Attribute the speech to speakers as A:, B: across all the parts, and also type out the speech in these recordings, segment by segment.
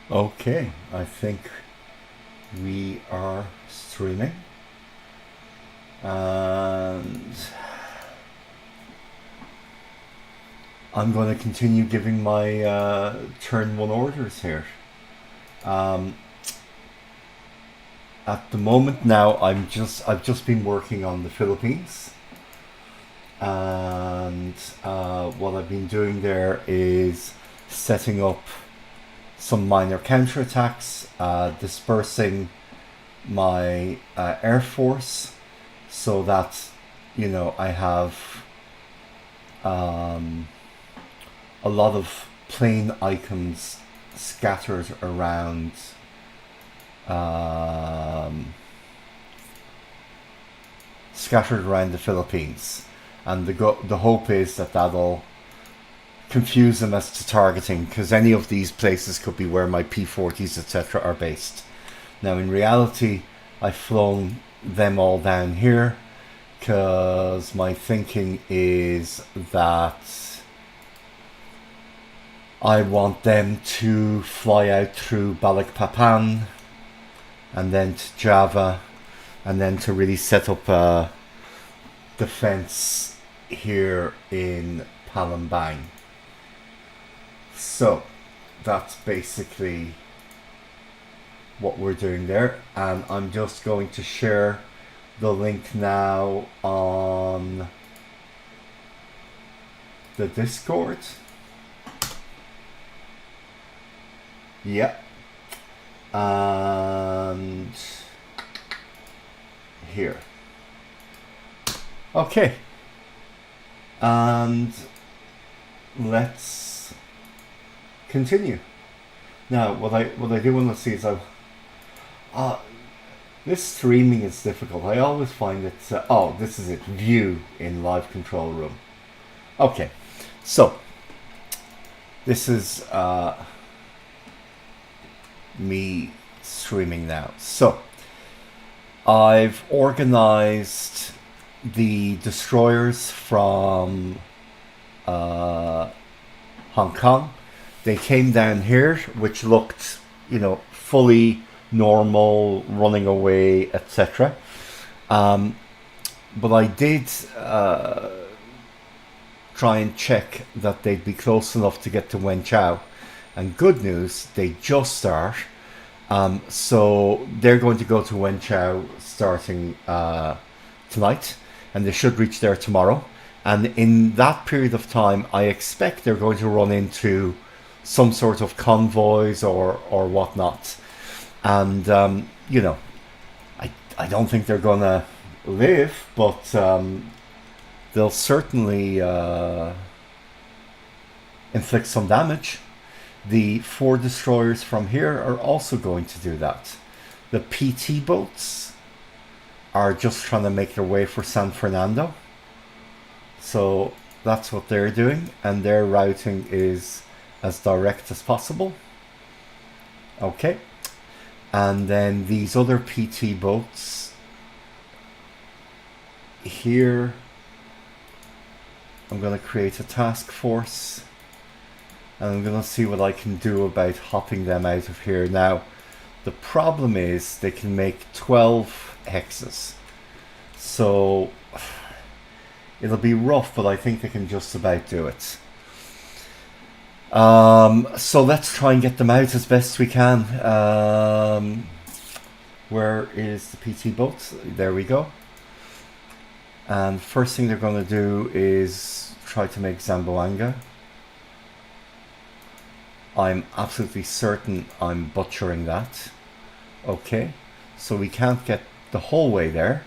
A: Okay, I think we are streaming. And I'm going to continue giving my turn one orders here. Um, at the moment now, I've just been working on the Philippines, and what I've been doing there is setting up some minor counterattacks, dispersing my air force, so that I have um, a lot of plane icons scattered around um, the Philippines, and the hope is that that'll confuse them as to targeting, because any of these places could be where my P40s etc. are based. Now, in reality, I've flown them all down here because my thinking is that I want them to fly out through Balikpapan and then to Java, and then to really set up a defense here in Palembang. So that's basically what we're doing there, and I'm just going to share the link now on the Discord. Yep. And here. Okay. And let's continue. Now, what I do want to see is this streaming is difficult. I always find it. Oh, this is it. View in live control room. Okay, so this is me streaming now. So I've organized the destroyers from Hong Kong. They came down here, which looked, fully normal, running away, etc. But I did try and check that they'd be close enough to get to Wenchao. And good news, they just start. So they're going to go to Wenchao starting tonight, and they should reach there tomorrow. And in that period of time, I expect they're going to run into some sort of convoys or whatnot. And, I don't think they're going to live, but they'll certainly inflict some damage. The 4 destroyers from here are also going to do that. The PT boats are just trying to make their way for San Fernando. So that's what they're doing, and their routing is as direct as possible. Okay. And then these other PT boats here, I'm going to create a task force, and I'm going to see what I can do about hopping them out of here. Now, the problem is they can make 12 hexes. So it'll be rough, but I think they can just about do it. So let's try and get them out as best we can. Where is the PT boat? There we go. And first thing they're going to do is try to make Zamboanga. I'm absolutely certain I'm butchering that. Okay, so we can't get the whole way there,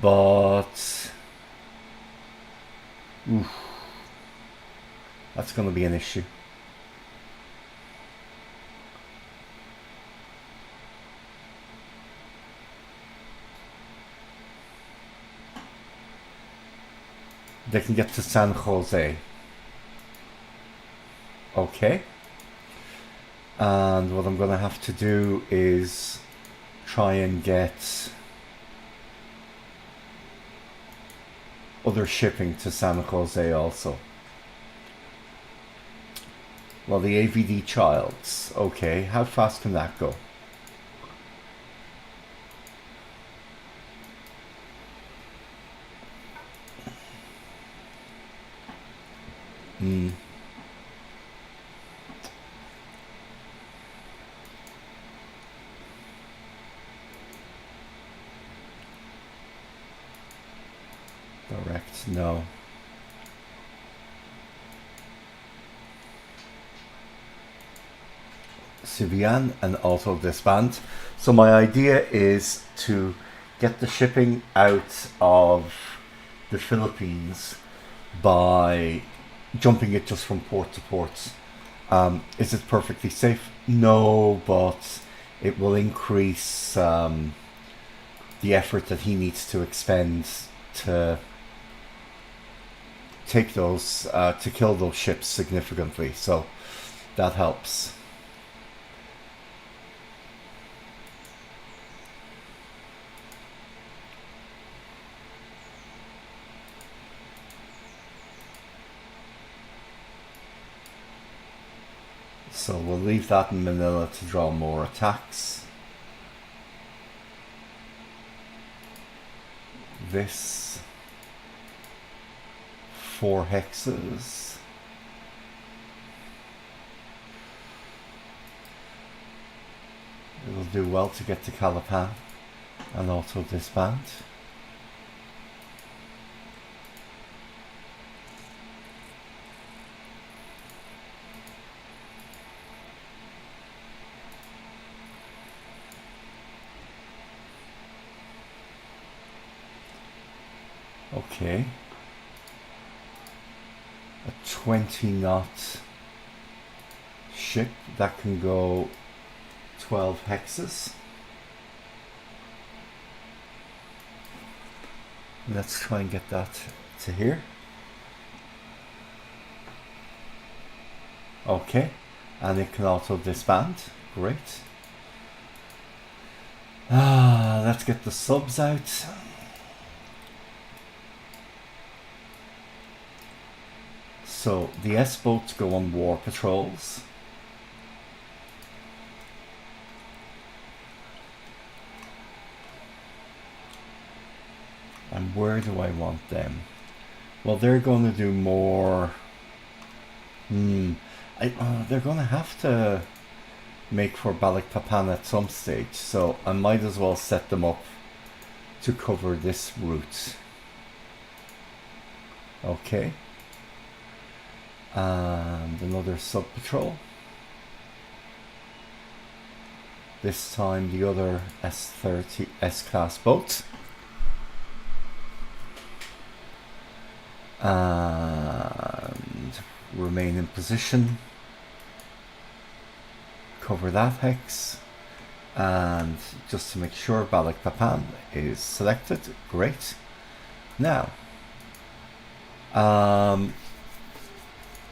A: but oof, that's going to be an issue. They can get to San Jose. Okay. And what I'm going to have to do is try and get other shipping to San Jose also. Well, the AVD Childs. Okay, how fast can that go? Direct, no. Sivian and auto disband. So my idea is to get the shipping out of the Philippines by jumping it just from port to port. Is it perfectly safe? No, but it will increase the effort that he needs to expend to take those, to kill those ships significantly. So that helps. So we'll leave that in Manila to draw more attacks. This 4 hexes. It'll do well to get to Calapan and also disband. Okay. A 20 knot ship that can go 12 hexes. Let's try and get that to here. Okay, and it can also disband. Great. Let's get the subs out. So the S-boats go on war patrols. And where do I want them? Well, they're going to do more. They're going to have to make for Balikpapan at some stage, so I might as well set them up to cover this route. Okay. And another sub-patrol. This time the other S-30 S-class boat. And remain in position. Cover that hex. And just to make sure Balikpapan is selected. Great. Now,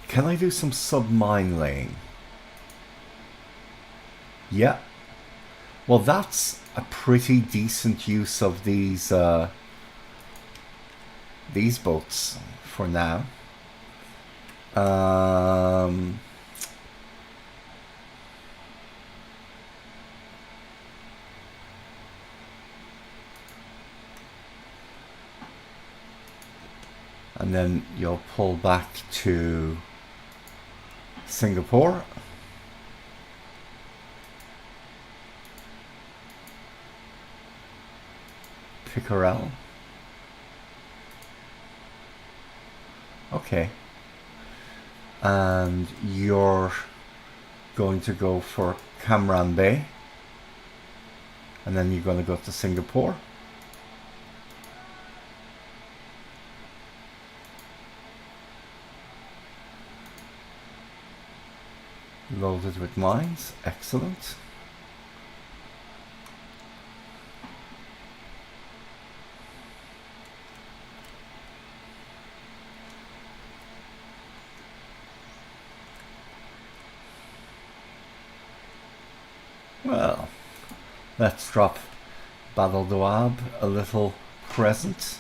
A: can I do some submine laying? Yeah. Well, that's a pretty decent use of these boats for now. And then you'll pull back to Singapore. Pickerel. Okay. And you're going to go for Cam Bay. And then you're going to go to Singapore. Loaded with mines. Excellent. Well, let's drop Badal Doab a little present.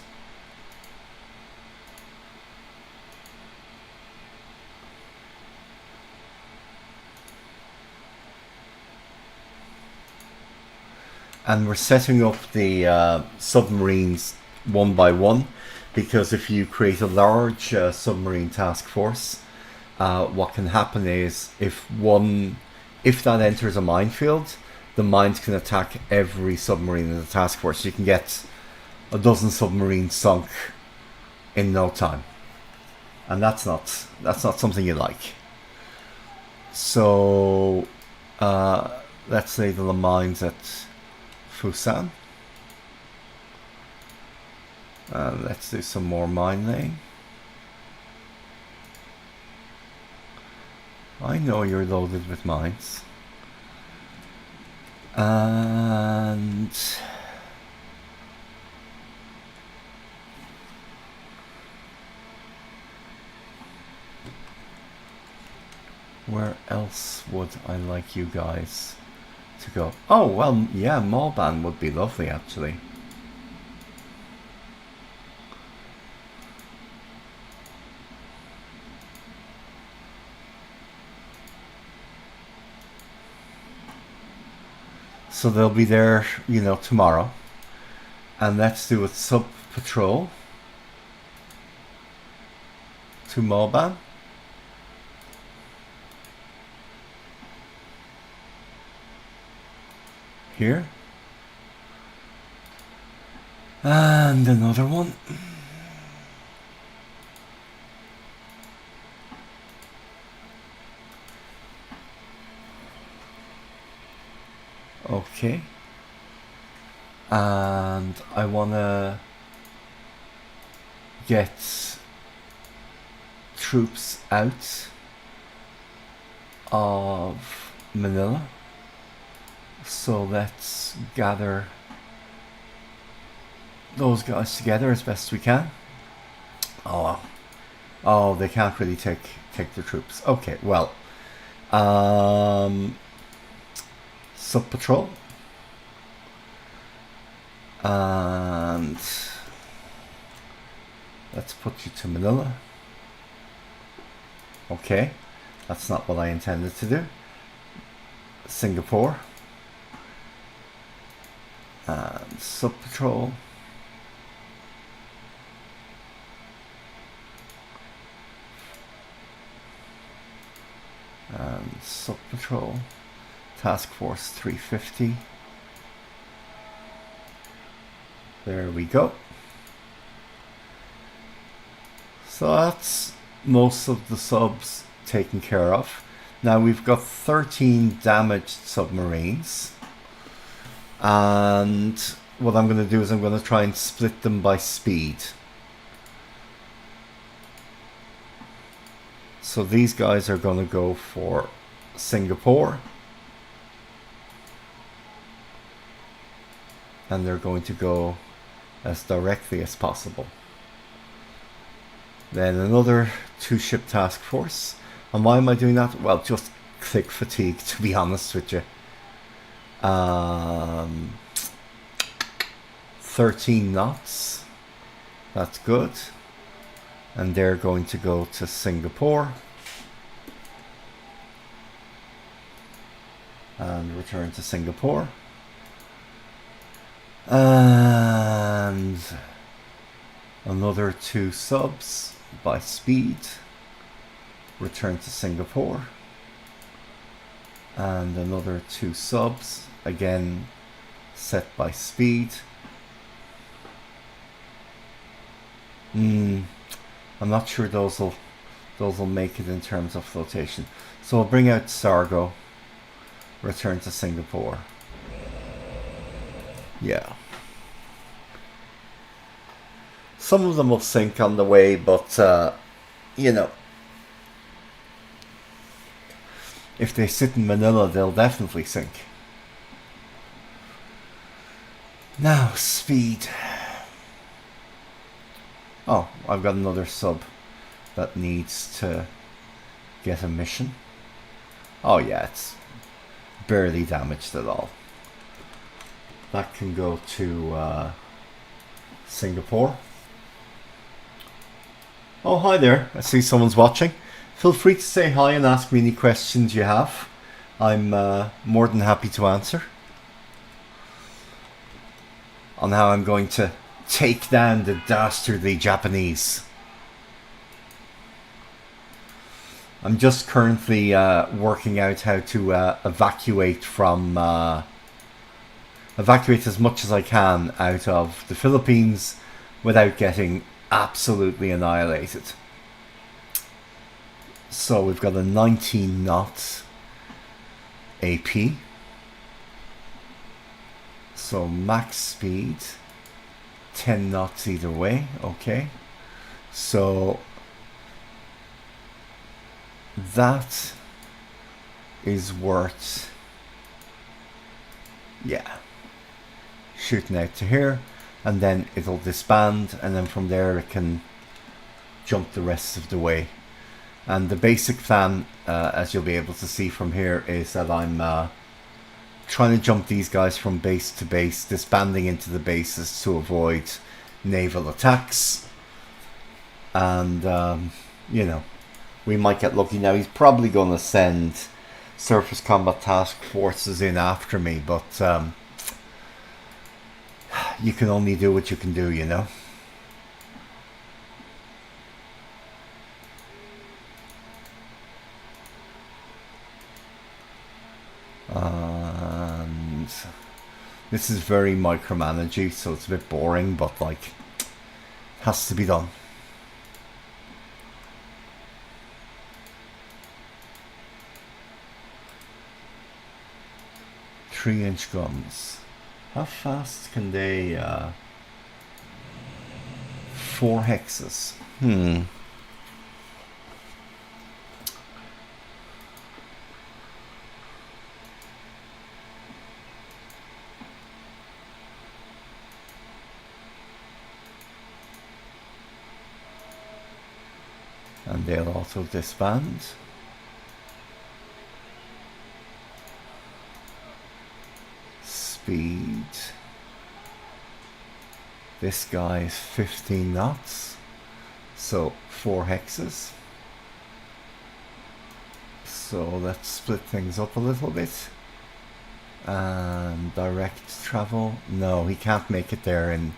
A: And we're setting up the submarines one by one, because if you create a large submarine task force, what can happen is if that enters a minefield, the mines can attack every submarine in the task force. You can get a dozen submarines sunk in no time, and that's not something you like. So let's say the mines at Fusan. Let's do some more mine laying. I know you're loaded with mines. And where else would I like you guys to go? Oh, well, yeah, Malban would be lovely, actually. So they'll be there, you know, tomorrow. And let's do a sub-patrol to Malban. Here. And another one. Okay. And I want to get troops out of Manila. So let's gather those guys together as best we can. Oh, they can't really take the troops. Okay, well, sub-patrol. And let's put you to Manila. Okay, that's not what I intended to do. Singapore. And sub-patrol. And sub-patrol. Task Force 350. There we go. So that's most of the subs taken care of. Now we've got 13 damaged submarines. And what I'm going to do is I'm going to try and split them by speed. So these guys are going to go for Singapore. And they're going to go as directly as possible. Then another 2-ship task force. And why am I doing that? Well, just click fatigue, to be honest with you. 13 knots. That's good. And they're going to go to Singapore. And return to Singapore. And another 2 subs by speed. Return to Singapore. And another 2 subs, again set by speed. I'm not sure those will make it in terms of flotation. So I'll bring out Sargo. Return to Singapore. Yeah. Some of them will sink on the way, but you know, if they sit in Manila, they'll definitely sink. Now, speed. Oh, I've got another sub that needs to get a mission. Oh yeah, it's barely damaged at all. That can go to Singapore. Oh, hi there. I see someone's watching. Feel free to say hi and ask me any questions you have. I'm more than happy to answer. on how I'm going to take down the dastardly Japanese. I'm just currently working out how to evacuate as much as I can out of the Philippines without getting absolutely annihilated. So we've got a 19 knot AP. So max speed, 10 knots either way, okay. So that is worth, yeah, shooting out to here, and then it'll disband, and then from there it can jump the rest of the way. And the basic plan, as you'll be able to see from here, is that I'm trying to jump these guys from base to base, disbanding into the bases to avoid naval attacks. And, you know, we might get lucky. Now, he's probably going to send surface combat task forces in after me, but you can only do what you can do, you know. And this is very micromanagey, so it's a bit boring, but like, it has to be done. Three-inch guns. How fast can they? 4 hexes. And they'll also disband. Speed. This guy is 15 knots, so 4 hexes. So let's split things up a little bit. And direct travel. No, he can't make it there in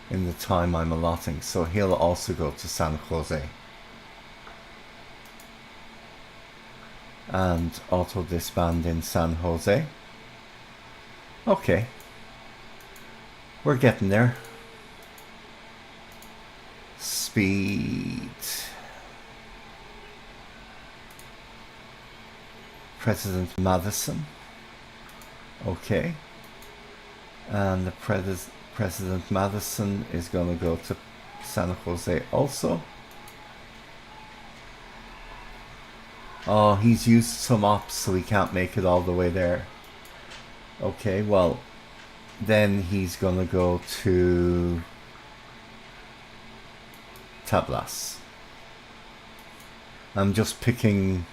A: the time I'm allotting, so he'll also go to San Jose. And auto disband in San Jose. Okay, we're getting there. Speed. President Madison. Okay, and the President Madison is going to go to San Jose also. Oh, he's used some ops, so he can't make it all the way there. Okay, well, then he's gonna go to Tablas. I'm just picking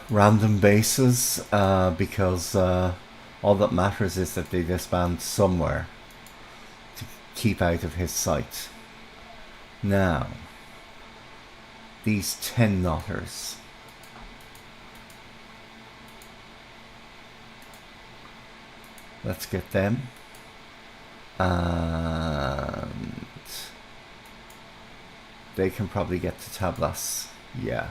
A: random bases because all that matters is that they disband somewhere to keep out of his sight. Now, these 10 knotters. Let's get them. And they can probably get to Tablas. Yeah.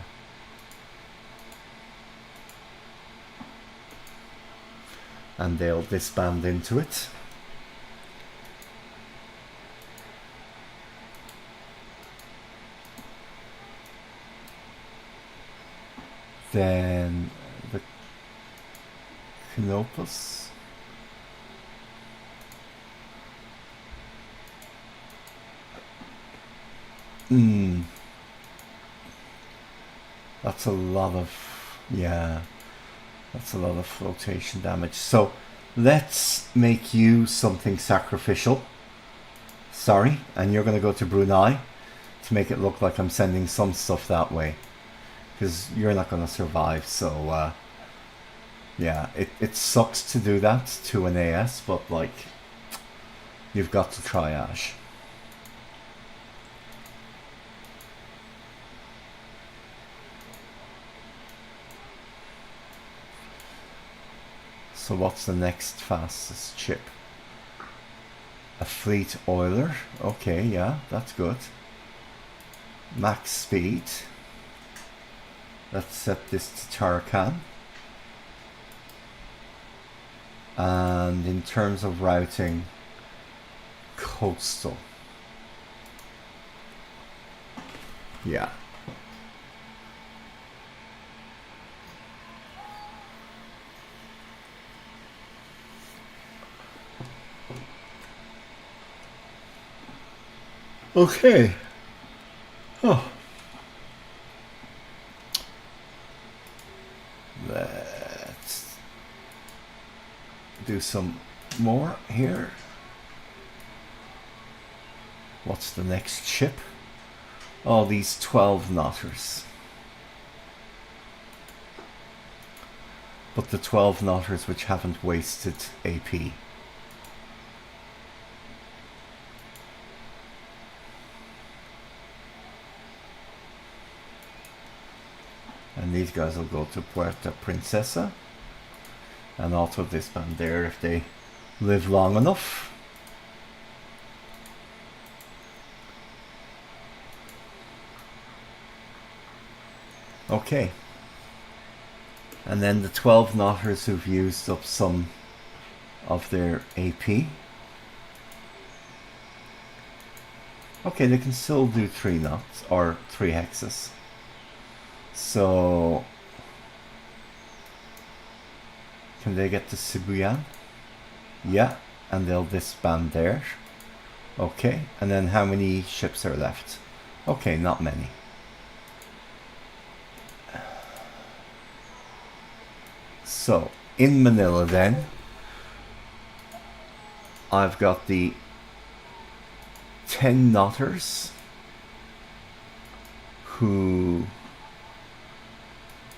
A: And they'll disband into it. Then the Canopus. That's a lot of, yeah, that's a lot of flotation damage. So let's make you something sacrificial. Sorry, and you're going to go to Brunei to make it look like I'm sending some stuff that way. Because you're not going to survive, so yeah, it sucks to do that to an AS, but like, you've got to try, Ash. So what's the next fastest chip? A fleet oiler. Okay, yeah, that's good. Max speed. Let's set this to Tarakan. And in terms of routing, coastal. Yeah. Okay. Oh. Let's do some more here. What's the next ship? Oh, these 12 knotters. But the 12 knotters which haven't wasted AP. And these guys will go to Puerto Princesa. And also this band there if they live long enough. Okay. And then the 12 knotters who've used up some of their AP. Okay, they can still do 3 knots or 3 hexes. So can they get to Sibuyan? Yeah, and they'll disband there. Okay, and then how many ships are left? Okay, not many. So in Manila then, I've got the 10 knotters who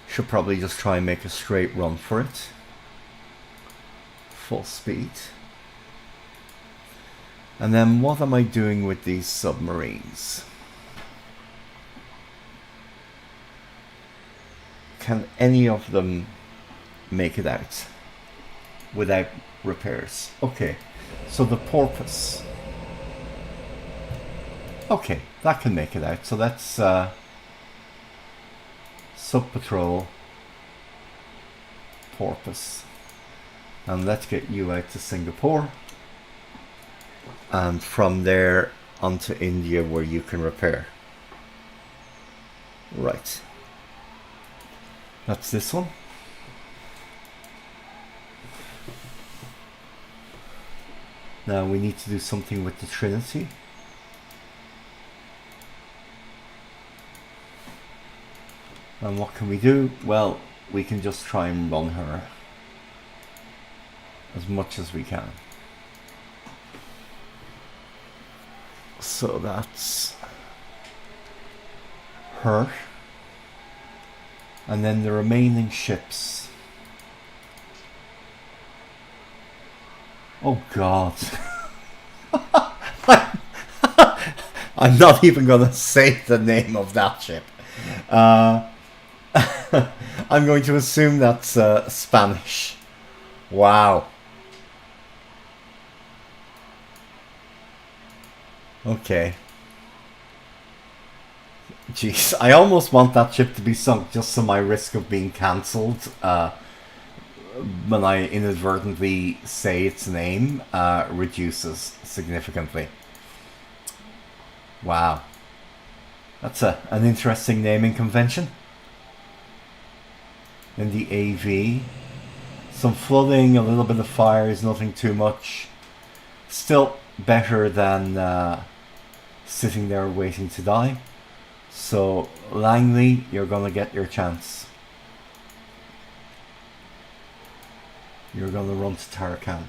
A: should probably just try and make a straight run for it. Full speed. And then what am I doing with these submarines? Can any of them make it out without repairs? Okay, so the Porpoise. Okay, that can make it out. So that's sub-patrol Porpoise. And let's get you out to Singapore. And from there onto India where you can repair. Right. That's this one. Now we need to do something with the Trinity. And what can we do? Well, we can just try and run her as much as we can. So that's her. And then the remaining ships. Oh God. I'm not even gonna say the name of that ship. I'm going to assume that's Spanish. Wow. Okay. Jeez, I almost want that ship to be sunk just so my risk of being cancelled when I inadvertently say its name reduces significantly. Wow. That's an interesting naming convention. In the AV, some flooding, a little bit of fires, nothing too much. Still better than sitting there waiting to die. So Langley, you're gonna get your chance. You're gonna run to Tarakan.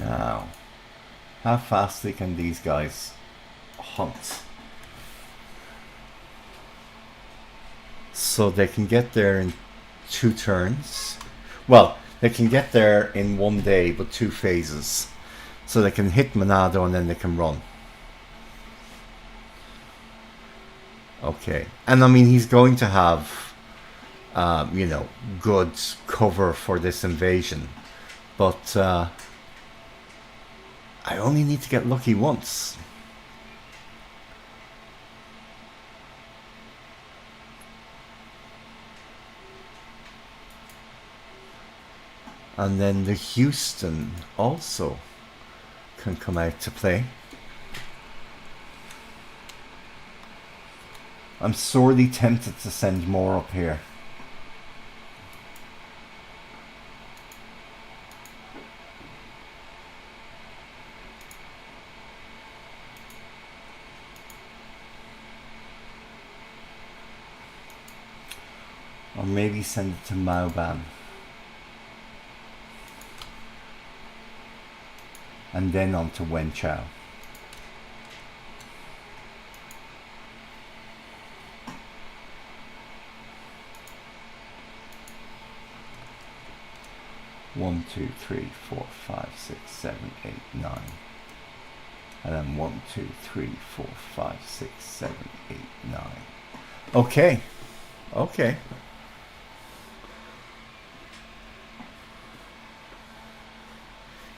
A: Now, how fastly can these guys hunt? So they can get there in 2 turns. Well, they can get there in 1 day, but 2 phases. So they can hit Monado and then they can run. Okay. And I mean, he's going to have, you know, good cover for this invasion. But I only need to get lucky once. And then the Houston also can come out to play. I'm sorely tempted to send more up here. Or maybe send it to Maoban. And then on to Wen Chao. One, two, three, four, 5, 6, 7, 8, 9. And then 1, 2, 3, 4, 5, 6, 7, 8, 9. Okay. Okay.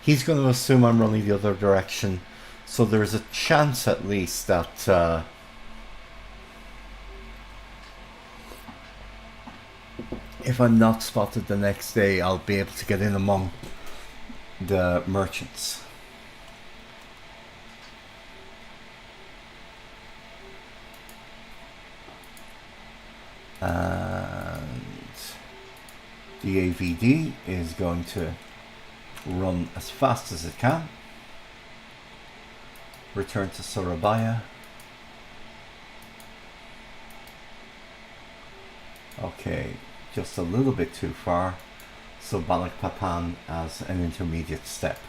A: He's going to assume I'm running the other direction, so there's a chance at least that if I'm not spotted the next day, I'll be able to get in among the merchants. And the AVD is going to run as fast as it can. Return to Surabaya. Okay, just a little bit too far. So Balikpapan as an intermediate step.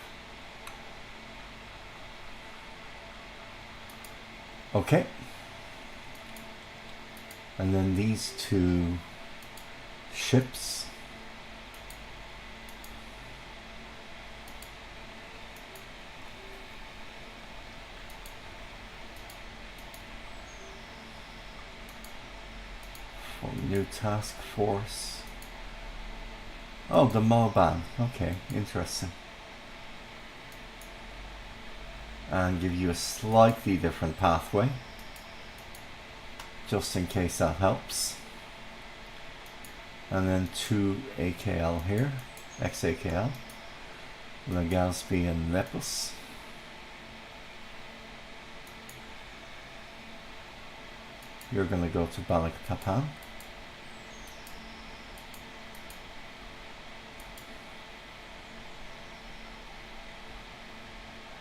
A: Okay. And then these 2 ships new task force. Oh, the Maoban. Okay, interesting. And give you a slightly different pathway, just in case that helps. And then 2 AKL here, XAKL, Legazpi and Lepus. You're going to go to Balikpapan.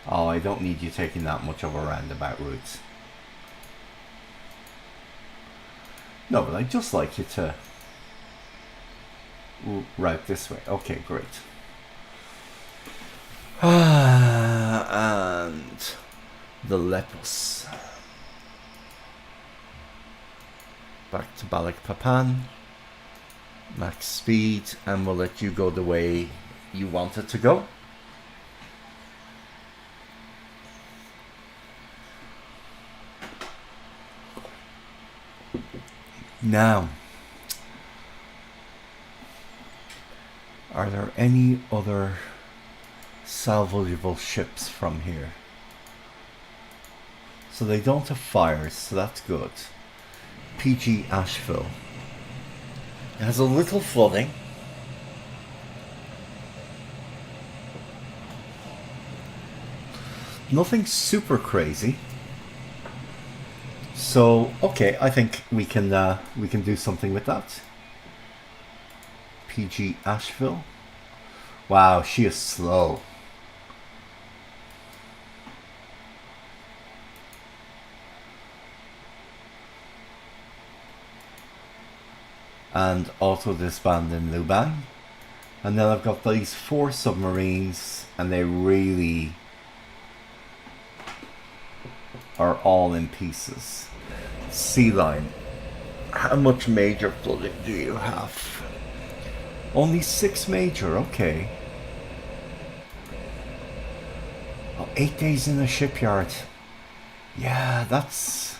A: Oh, I don't need you taking that much of a roundabout route. No, but I'd just like you to route this way. Okay, great. And the Lepus. Back to Balikpapan. Max speed, and we'll let you go the way you want it to go. Now, are there any other salvageable ships from here? So they don't have fires, so that's good. PG Asheville. It has a little flooding. Nothing super crazy. So, okay, I think we can do something with that. PG Asheville. Wow, she is slow. And auto disband in Luban. And then I've got these 4 submarines, and they really are all in pieces. Sea Line, how much major flooding do you have? Only 6 major, okay. Oh, 8 days in a shipyard. Yeah, that's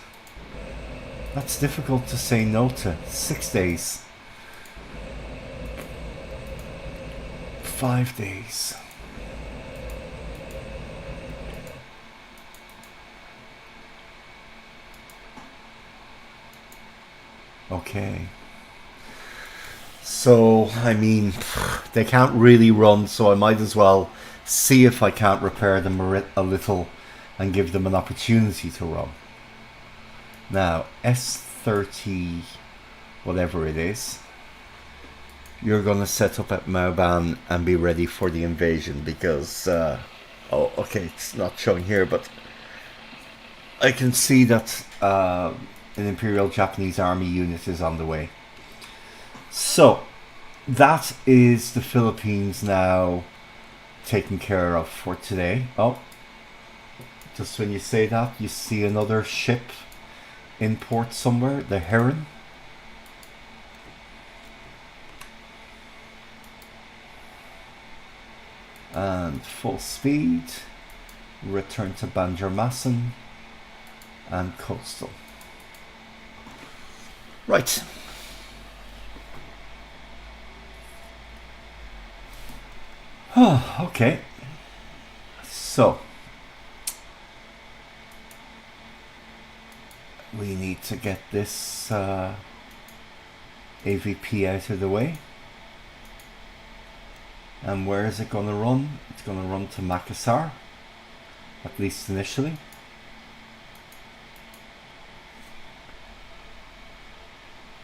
A: difficult to say no to. 6 days. 5 days. Okay. So, I mean, they can't really run, so I might as well see if I can't repair them a little and give them an opportunity to run. Now, S30, whatever it is, you're going to set up at Mauban and be ready for the invasion because, oh, okay, it's not showing here, but I can see that an Imperial Japanese Army unit is on the way. So, that is the Philippines now taken care of for today. Oh, just when you say that, you see another ship in port somewhere, the Heron. And full speed, return to Banjarmasin and coastal. Right. Oh, okay. So, we need to get this AVP out of the way. And where is it going to run? It's going to run to Makassar, at least initially.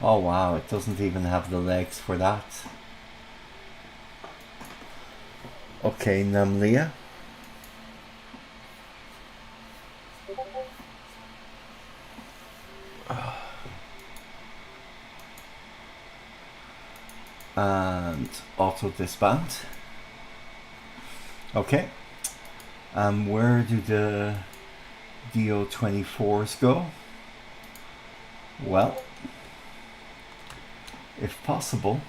A: Oh wow, it doesn't even have the legs for that. Okay, Namlia. And auto disband. Okay. Where do the DO-24s go? Well, if possible,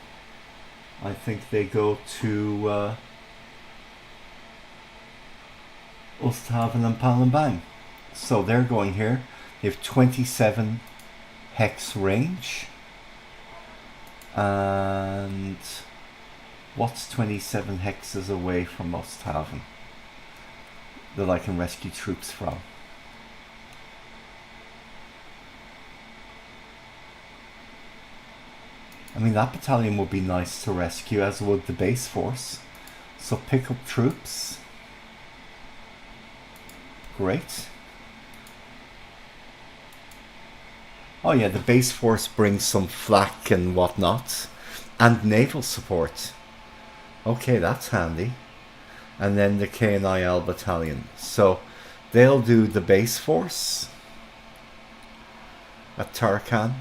A: I think they go to Oosthaven and Palembang. So they're going here. They have 27 hex range. And what's 27 hexes away from Oosthaven that I can rescue troops from? I mean, that battalion would be nice to rescue, as would the base force. So pick up troops. Great. Oh yeah, the base force brings some flak and whatnot. And naval support. Okay, that's handy. And then the KNIL battalion. So they'll do the base force at Tarakan.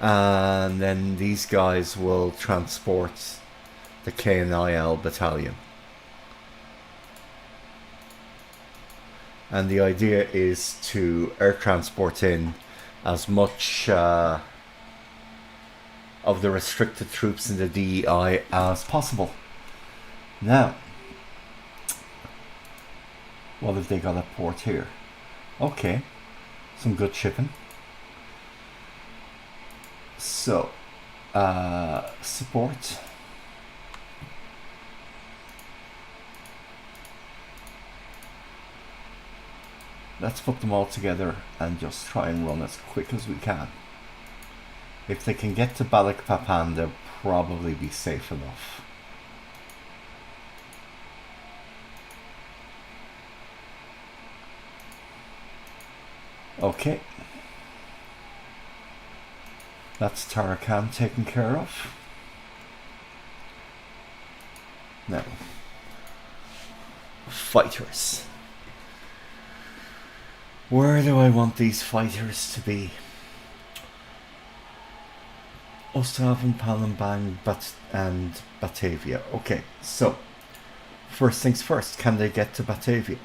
A: And then these guys will transport the KNIL battalion. And the idea is to air transport in as much of the restricted troops in the DEI as possible. Now, what have they got at port here? Okay, some good shipping. So, support. Let's put them all together and just try and run as quick as we can. If they can get to Balikpapan, they'll probably be safe enough. Okay. That's Tarakan taken care of. Now, fighters. Where do I want these fighters to be? Osthaven, Palembang, and Batavia. Okay, so first things first, can they get to Batavia?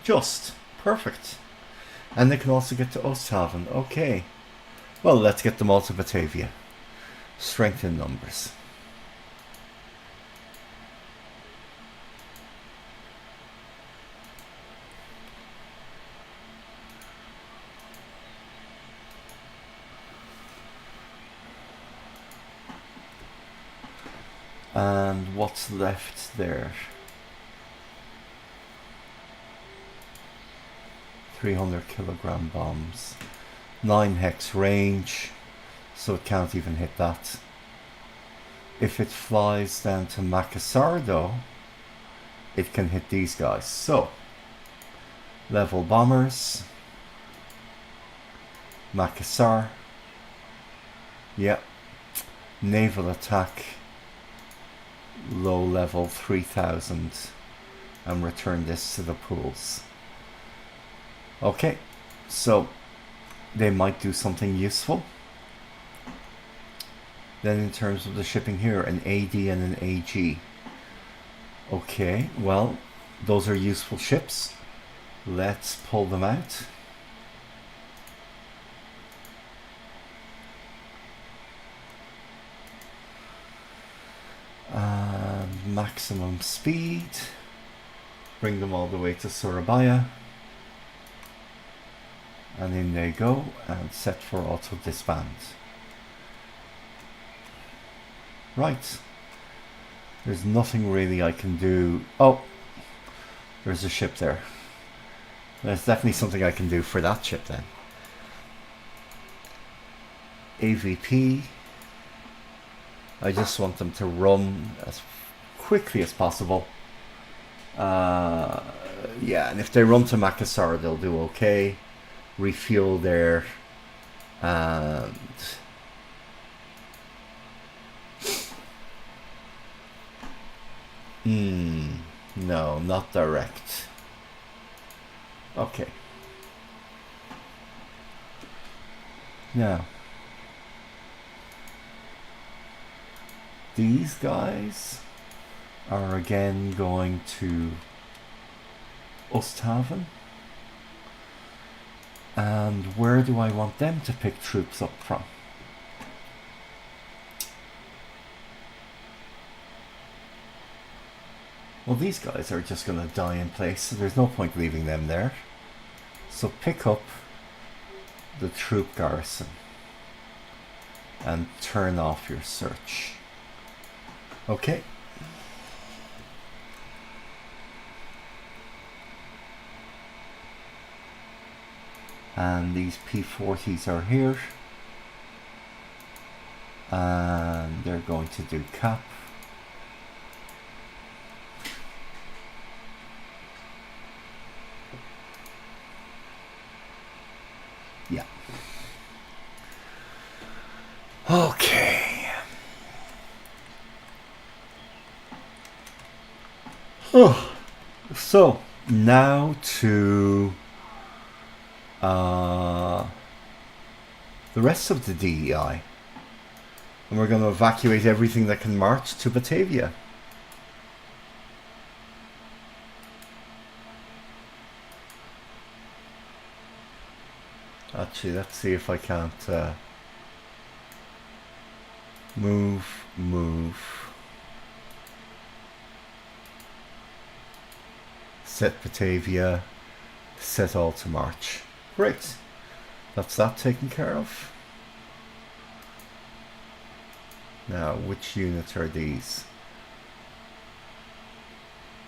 A: Just. Perfect. And they can also get to Osthaven. Okay. Well, let's get them all to Batavia. Strength in numbers. And what's left there? 300 kilogram bombs. 9 hex range, so it can't even hit that. If it flies down to Makassar though, it can hit these guys. So, level bombers. Makassar. Yep. Naval attack. Low level 3000. And return this to the pools. Okay, so they might do something useful. Then in terms of the shipping here, an AD and an AG. Okay, well, those are useful ships. Let's pull them out. And maximum speed. Bring them all the way to Surabaya. And in they go, and set for auto disband. Right. There's nothing really I can do. Oh, there's a ship there. There's definitely something I can do for that ship then. AVP. I just want them to run as quickly as possible. Yeah, and if they run to Makassar, they'll do okay. Refuel there, and no, not direct. Okay. Now, these guys are again going to Osthaven. And where do I want them to pick troops up from? Well, these guys are just going to die in place, so there's no point leaving them there. So pick up the troop garrison and turn off your search. Okay. And these P40s are here. And they're going to do cap. Yeah. Okay. Oh. So, now to the rest of the DEI. And we're going to evacuate everything that can march to Batavia. Actually, let's see if I can't move. Set Batavia, set all to march. Great. That's that taken care of. Now, which units are these?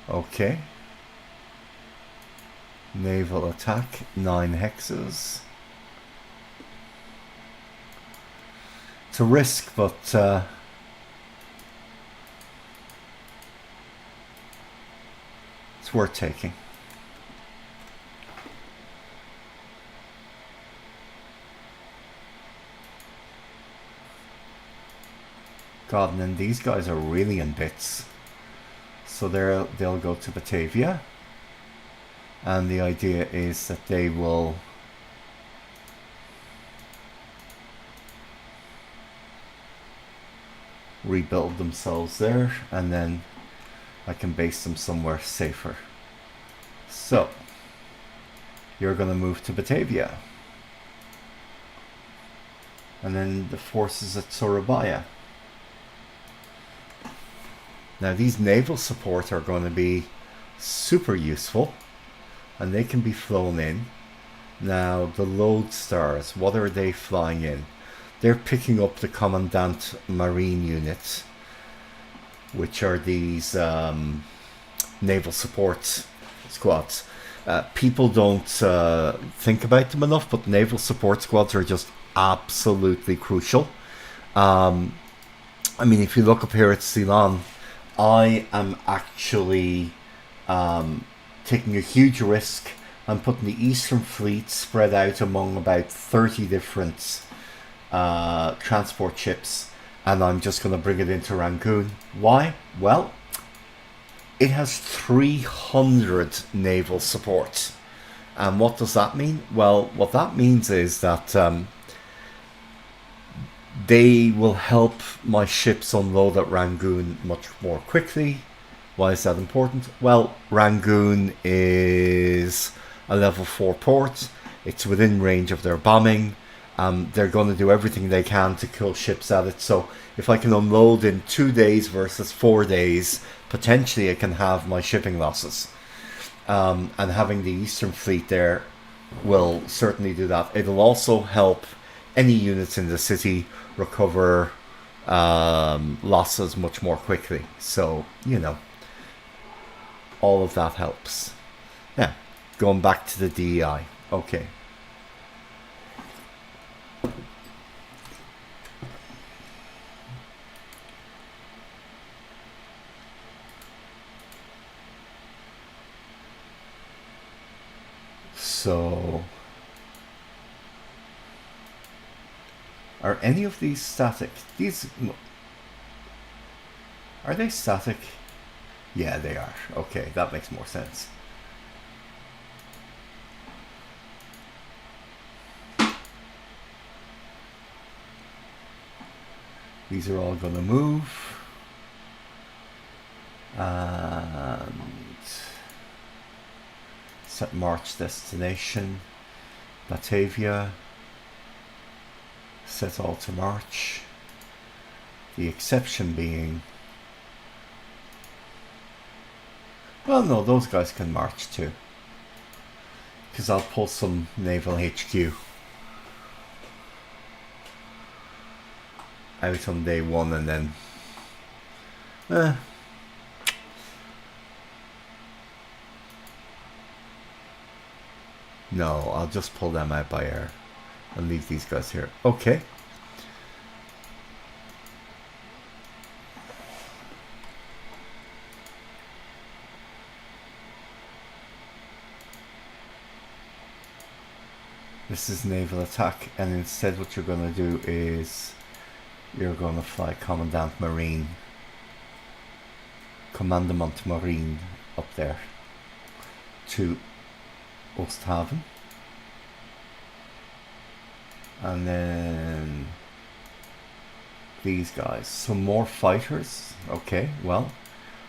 A: Okay. Naval attack, 9 hexes. It's a risk, but it's worth taking. God, and then these guys are really in bits. So they'll go to Batavia. And the idea is that they will rebuild themselves there, and then I can base them somewhere safer. So you're going to move to Batavia, and then the forces at Surabaya. Now these naval support are going to be super useful, and they can be flown in. Now the Lodestars, what are they flying in? They're picking up the Commandant Marine units, which are these naval support squads. People don't think about them enough, but naval support squads are just absolutely crucial. I mean, if you look up here at Ceylon, I am actually taking a huge risk. I'm putting the Eastern Fleet spread out among about 30 different transport ships, and I'm just going to bring it into Rangoon. Why? Well, it has 300 naval support. And what does that mean? Well, what that means is that they will help my ships unload at Rangoon much more quickly. Why is that important? Well, Rangoon is a level 4 port. It's within range of their bombing. They're going to do everything they can to kill ships at it. So if I can unload in 2 days versus 4 days, potentially I can have my shipping losses. And having the Eastern Fleet there will certainly do that. It'll also help any units in the city recover losses much more quickly. So, you know, all of that helps. Yeah, going back to the DEI. Okay. So, are any of these static? Are they static? Yeah, they are. Okay, that makes more sense. These are all going to move. And set March destination. Batavia. Set all to March. The exception being... Well, no, those guys can march too. Because I'll pull some naval HQ out on day one, and then no, I'll just pull them out by air and leave these guys here. Okay. This is naval attack, and instead what you're going to do is you're going to fly Commandant Marine, Commandement Marine up there to Osthaven, and then these guys, some more fighters. Okay, well,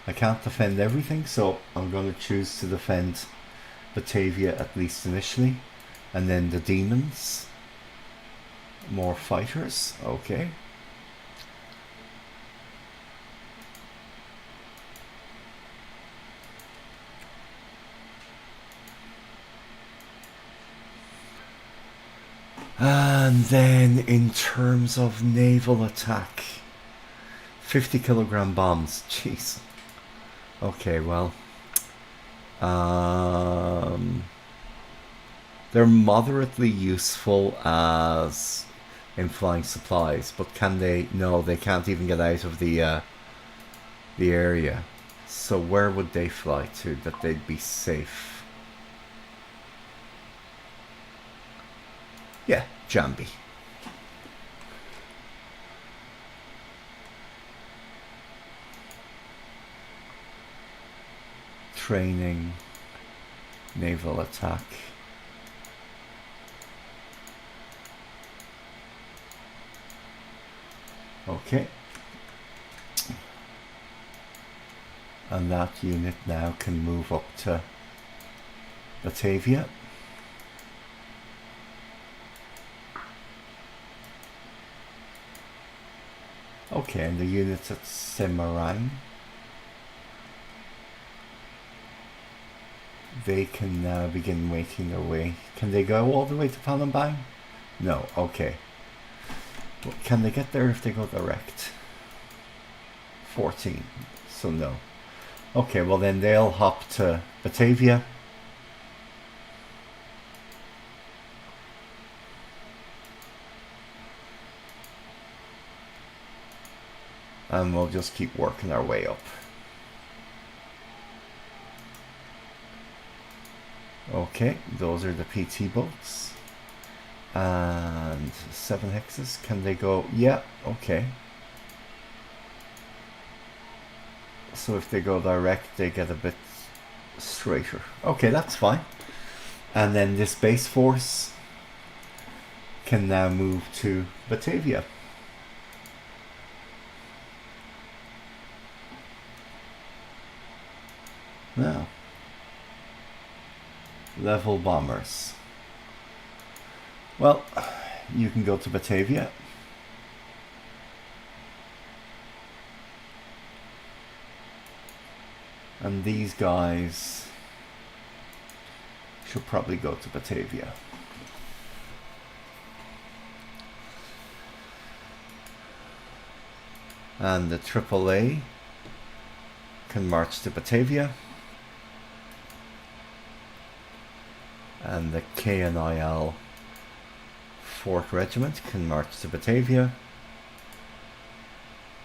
A: I can't defend everything, so I'm going to choose to defend Batavia at least initially. And then the demons. More fighters. Okay. And then in terms of naval attack, 50 kilogram bombs. Jeez. Okay, well. They're moderately useful as in flying supplies, but can they? No, they can't even get out of the area. So where would they fly to that they'd be safe? Yeah, Jambi. Training, naval attack. Okay. And that unit now can move up to Batavia. Okay, and the units at Semarang, they can now begin making their way. Can they go all the way to Palembang? No, okay. Well, can they get there if they go direct? 14, so no. Okay, well then they'll hop to Batavia. And we'll just keep working our way up. Okay, those are the PT boats. And 7 hexes, can they go? Yeah, okay. So if they go direct, they get a bit straighter. Okay, that's fine. And then this base force can now move to Batavia. Now, level bombers. Well, you can go to Batavia. And these guys should probably go to Batavia. And the AAA can march to Batavia. And the KNIL 4th Regiment can march to Batavia.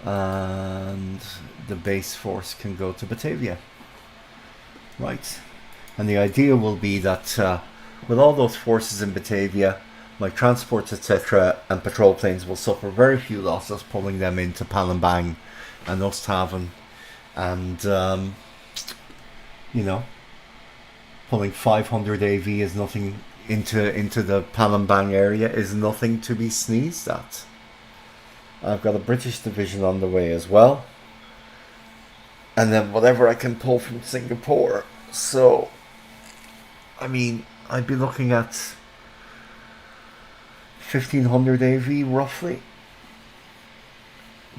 A: And the base force can go to Batavia. Right. And the idea will be that with all those forces in Batavia, my transports, etc., and patrol planes will suffer very few losses, pulling them into Palembang and Osthaven. And, you know, pulling 500 AV is nothing into the Palembang area is nothing to be sneezed at. I've got a British division on the way as well. And then whatever I can pull from Singapore. So, I mean, I'd be looking at 1500 AV roughly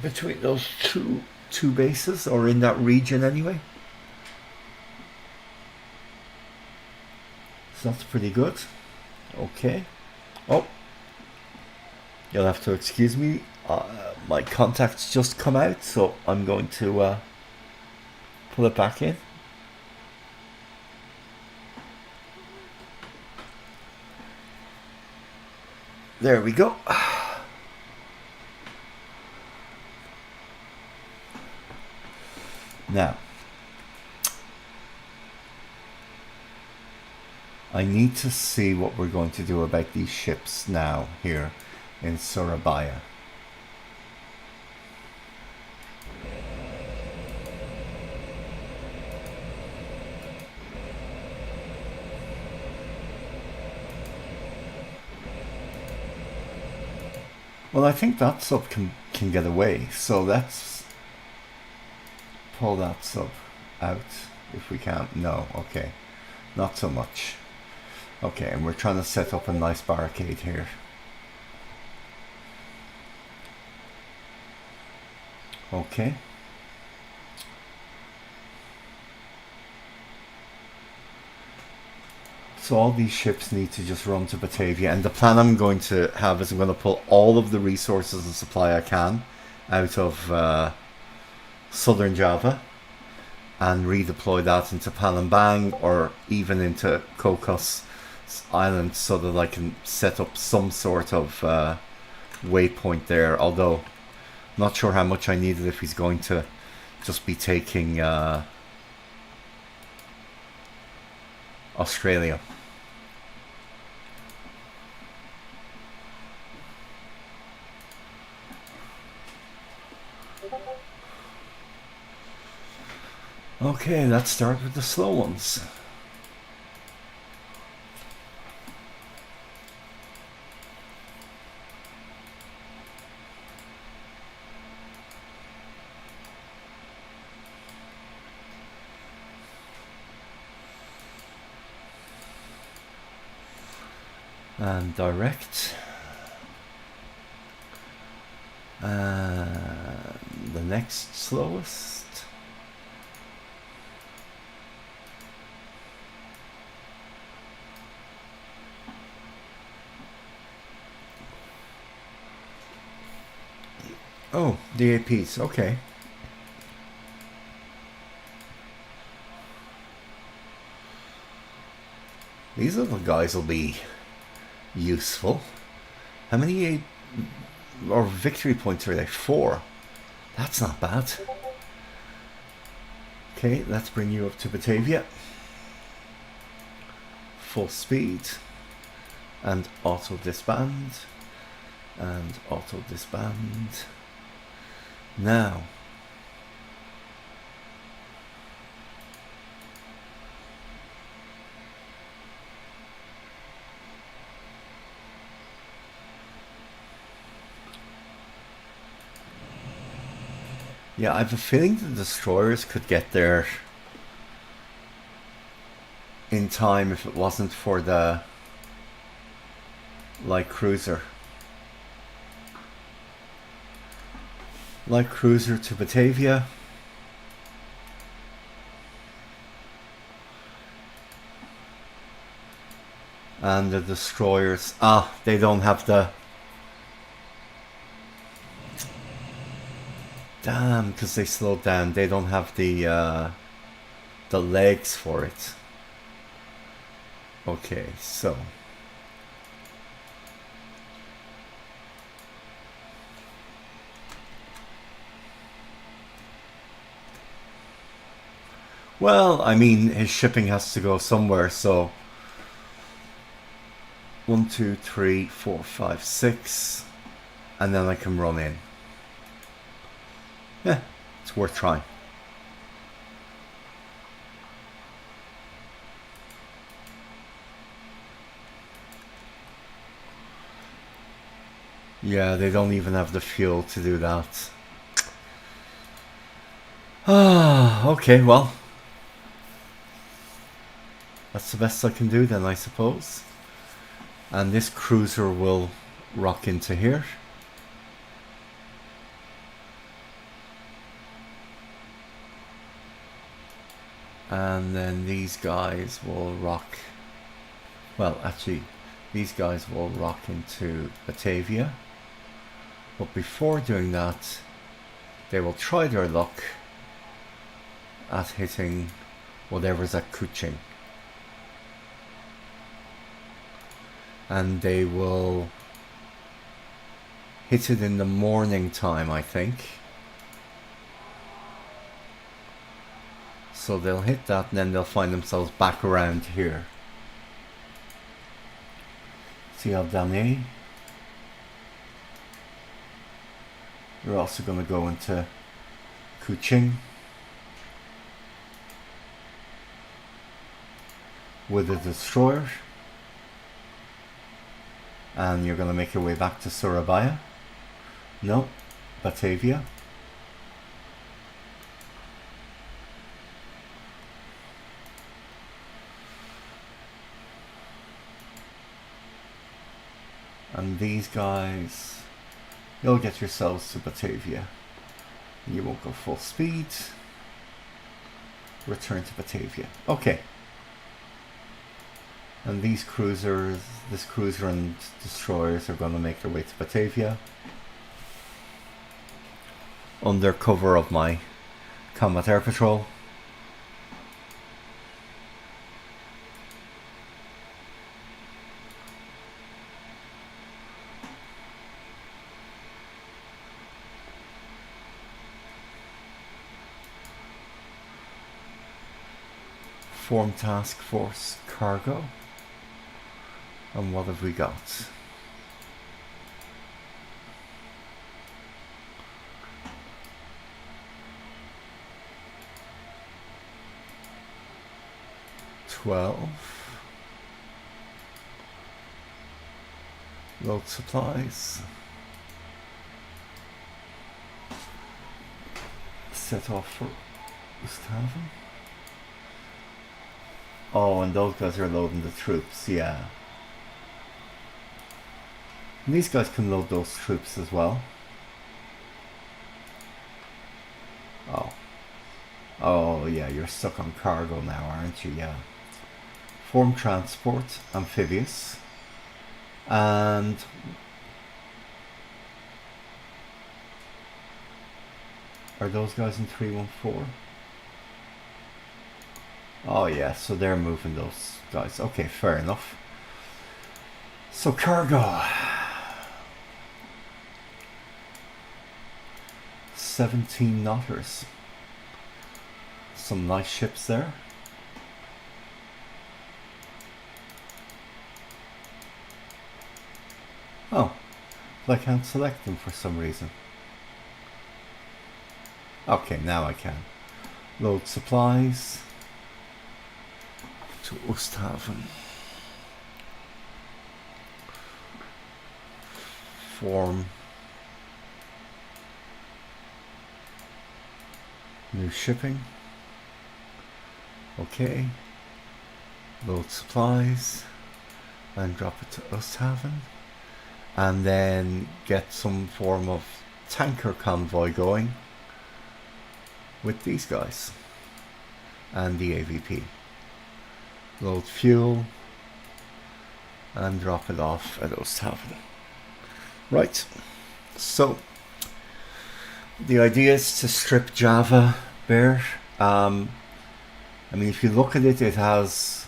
A: between those two bases, or in that region anyway. So that's pretty good. Okay. Oh, you'll have to excuse me. My contact's just come out, so I'm going to pull it back in. There we go. Now, I need to see what we're going to do about these ships now here in Surabaya. Well, I think that sub can get away, so let's pull that sub out if we can. No, okay, not so much. Okay, and we're trying to set up a nice barricade here. Okay. So all these ships need to just run to Batavia, and the plan I'm going to have is I'm going to pull all of the resources and supply I can out of southern Java and redeploy that into Palembang or even into Cocos Island so that I can set up some sort of waypoint there, although not sure how much I need it if he's going to just be taking Australia. Okay, let's start with the slow ones. and direct. And the next slowest. Oh, the APs, okay. These little guys will be useful. How many or victory points are they? 4. That's not bad. Okay, let's bring you up to Batavia. Full speed. And auto disband. And auto disband. Now. Yeah, I have a feeling the destroyers could get there in time if it wasn't for the light cruiser. Light cruiser to Batavia. And the destroyers. They don't have the... Damn, because they slowed down. They don't have the legs for it. Okay, so... Well, I mean, his shipping has to go somewhere, so... 1, 2, 3, 4, 5, 6... And then I can run in. Yeah, it's worth trying. Yeah, they don't even have the fuel to do that. Okay, well. That's the best I can do then, I suppose. And this cruiser will rock into here. And then these guys will rock... Well, actually, these guys will rock into Batavia. But before doing that, they will try their luck at hitting whatever's at Kuching. And they will hit it in the morning time, I think. So they'll hit that and then they'll find themselves back around here. See how Dané? You're also going to go into Kuching with a destroyer. And you're going to make your way back to Surabaya. No, Batavia. And these guys, you'll get yourselves to Batavia. You won't go full speed. Return to Batavia. Okay. And these cruisers, this cruiser and destroyers are going to make their way to Batavia. Under cover of my combat air patrol. Form task force cargo. And what have we got? Load supplies. Set off for Gustavon. Oh, and those guys are loading the troops, yeah. And these guys can load those troops as well. Oh. Oh yeah, you're stuck on cargo now, aren't you? Yeah. Form transport, amphibious. And are those guys in 314? Oh yeah, so they're moving those guys. Okay, fair enough. So cargo. 17 knotters. Some nice ships there. Oh, but I can't select them for some reason. Okay, now I can. Load supplies to Osthaven. Form new shipping. Okay. Load supplies and drop it to Osthaven. And then get some form of tanker convoy going with these guys and the AVP. Load fuel and drop it off at Osthaven. Right, so the idea is to strip Java bare. I mean, if you look at it, it has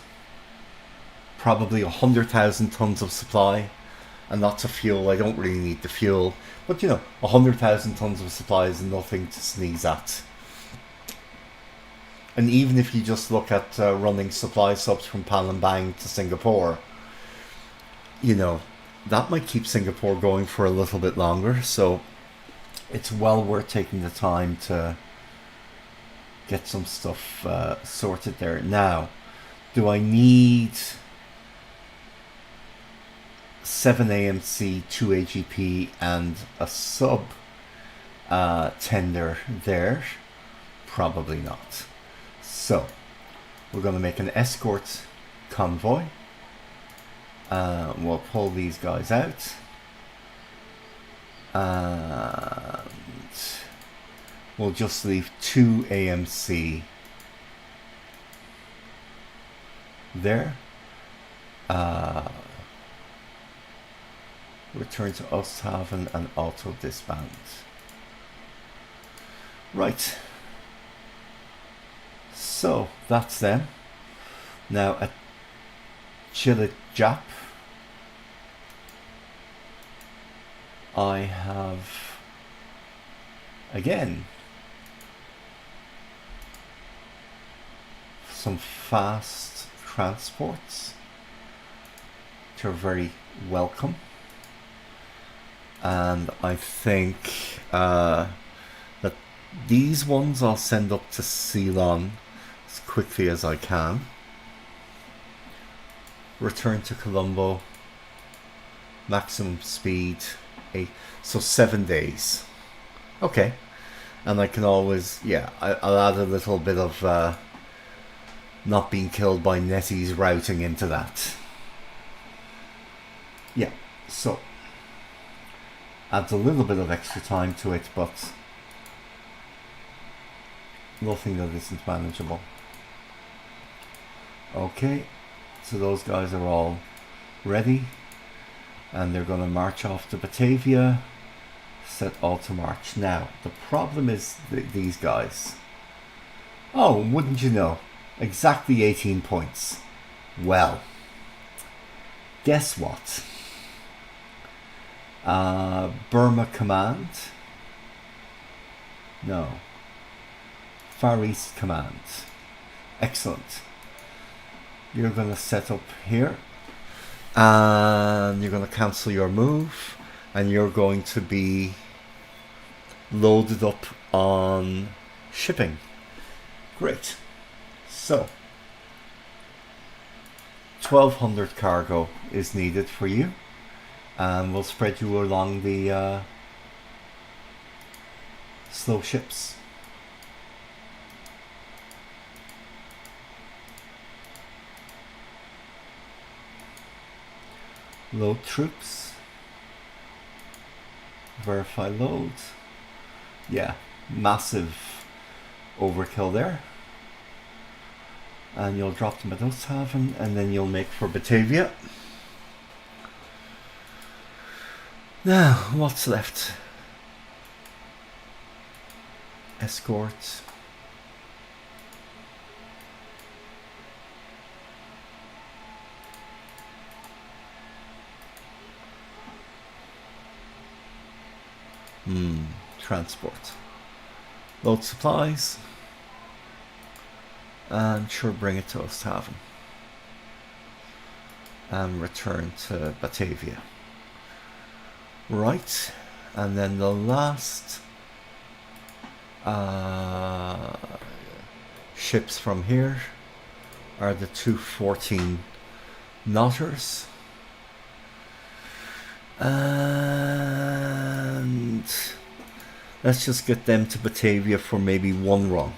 A: probably 100,000 tons of supply and lots of fuel. I don't really need the fuel, but you know, 100,000 tons of supply is nothing to sneeze at. And even if you just look at running supply subs from Palembang to Singapore, you know, that might keep Singapore going for a little bit longer. So it's well worth taking the time to get some stuff sorted there. Now, do I need 7 AMC, 2 AGP and a sub tender there? Probably not. So we're going to make an escort convoy. We'll pull these guys out. And we'll just leave 2 AMC there. Return to Osthaven and auto disband. Right. So that's them. Now at Chile Jap, I have again some fast transports which are very welcome, and I think that these ones I'll send up to Ceylon as quickly as I can. Return to Colombo, maximum speed 8, so 7 days. Okay, and I can always, yeah, I'll add a little bit of not being killed by netties routing into that. Yeah, so adds a little bit of extra time to it, but nothing that isn't manageable. Okay, so those guys are all ready, and they're going to march off to Batavia. Set all to march. Now the problem is these guys. Oh, wouldn't you know, exactly 18 points. Well, guess what? Burma Command, no, Far East Command. Excellent. You're going to set up here, and you're going to cancel your move, and you're going to be loaded up on shipping. Great. So 1200 cargo is needed for you, and we'll spread you along the slow ships. Load troops Verify load. Yeah, massive overkill there. And you'll drop them at Osthaven, and then you'll make for Batavia. Now, what's left? Escort. Transport. Load supplies. And sure, bring it to Osthaven. And return to Batavia. Right. And then the last ships from here are the 214 knotters. And let's just get them to Batavia for maybe one run.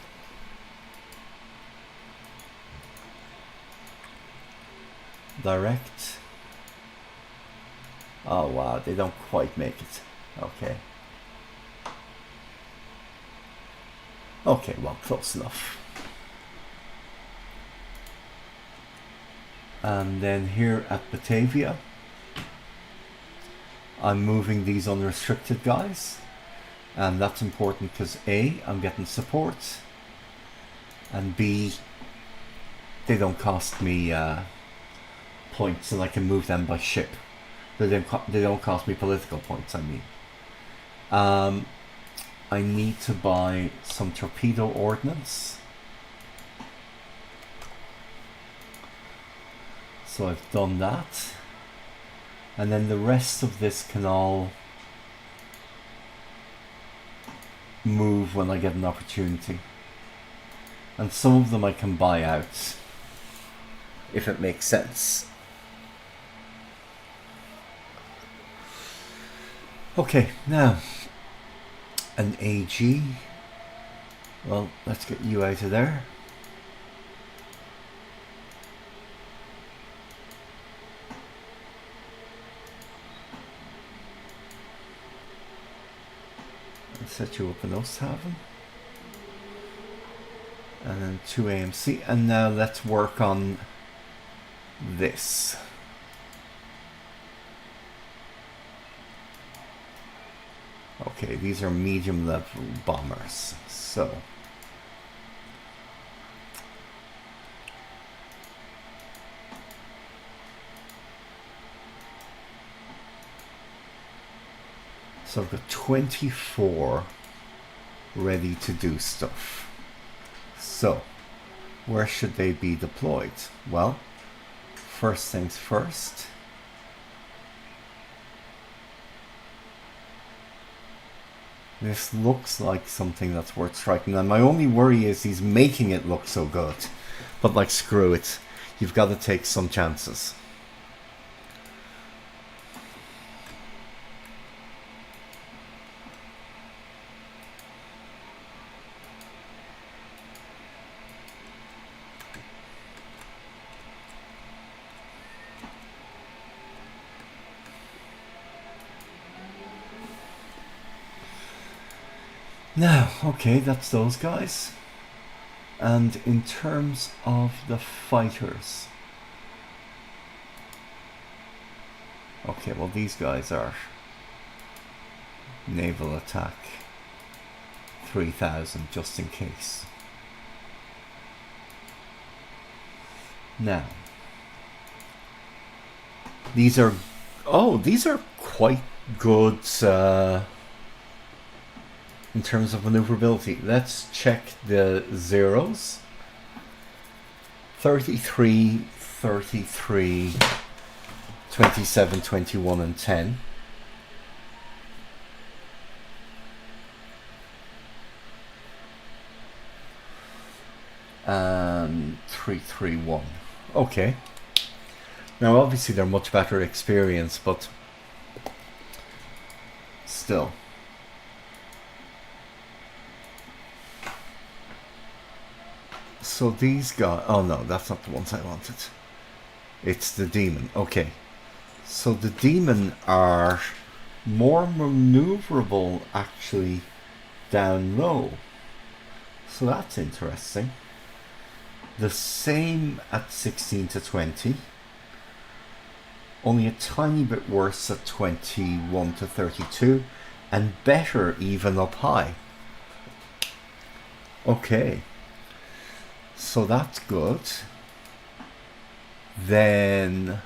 A: Direct. Oh wow, they don't quite make it. Okay. Okay, well, close enough. And then here at Batavia, I'm moving these unrestricted guys, and that's important because A, I'm getting support, and B, they don't cost me points, and I can move them by ship. They don't cost me political points, I mean. I need to buy some torpedo ordnance. So I've done that. And then the rest of this can all move when I get an opportunity. And some of them I can buy out, if it makes sense. Okay, now, an AG. Well, let's get you out of there. Set you up in Osthaven. And then 2 AMC. And now let's work on this. Okay, these are medium level bombers. So I've got 24 ready to do stuff. So where should they be deployed? Well, first things first. This looks like something that's worth striking. And my only worry is he's making it look so good. But like, screw it. You've got to take some chances. Now, okay, that's those guys. And in terms of the fighters, okay, well, these guys are naval attack 3000 just in case. Now, these are quite good in terms of maneuverability. Let's check the zeros. 33, 33, 27, 21 and 10. And 331. Okay. Now obviously they're much better experience, but still. So these guys, oh no, that's not the ones I wanted. It's the demon. Okay. So the demon are more maneuverable actually down low. So that's interesting. The same at 16 to 20. Only a tiny bit worse at 21 to 32. And better even up high. Okay. So that's good. Then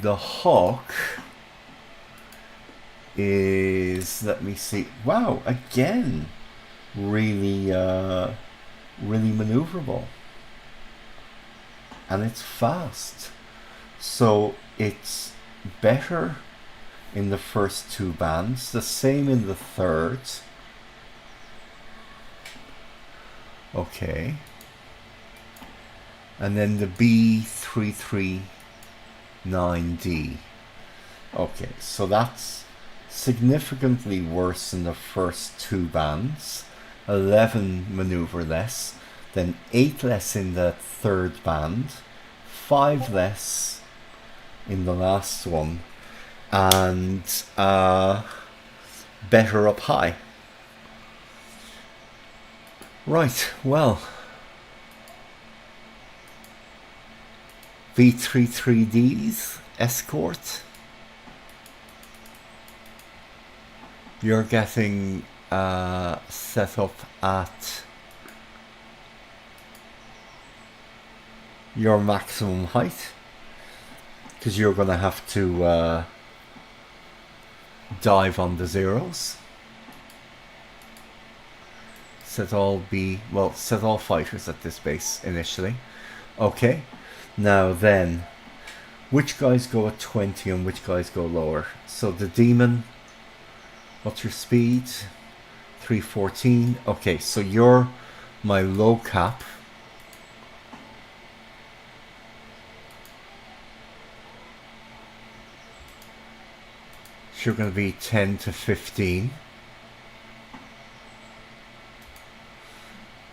A: the hawk is, let me see, wow, again, really really maneuverable, and it's fast, so it's better in the first two bands, the same in the third. Okay, and then the B339D. Okay, so that's significantly worse in the first two bands, 11 maneuver less, then 8 less in the third band, 5 less in the last one, and better up high. Right, well, V33D's escort. You're getting set up at your maximum height, because you're going to have to dive on the zeros. Set all fighters at this base initially. Okay, now then, which guys go at 20 and which guys go lower? So the demon, what's your speed? 314. Okay, so you're my low cap. So you're going to be 10 to 15.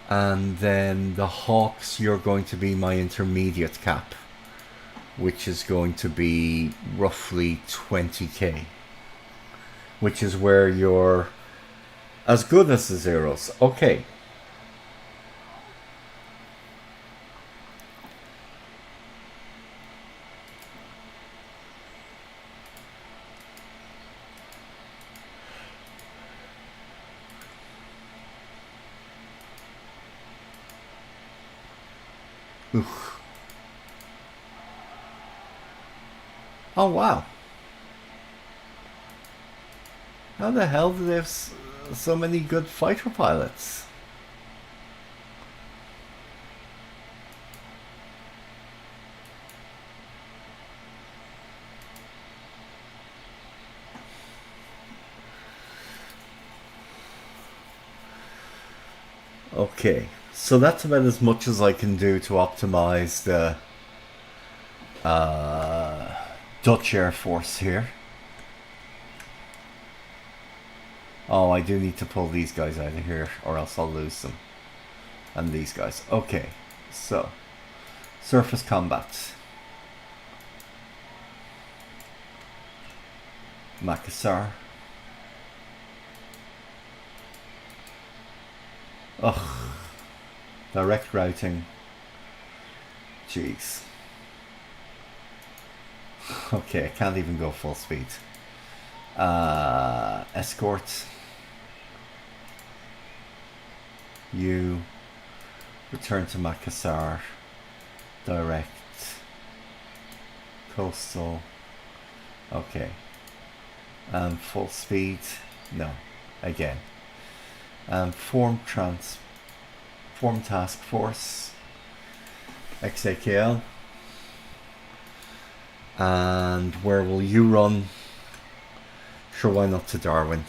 A: And then the hawks, you're going to be my intermediate cap, which is going to be roughly 20k, which is where you're as good as the zeros. Okay. Oof. Oh wow. How the hell do they have so many good fighter pilots? Okay, so that's about as much as I can do to optimize the Dutch Air Force here. Oh, I do need to pull these guys out of here or else I'll lose them. And these guys. Okay, so surface combat. Makassar. Ugh. Direct routing. Jeez. Okay, I can't even go full speed. Escort. You return to Makassar. Direct. Coastal. Okay. Full speed. No. Again. Form task force. XAKL. And where will you run? Sure, why not to Darwin?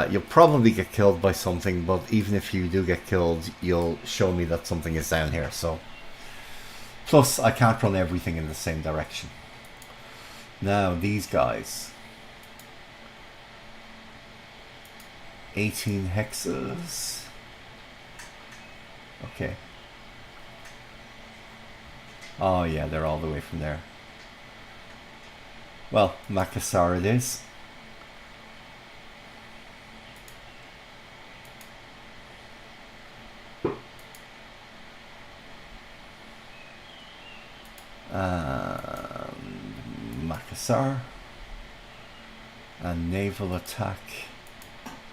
A: You'll probably get killed by something, but even if you do get killed, you'll show me that something is down here. So, plus I can't run everything in the same direction. Now these guys, 18 hexes. Okay. Oh yeah, they're all the way from there. Well, Makassar it is. Makassar. And naval attack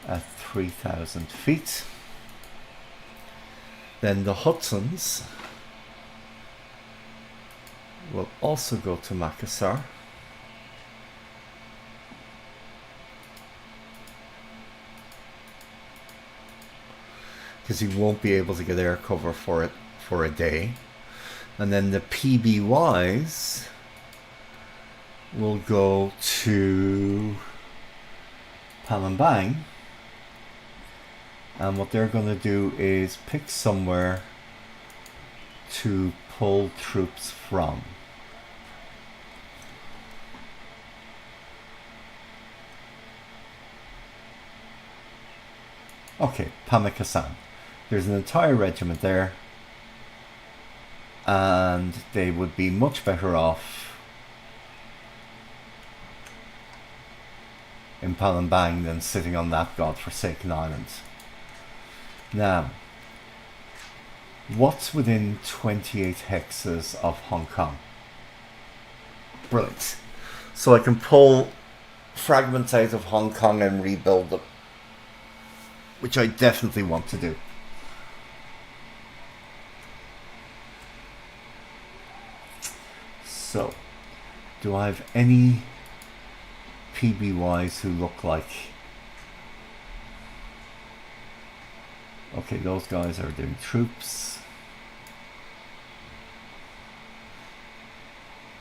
A: at 3,000 feet. Then the Hudsons will also go to Makassar. Because he won't be able to get air cover for it for a day. And then the PBYs will go to Palembang. And what they're going to do is pick somewhere to pull troops from. Okay, Pamekasan. There's an entire regiment there, and they would be much better off in Palembang than sitting on that godforsaken island. Now, what's within 28 hexes of Hong Kong? Brilliant. So I can pull fragments out of Hong Kong and rebuild them, which I definitely want to do. So, do I have any PBYs who look like... Okay, those guys are doing troops.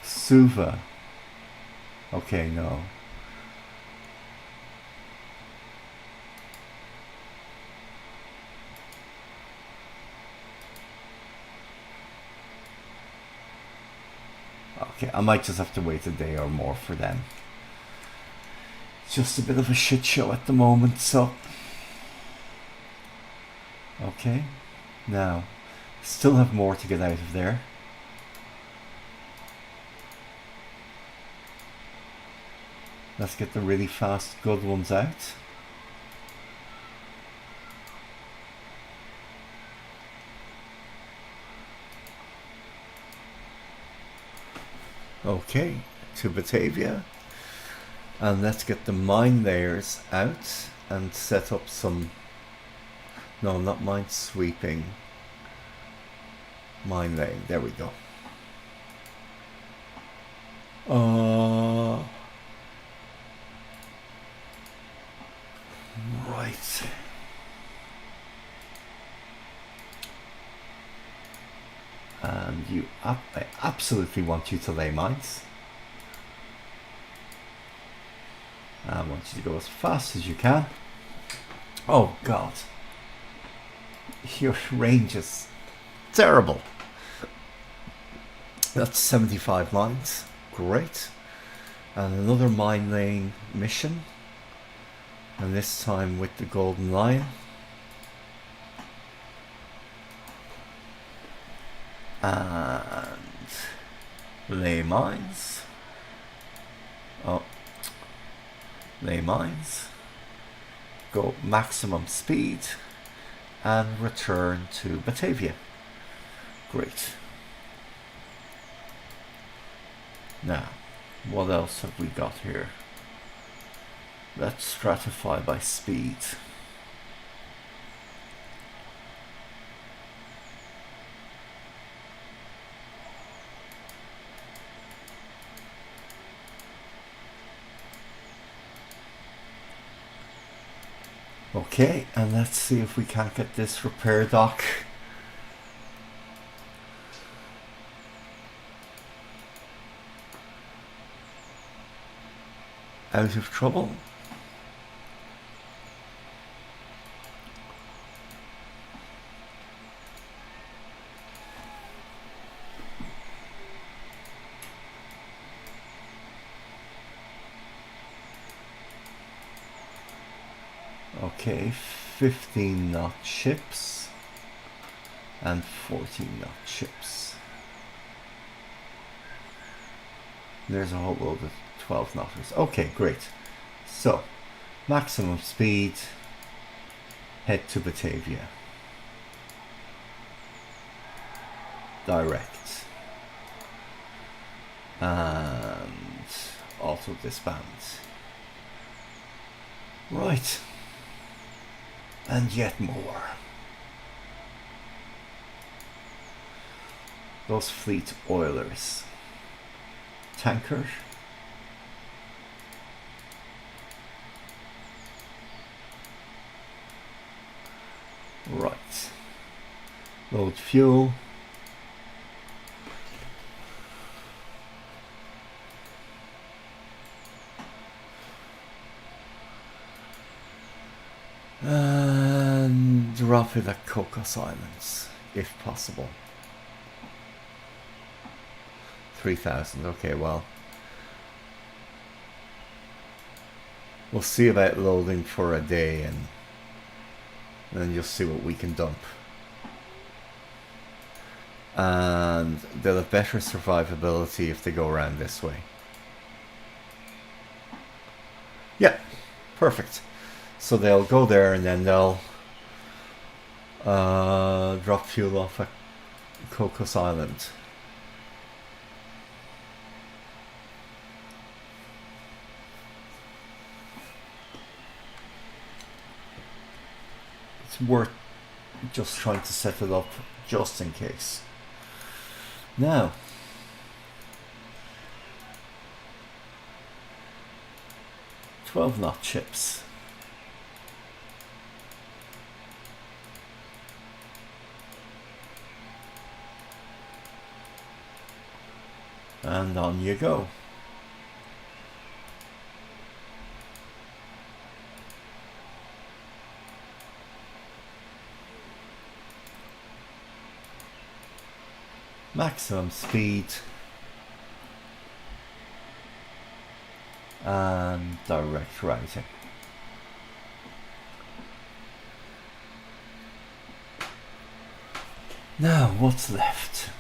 A: Suva. Okay, no. Okay, I might just have to wait a day or more for them. It's just a bit of a shit show at the moment, so... Okay, now, still have more to get out of there. Let's get the really fast, good ones out. Okay, to Batavia. And let's get the mine layers out and set up some... No, not mine sweeping. Mine laying. There we go. Right. And I absolutely want you to lay mines. I want you to go as fast as you can. Oh God. Your range is terrible. That's 75 mines. Great. And another mine laying mission. And this time with the Golden Lion. And lay mines. Oh. Lay mines. Go maximum speed. And return to Batavia. Great. Now, what else have we got here? Let's stratify by speed. Okay, and let's see if we can't get this repair dock out of trouble. Okay, 15 knot ships and 14 knot ships. There's a whole load of 12 knotters. Okay, great. So, maximum speed, head to Batavia. Direct. And auto disband. Right. And yet more. Those fleet oilers. Tanker. Right. Load fuel. And drop it at Cocos Islands, if possible. 3,000, okay, well. We'll see about loading for a day and then you'll see what we can dump. And they'll have better survivability if they go around this way. Yeah, perfect. So they'll go there and then they'll drop fuel off at Cocos Island. It's worth just trying to set it up just in case. Now, $12 chips. And on you go. Maximum speed and direct routing. Now what's left?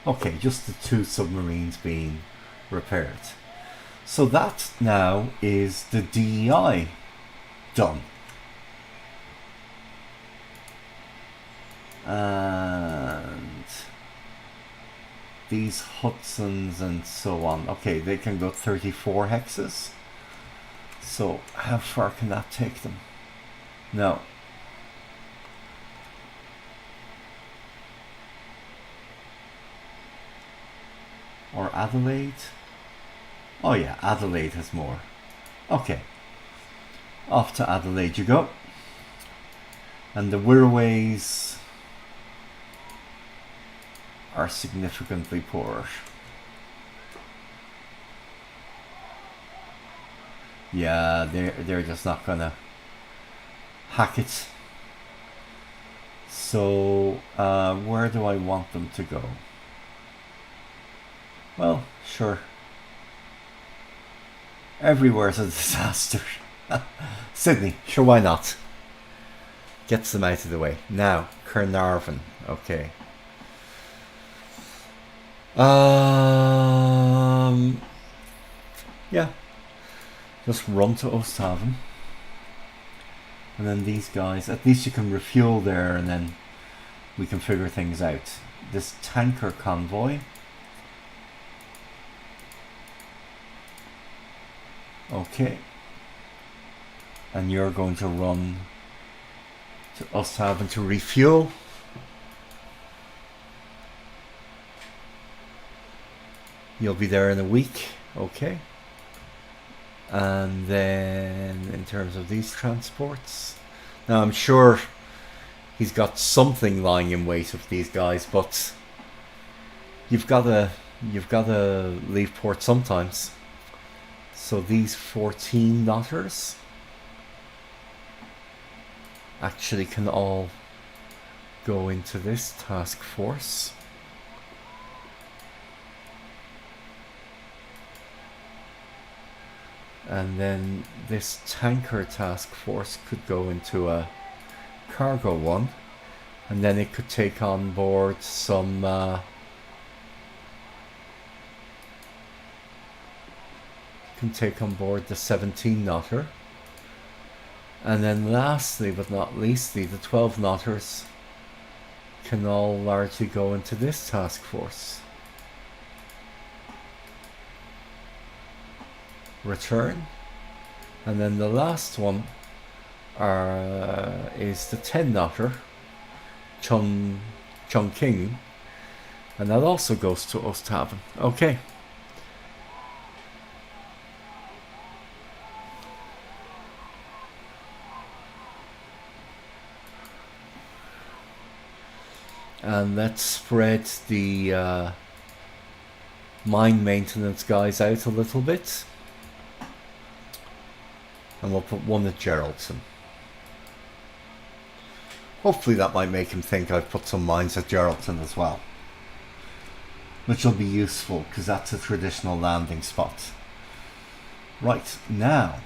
A: Okay, just the 2 submarines being repaired. So that now is the DEI done. And these Hudsons and so on. Okay, they can go 34 hexes. So how far can that take them? No. Or Adelaide? Oh yeah, Adelaide has more. Okay. Off to Adelaide you go. And the Wirraways are significantly poorer. Yeah, they're just not gonna hack it. So where do I want them to go? Well, sure. Everywhere's a disaster. Sydney, sure, why not? Gets them out of the way. Now, Carnarvon. Okay. Yeah. Just run to Osthaven. And then these guys, at least you can refuel there and then we can figure things out. This tanker convoy. Okay. And you're going to run to Osthaven to refuel. You'll be there in a week. Okay. And then in terms of these transports, now I'm sure he's got something lying in wait of these guys, but you've got to leave port sometimes. So these 14 knotters actually can all go into this task force. And then this tanker task force could go into a cargo one, and then it could take on board some can take on board the 17 knotter. And then lastly but not leastly, the 12 knotters can all largely go into this task force. Return. And then the last one is the 10 knotter, Chongqing, and that also goes to Osthaven. Okay. And let's spread the mine maintenance guys out a little bit. And we'll put one at Geraldton. Hopefully that might make him think I've put some mines at Geraldton as well. Which will be useful, because that's a traditional landing spot. Right, now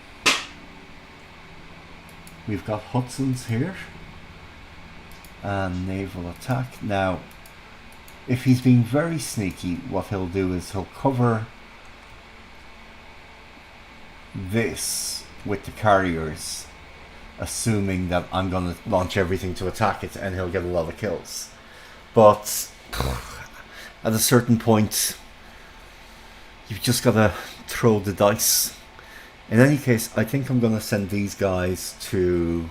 A: we've got Hudson's here. And naval attack. Now, if he's being very sneaky, what he'll do is he'll cover this with the carriers, assuming that I'm going to launch everything to attack it, and he'll get a lot of kills. But at a certain point, you've just got to throw the dice. In any case, I think I'm going to send these guys to...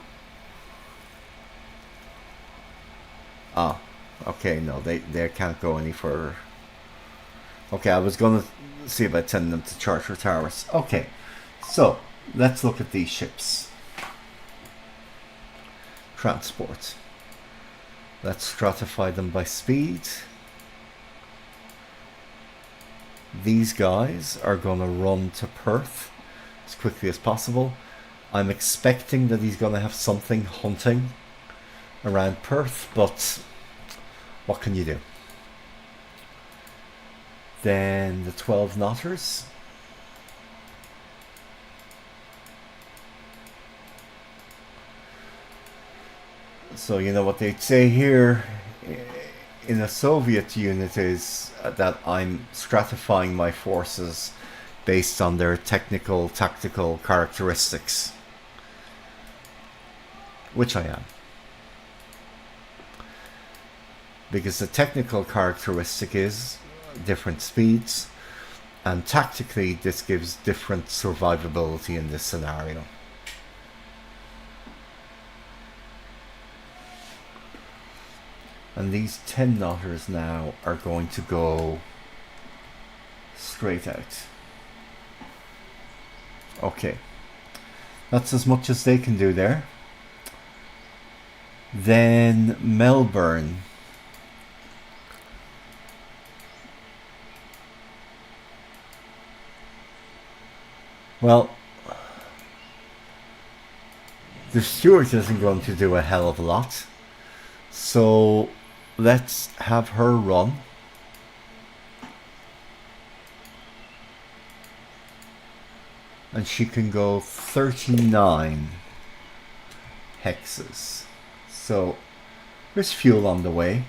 A: Ah, okay, no, they can't go any further. Okay, I was going to see about sending them to Charter Towers. Okay, so let's look at these ships. Transport. Let's stratify them by speed. These guys are going to run to Perth as quickly as possible. I'm expecting that he's going to have something hunting around Perth, but what can you do? Then the 12 knotters. So you know what they'd say here in a Soviet unit is that I'm stratifying my forces based on their technical, tactical characteristics, which I am. Because the technical characteristic is different speeds, and tactically this gives different survivability in this scenario. And these 10 knotters now are going to go straight out. Okay, that's as much as they can do there. Then Melbourne. Well, the Stuart isn't going to do a hell of a lot, so let's have her run. And she can go 39 hexes. So there's fuel on the way,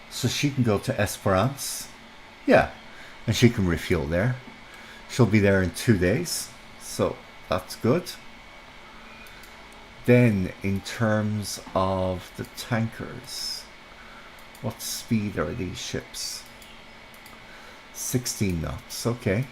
A: so she can go to Esperance. Yeah, and she can refuel there. She'll be there in 2 days. So that's good. Then in terms of the tankers, what speed are these ships? 16 knots, okay.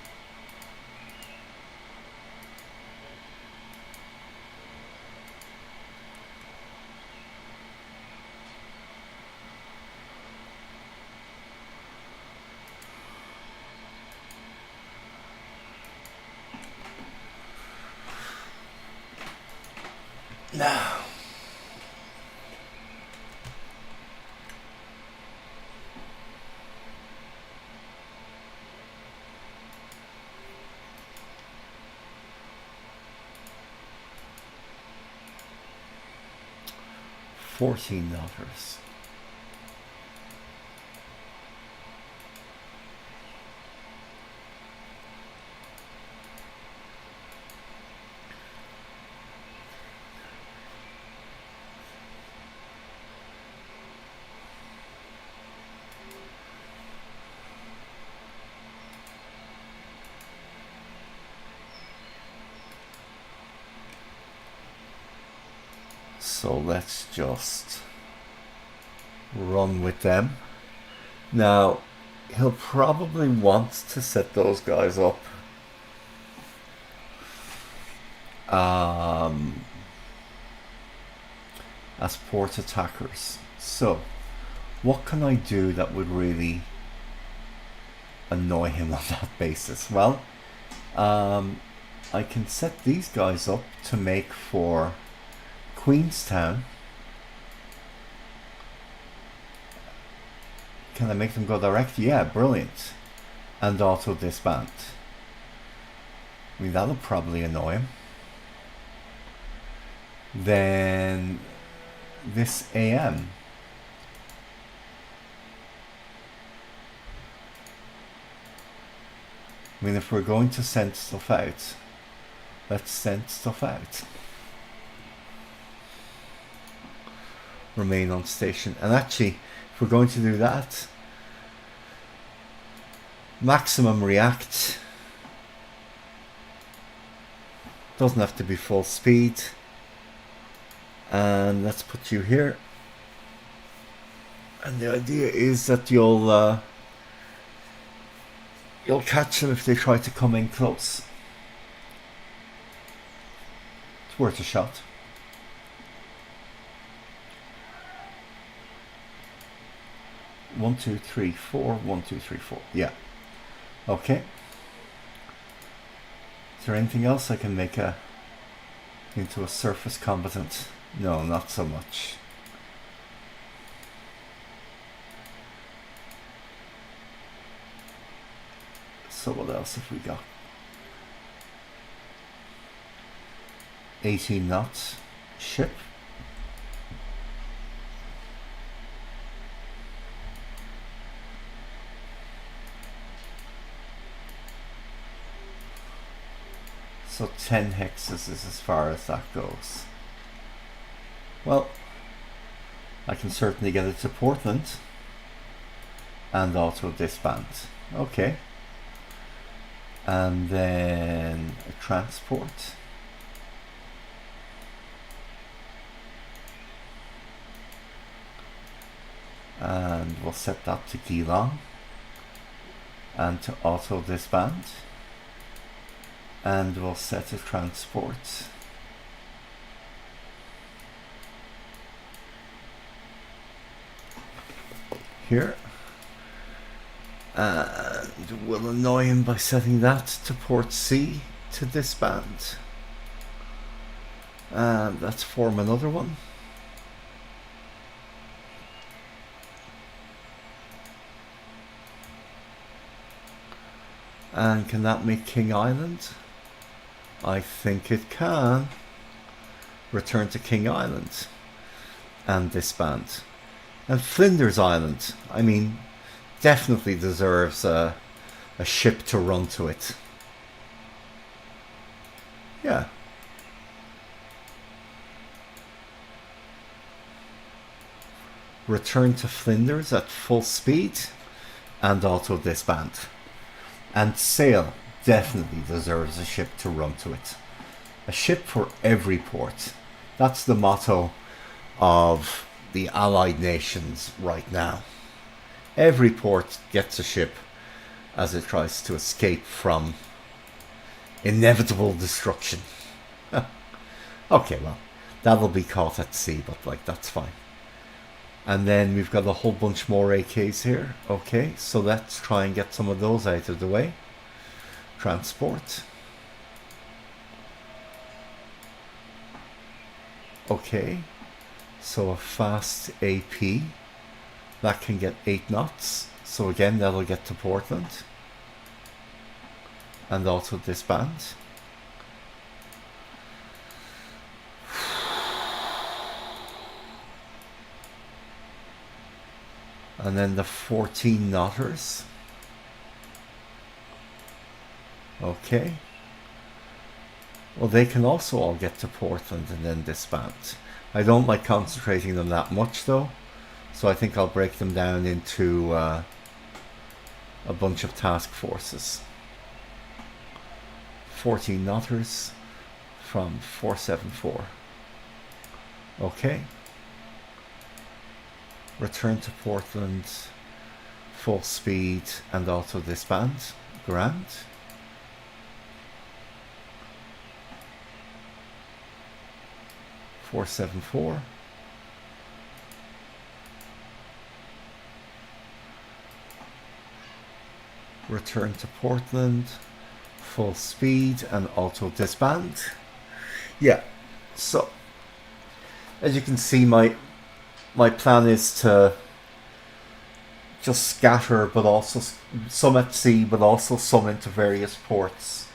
A: Now, $14. So let's just run with them. Now, he'll probably want to set those guys up as port attackers. So, what can I do that would really annoy him on that basis? Well, I can set these guys up to make for Queenstown. Can I make them go direct? Yeah, brilliant. And auto disband. I mean, that'll probably annoy him. Then this AM. I mean, if we're going to send stuff out, let's send stuff out. Remain on station. And actually, if we're going to do that, maximum react. Doesn't have to be full speed. And let's put you here. And the idea is that you'll catch them if they try to come in close. It's worth a shot. One, two, three, four. 1, 2, 3, 4. Yeah. Okay. Is there anything else I can make into a surface combatant? No, not so much. So what else have we got? 18 knots ship. So 10 hexes is as far as that goes. Well, I can certainly get it to Portland and also disband. Okay. And then a transport. And we'll set that to Geelong and to auto disband. And we'll set a transport here. And we'll annoy him by setting that to port C to disband. And let's form another one. And can that make King Island? I think it can. Return to King Island and disband. And Flinders Island, I mean, definitely deserves a ship to run to it. Yeah. Return to Flinders at full speed and auto disband. And Sail definitely deserves a ship to run to it. A ship for every port. That's the motto of the Allied nations right now. Every port gets a ship as it tries to escape from inevitable destruction. Okay, well, that'll be caught at sea, but like, that's fine. And then we've got a whole bunch more AKs here. Okay, so let's try and get some of those out of the way. Transport. Okay, so a fast AP. That can get 8 knots. So again, that'll get to Portland. And also disband. And then the 14 knotters. Okay. Well, they can also all get to Portland and then disband. I don't like concentrating them that much though. So I think I'll break them down into a bunch of task forces. 14 knotters from 474. Okay. Return to Portland, full speed, and auto disband. Grand. $474. Return to Portland, full speed, and auto disband. Yeah, so as you can see, my plan is to just scatter, but also some at sea, but also some into various ports.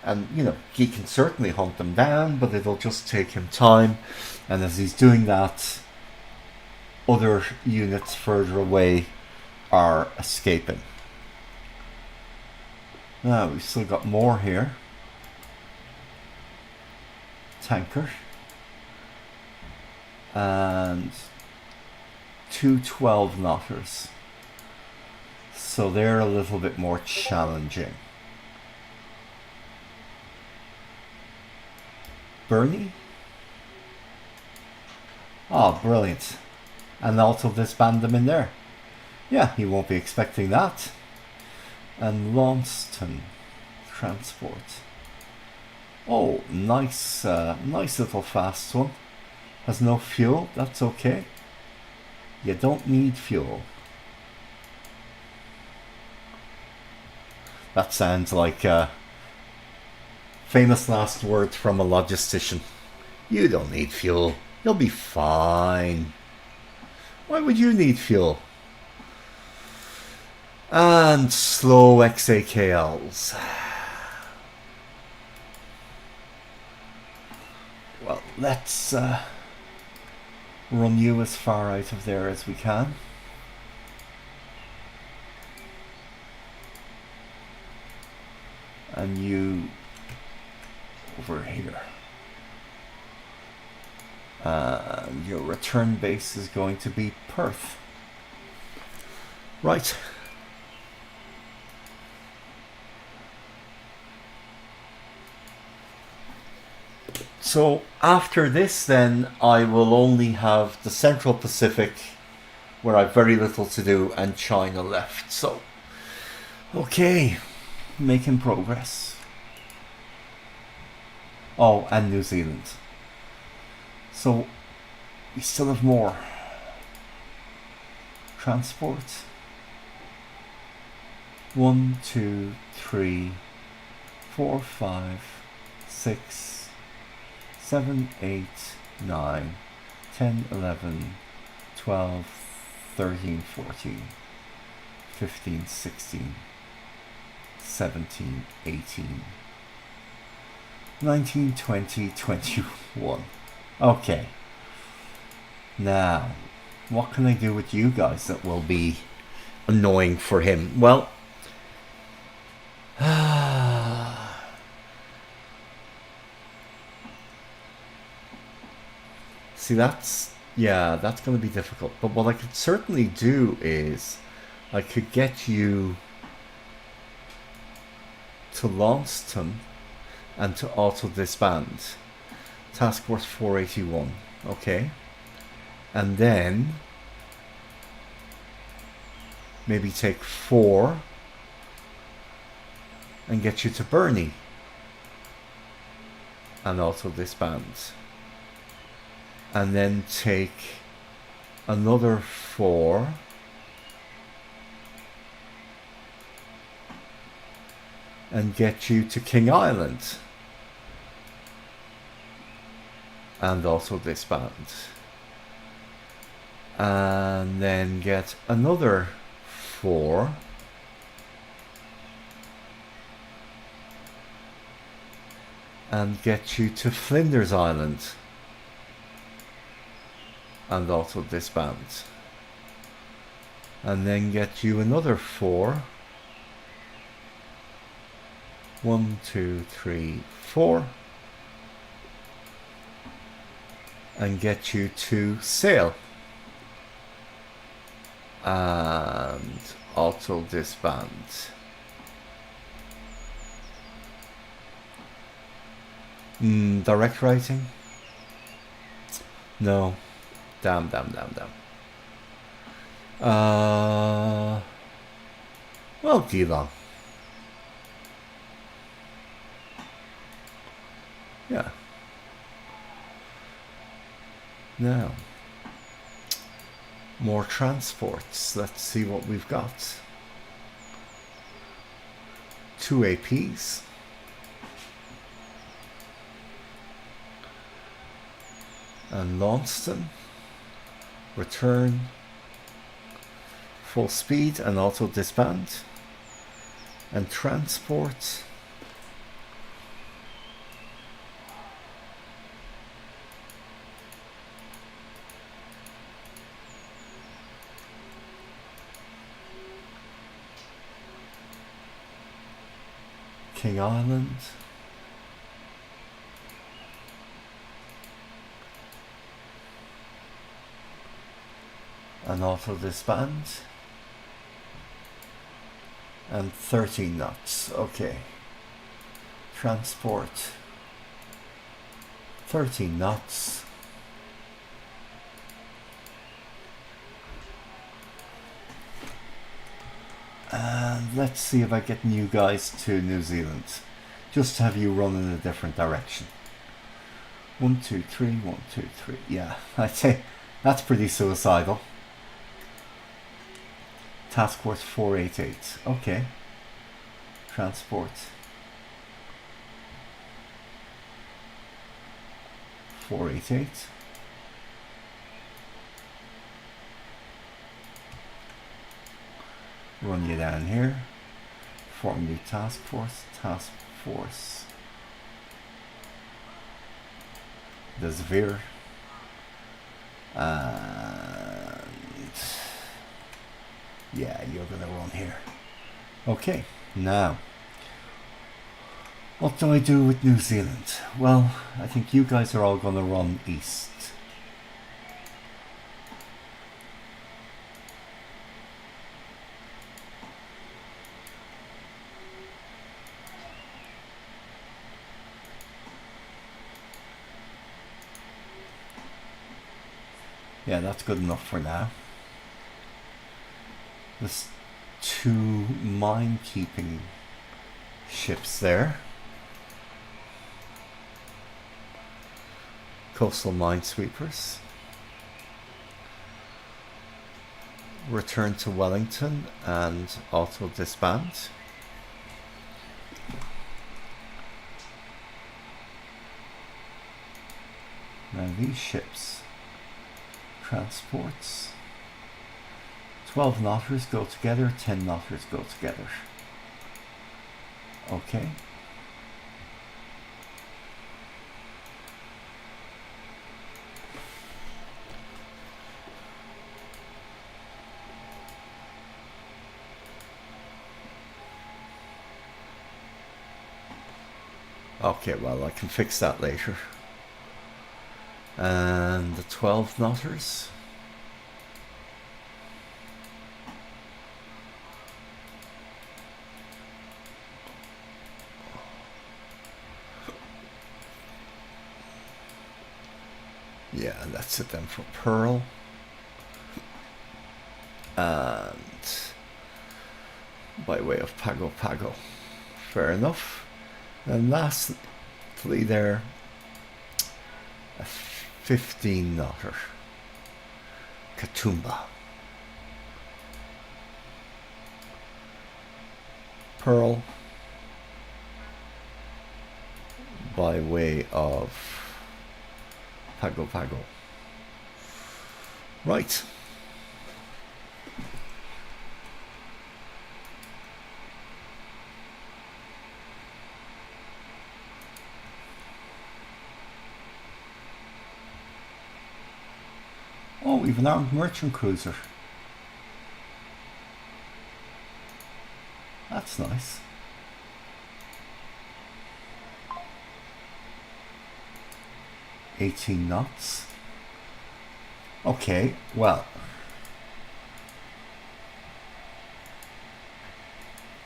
A: And, you know, he can certainly hunt them down, but it'll just take him time. And as he's doing that, other units further away are escaping. Now, we've still got more here. Tanker. And 2 12-knotters. So they're a little bit more challenging. Bernie? Oh, brilliant. And also disband them in there. Yeah, he won't be expecting that. And Launceston transport. Oh, nice, nice little fast one. Has no fuel, that's okay. You don't need fuel. That sounds like famous last words from a logistician. You don't need fuel. You'll be fine. Why would you need fuel? And slow XAKLs. Well, let's run you as far out of there as we can. And you over here. And your return base is going to be Perth. Right. So after this, then I will only have the Central Pacific, where I've very little to do, and China left. So, okay, making progress. Oh, and New Zealand. So we still have more. Transport. 1, 2, 3, 4, 5, 6, 7, 8, 9, 10, 11, 12, 13, 14, 15, 16, 17, 18, 19, 20, 21. Okay. Now, what can I do with you guys that will be annoying for him? Well, see, that's going to be difficult. But what I could certainly do is I could get you to Launceston and to auto disband. Task Force 481. Okay. And then maybe take 4 and get you to Bernie and auto disband. And then take another 4 and get you to King Island and also disband. And then get another 4 and get you to Flinders Island and also disband. And then get you another 4. 1, 2, 3, 4. And get you to Sail. And auto disband. Direct writing. No. Damn. Well, Geelong. Yeah. Now, more transports. Let's see what we've got. 2 APs. And Launceston. Return. Full speed and auto disband. And transport. King Island. And auto disband. And 13 knots. Okay. Transport. 13 knots. And let's see if I get you guys to New Zealand. Just to have you run in a different direction. 1, 2, 3, 1, 2, 3. Yeah, I'd say that's pretty suicidal. Task Force 488. Okay. Transport. 488. Run you down here. Form new task force. Task force. Desvere. And yeah, you're gonna run here. Okay, now what do I do with New Zealand? Well, I think you guys are all gonna run east. Yeah, that's good enough for now. There's 2 mine-keeping ships there. Coastal minesweepers. Return to Wellington and auto disband. Now these ships. Transports. 12 knotters go together, 10 knotters go together. Okay. Okay, well, I can fix that later. And the 12 knotters. Yeah, that's it then for Pearl. And by way of Pago Pago. Fair enough. And lastly there, a 15 knotter. Katoomba. Pearl by way of Pago Pago. Right. Oh, we've an armed merchant cruiser. That's nice. $18 knots. Okay, well.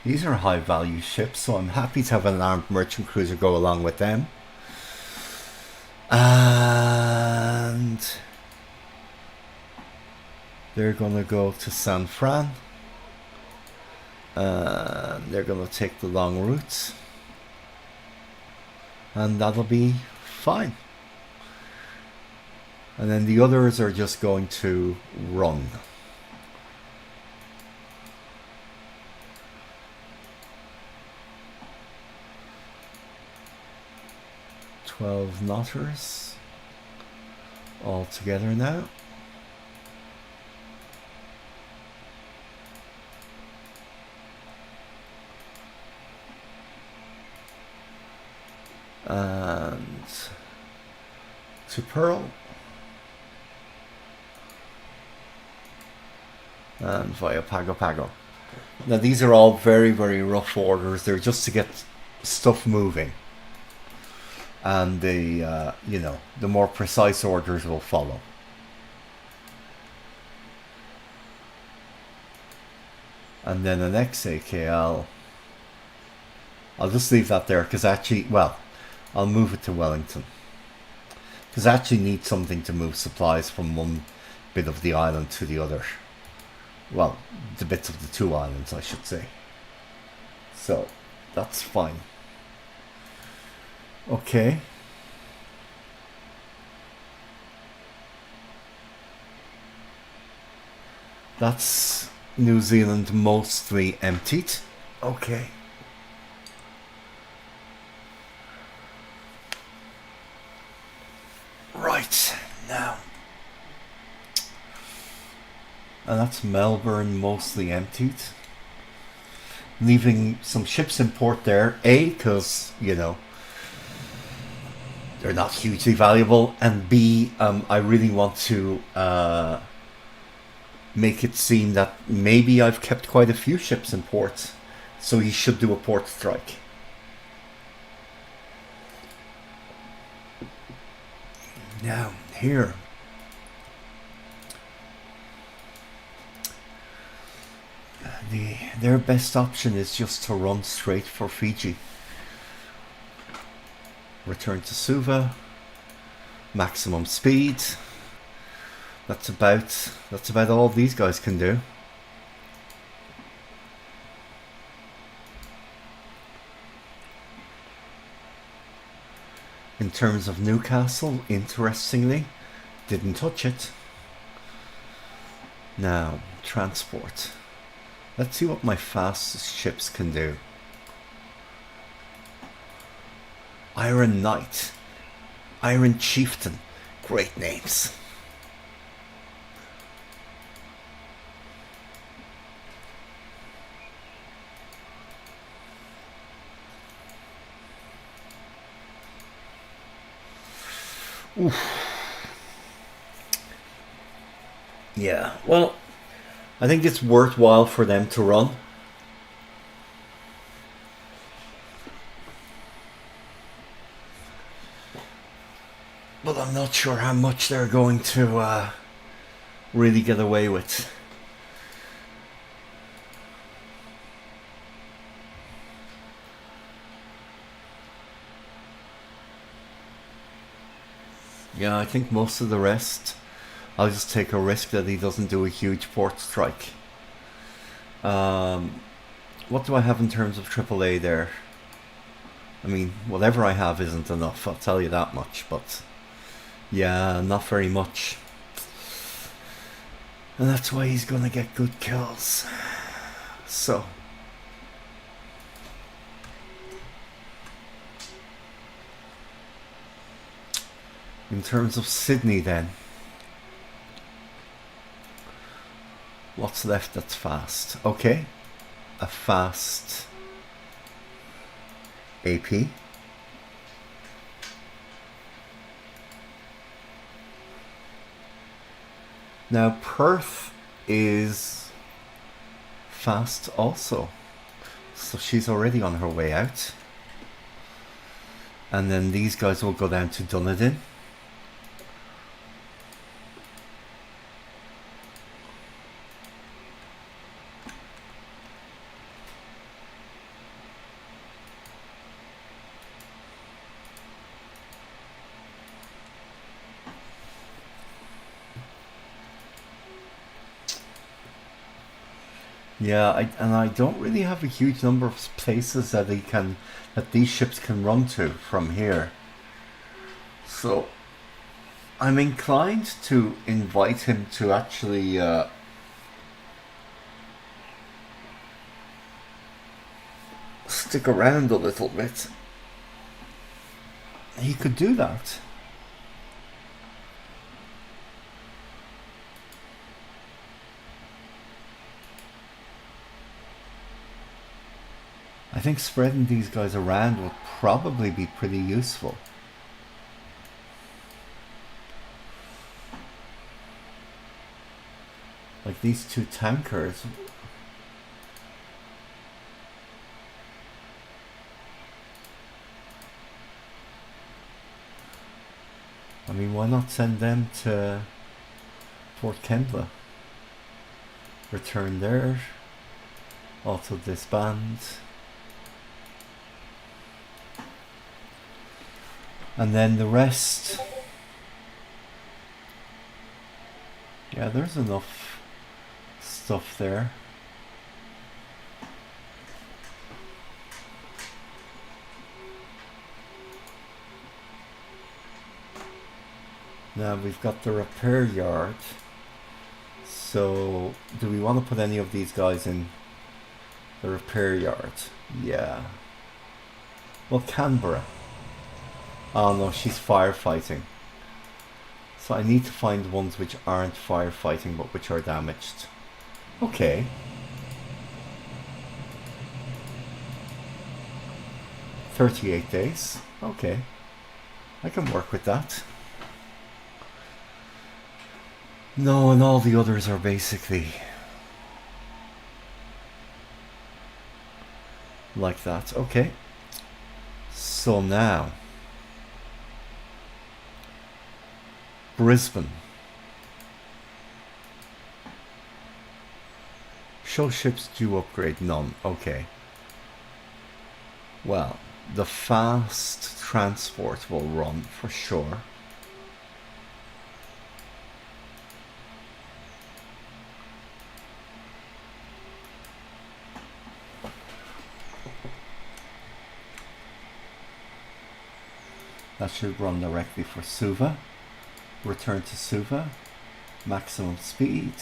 A: These are high value ships, so I'm happy to have an armed merchant cruiser go along with them. And They're gonna go to San Fran. They're gonna take the long route. And that'll be fine. And then the others are just going to run. "12 knotters all together now. And to Pearl. And via Pago Pago. Now these are all very, very rough orders. They're just to get stuff moving. And the, the more precise orders will follow. And then an XAKL. I'll just leave that there because actually, well, I'll move it to Wellington. Because I actually need something to move supplies from one bit of the island to the other. Well, the bits of the two islands, I should say. So, that's fine. Okay. That's New Zealand mostly emptied. Okay. Right, now. And that's Melbourne mostly emptied. Leaving some ships in port there. A, because, they're not hugely valuable. And B, I really want to make it seem that maybe I've kept quite a few ships in port. So he should do a port strike. Now, here. Their best option is just to run straight for Fiji. Return to Suva. Maximum speed. That's about all these guys can do. In terms of Newcastle, interestingly, didn't touch it. Now, transport. Let's see what my fastest ships can do. Iron Knight. Iron Chieftain. Great names. Oof. Yeah, well, I think it's worthwhile for them to run. But I'm not sure how much they're going to really get away with. Yeah, I think most of the rest, I'll just take a risk that he doesn't do a huge port strike. What do I have in terms of AAA there? I mean, whatever I have isn't enough, I'll tell you that much, but yeah, not very much. And that's why he's gonna get good kills. So. In terms of Sydney then, what's left that's fast? Okay, a fast AP. Now Perth is fast also, so she's already on her way out. And then these guys will go down to Dunedin. Yeah, and I don't really have a huge number of places that these ships can run to from here. So I'm inclined to invite him to actually stick around a little bit. He could do that. I think spreading these guys around would probably be pretty useful. Like these two tankers. I mean, why not send them to Fort Kembla? Return there. Also disband. And then the rest. Yeah, there's enough stuff there. Now we've got the repair yard. So do we want to put any of these guys in the repair yard? Yeah. Well, Canberra. Oh no, she's firefighting. So I need to find ones which aren't firefighting but which are damaged. Okay. $38 days. Okay. I can work with that. No, and all the others are basically like that. Okay. So now Brisbane. Show ships due upgrade. None. Okay. Well, the fast transport will run for sure. That should run directly for Suva. Return to Suva. Maximum speed.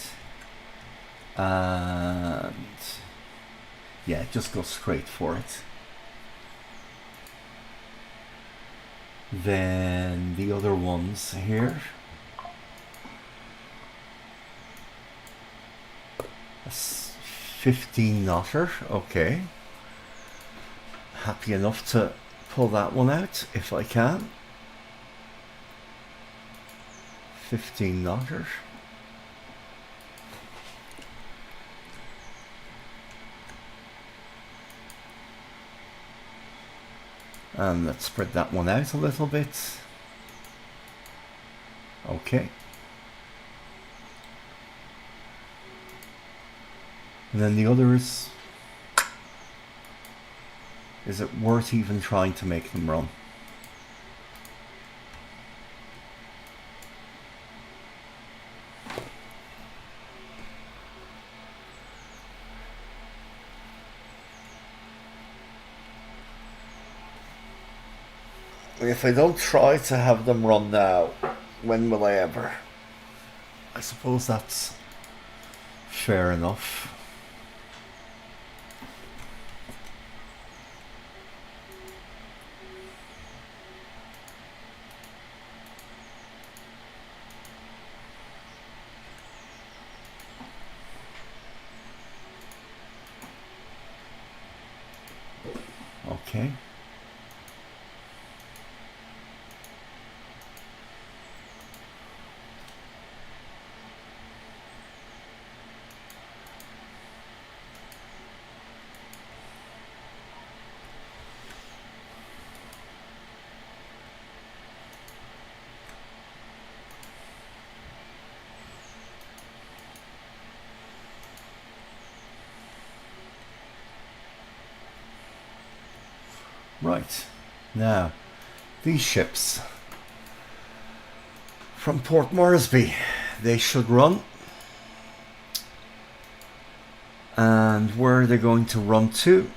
A: And yeah, just go straight for it. Then the other ones here. A 15 knotter. Okay. Happy enough to pull that one out if I can. 15 knotter. And let's spread that one out a little bit. Okay. And then the others. Is it worth even trying to make them run? If I don't try to have them run now, when will I ever? I suppose that's fair enough. Okay. Right, now these ships from Port Moresby, they should run, And where are they going to run to?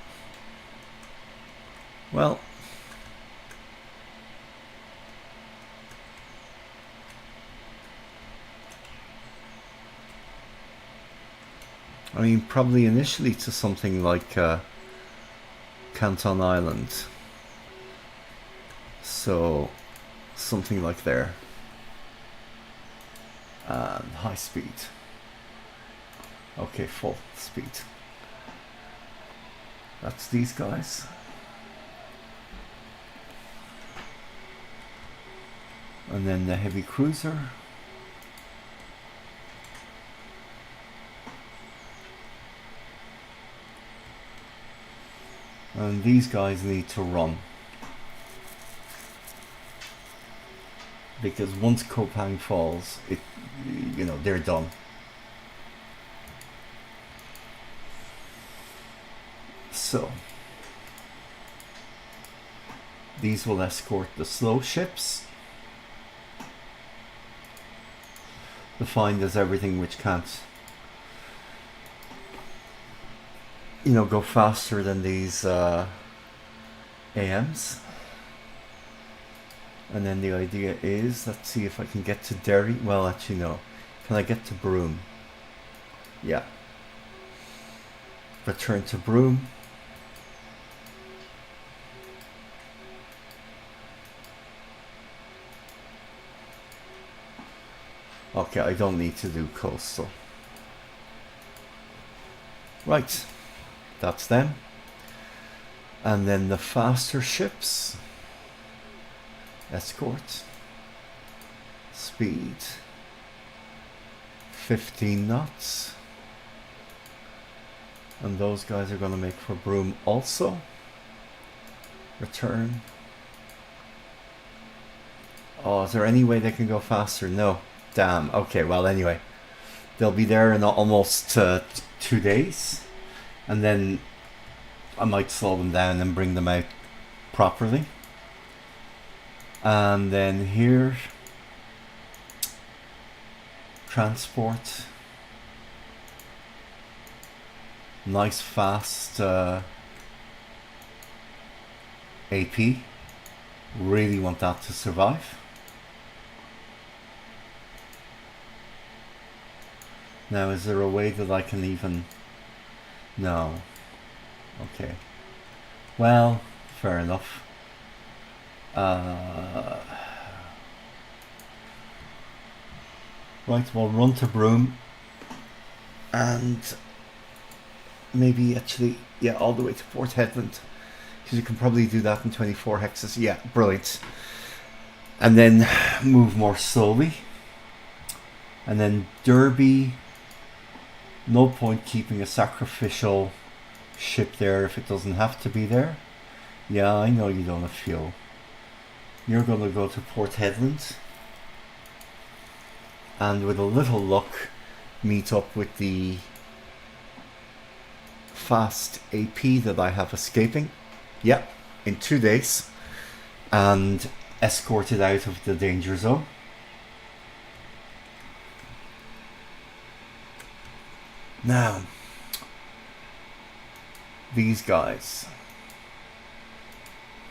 A: Well, I mean, probably initially to something like Canton Island. So, something like there. And high speed. Okay, full speed. That's these guys. And then the heavy cruiser. And these guys need to run. Because once Kopang falls, they're done. So, these will escort the slow ships. Defined as everything which can't, go faster than these AMs. And then the idea is, let's see if I can get to Derry. Well, actually no. Can I get to Broome? Yeah. Return to Broome. Okay, I don't need to do coastal. Right, that's them. And then the faster ships. Escort. Speed. 15 knots. And those guys are going to make for Broome also. Return. Oh, is there any way they can go faster? No. Damn. Okay, well, anyway. They'll be there in almost 2 days. And then I might slow them down and bring them out properly. And then here, transport. Nice fast AP. Really want that to survive. Now, is there a way that I can even... No. Okay. Well, fair enough. Right, we'll run to Broome. And maybe actually, yeah, all the way to Port Hedland. Because you can probably do that in 24 hexes. Yeah, brilliant. And then move more slowly. And then Derby... No point keeping a sacrificial ship there if it doesn't have to be there. Yeah, I know you don't have fuel. You're going to go to Port Hedland. And with a little luck, meet up with the fast AP that I have escaping. Yeah, in 2 days. And escort it out of the danger zone. Now, these guys,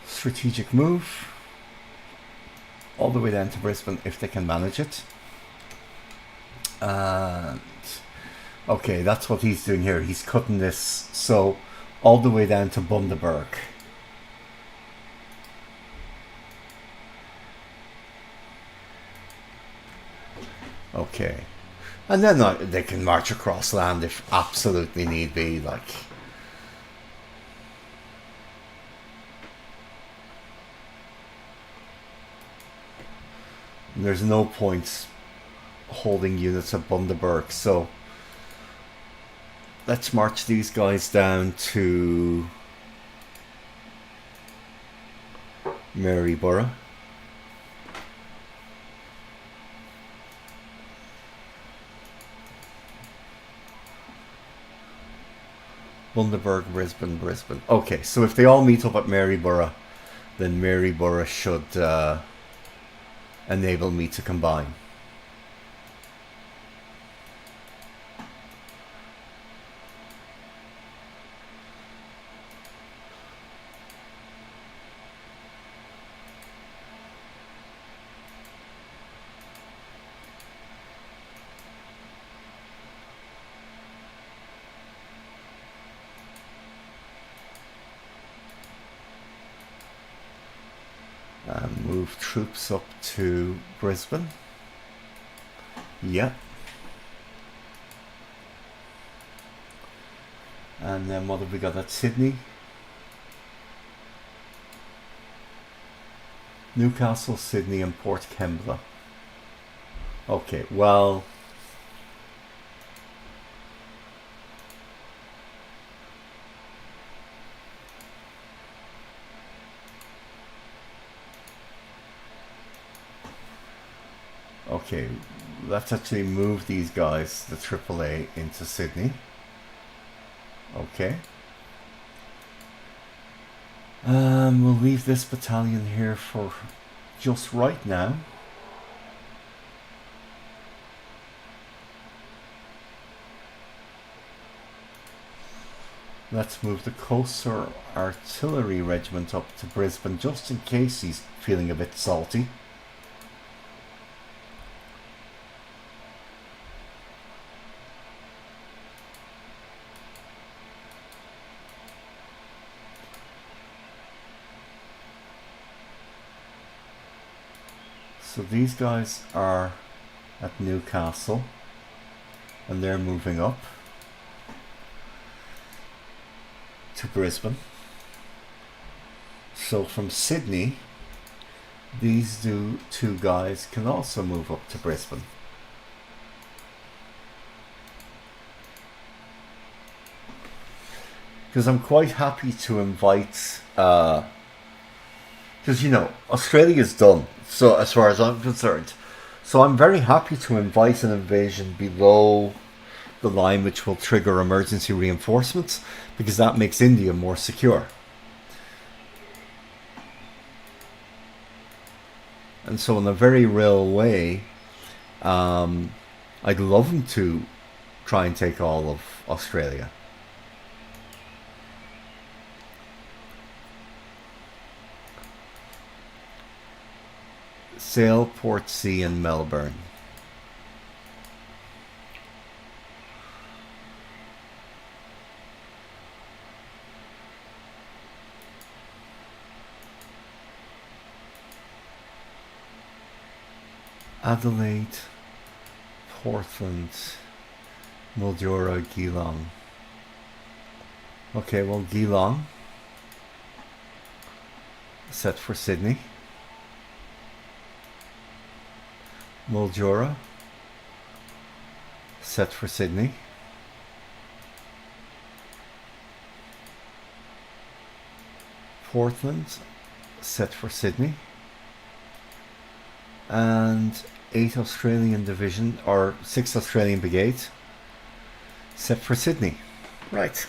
A: strategic move, all the way down to Brisbane if they can manage it. And, okay, that's what he's doing here. He's cutting this, so all the way down to Bundaberg. Okay. And then they can march across land if absolutely need be, like. And there's no point holding units at Bundaberg, so let's march these guys down to Maryborough. Bundaberg, Brisbane, Brisbane. Okay, so if they all meet up at Maryborough, then Maryborough should enable me to combine. And move troops up to Brisbane. Yep. And then what have we got at Sydney? Newcastle, Sydney and Port Kembla. Okay, well... Okay, let's actually move these guys, the AAA, into Sydney. Okay. We'll leave this battalion here for just right now. Let's move the Coastal Artillery Regiment up to Brisbane just in case he's feeling a bit salty. So these guys are at Newcastle and they're moving up to Brisbane. So from Sydney, these two guys can also move up to Brisbane. Because I'm quite happy to invite, because you know, Australia's done, so as far as I'm concerned. So I'm very happy to invite an invasion below the line which will trigger emergency reinforcements, because that makes India more secure. And so in a very real way, I'd love them to try and take all of Australia. Sale, Portsea and Melbourne. Adelaide, Portland, Mildura, Geelong. Okay, well, Geelong set for Sydney. Mildura set for Sydney. Portland set for Sydney. And 8 Australian Division, or 6 Australian Brigade, set for Sydney. Right.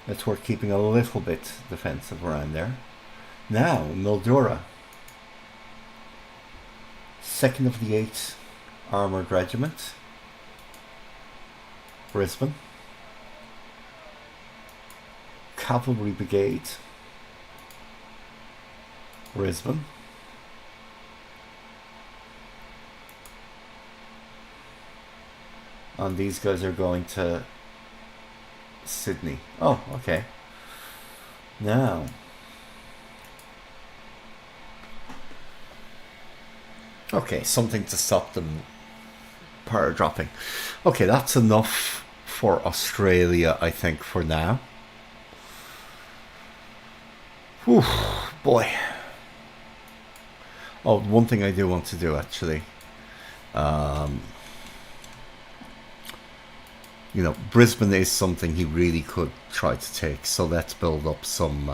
A: It's worth keeping a little bit defensive around there. Now, Mildura, 2nd of the 8th Armoured Regiment, Brisbane. Cavalry Brigade, Brisbane. And these guys are going to Sydney. Oh, okay. Now, okay, something to stop them power dropping. Okay, that's enough for Australia, I think, for now. Whew, boy. Oh, one thing I do want to do, actually. You know, Brisbane is something he really could try to take. So let's build up some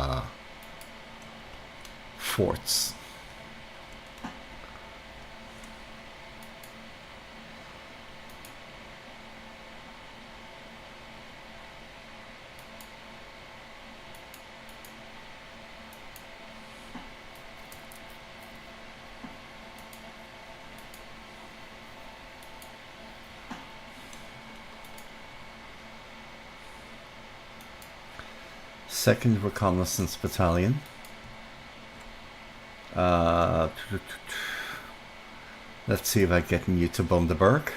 A: forts. Second Reconnaissance Battalion. Let's see if I get you to Bundaberg.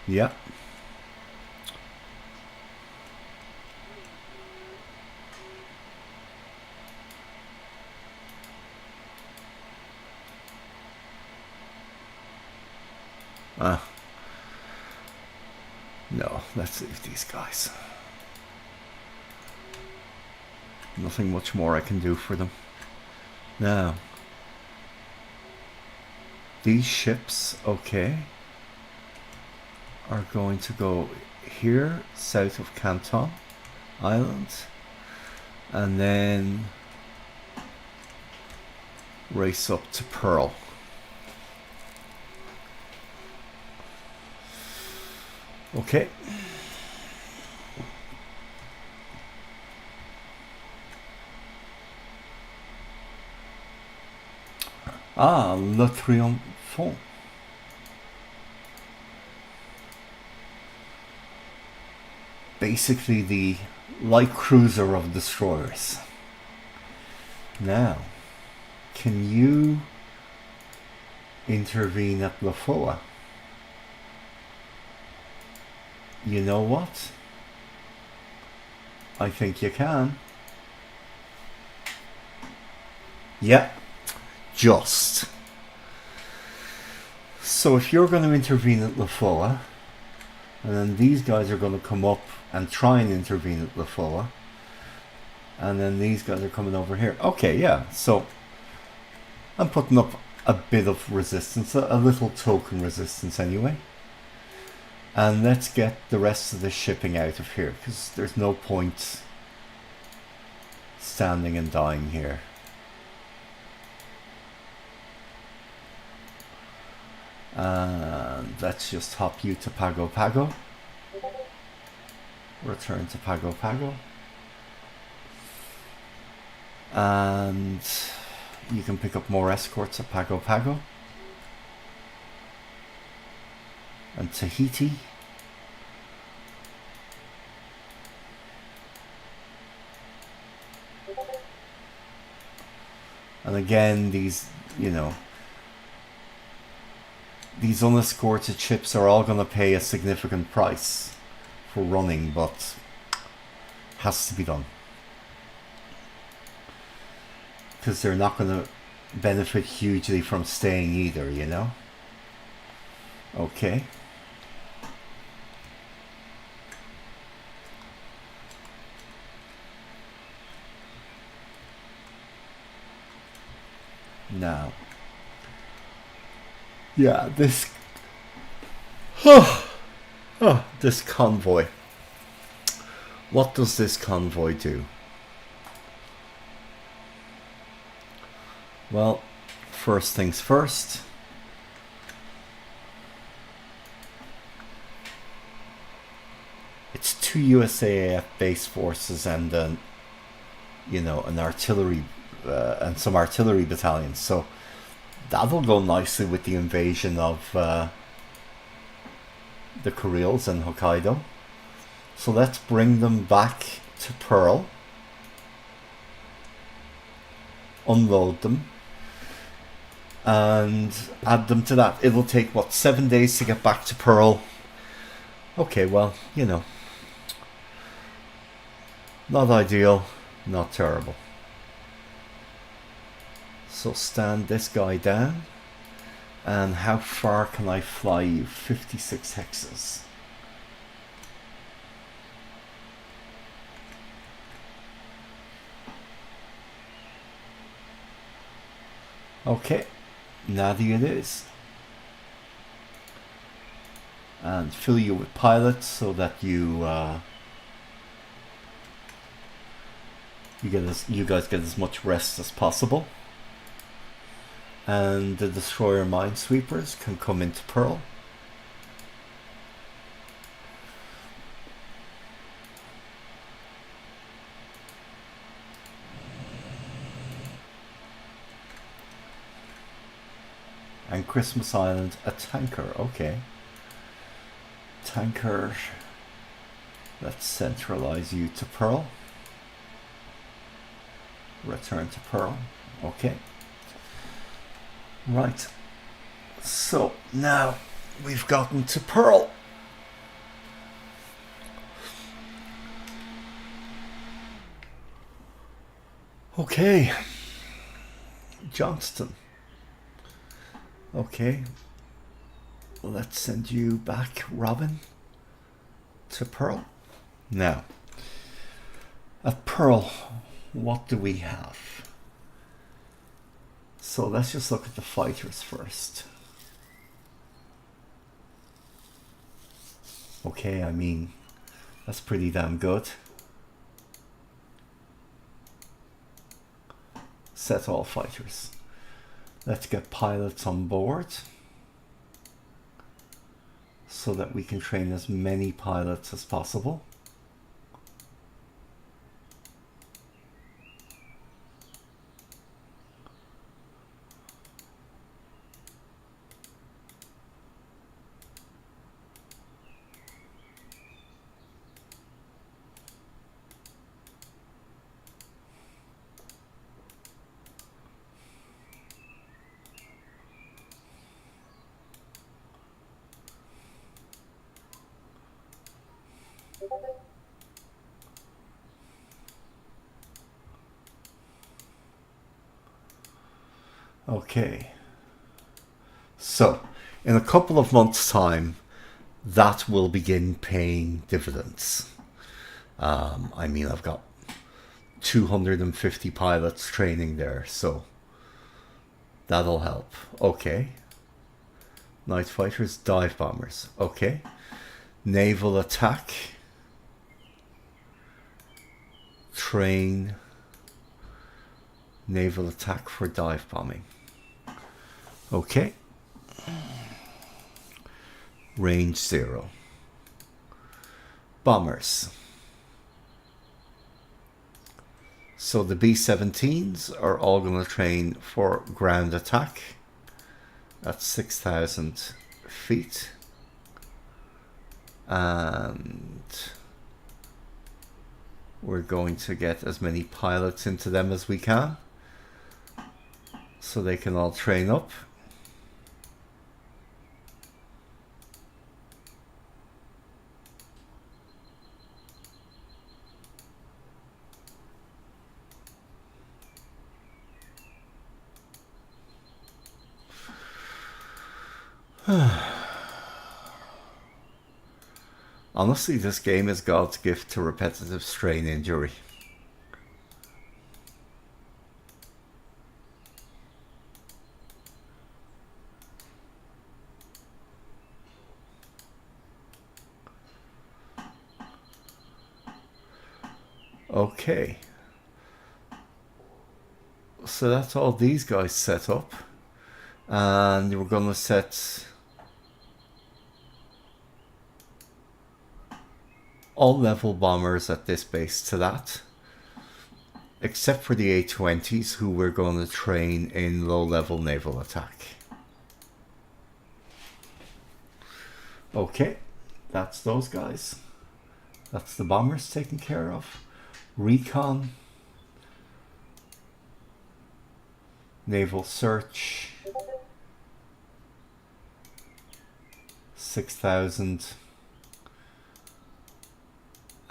A: Yeah. No, let's leave these guys. Nothing much more I can do for them. Now, these ships, okay, are going to go here, south of Canton Island, and then race up to Pearl. Okay. Ah, Le Triomphant. Basically the light cruiser of destroyers. Now, can you intervene at La Foa? You know what? I think you can. Yeah, just. So if you're going to intervene at La Foa, and then these guys are going to come up and try and intervene at La Foa, and then these guys are coming over here. Okay, yeah, so I'm putting up a bit of resistance, a little token resistance anyway. And let's get the rest of the shipping out of here, because there's no point standing and dying here. And let's just hop you to Pago Pago. Return to Pago Pago. And you can pick up more escorts at Pago Pago. And Tahiti. And again, these, you know, these unescorted ships are all going to pay a significant price for running, but has to be done. Because they're not going to benefit hugely from staying either, you know? Okay. Now, yeah, this this convoy. What does this convoy do? Well, first things first. It's 2 USAF base forces and an, you know, an artillery and some artillery battalions. So that'll go nicely with the invasion of the Kurils and Hokkaido. So let's bring them back to Pearl, unload them, and add them to that. It'll take, what, 7 days to get back to Pearl. Okay, well, you know, not ideal, not terrible. So stand this guy down. And how far can I fly you? 56 hexes. Okay, Nadi it is. And fill you with pilots so that you you guys get as much rest as possible. And the destroyer minesweepers can come into Pearl. And Christmas Island, a tanker, okay. Tanker, let's centralize you to Pearl. Return to Pearl, okay. Right, so now we've gotten to Pearl. Okay, Johnston. Okay, let's send you back, Robin, to Pearl. Now, at Pearl, what do we have? So let's just look at the fighters first. Okay, I mean, that's pretty damn good. Set all fighters. Let's get pilots on board so that we can train as many pilots as possible. Okay, so in a couple of months' time, that will begin paying dividends. I mean, I've got 250 pilots training there, so that'll help. Okay, night fighters, dive bombers. Okay, naval attack, train naval attack for dive bombing. Okay. Range 0. Bombers. So the B-17s are all going to train for ground attack at 6,000 feet. And we're going to get as many pilots into them as we can so they can all train up. Honestly, this game is God's gift to repetitive strain injury. Okay. So that's all these guys set up. And we're going to set all level bombers at this base to that, except for the A-20s, who we're going to train in low-level naval attack. Okay, that's those guys. That's the bombers taken care of. Recon, naval search, 6,000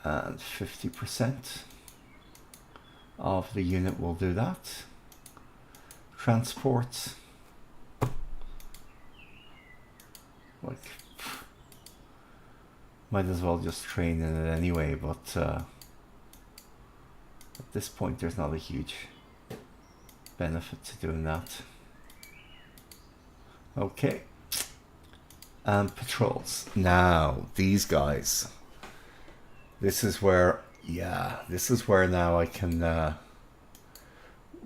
A: and 50% of the unit will do that. Transport, like, might as well just train in it anyway, but at this point there's not a huge benefit to doing that. Okay, and patrols. Now these guys, this is where now I can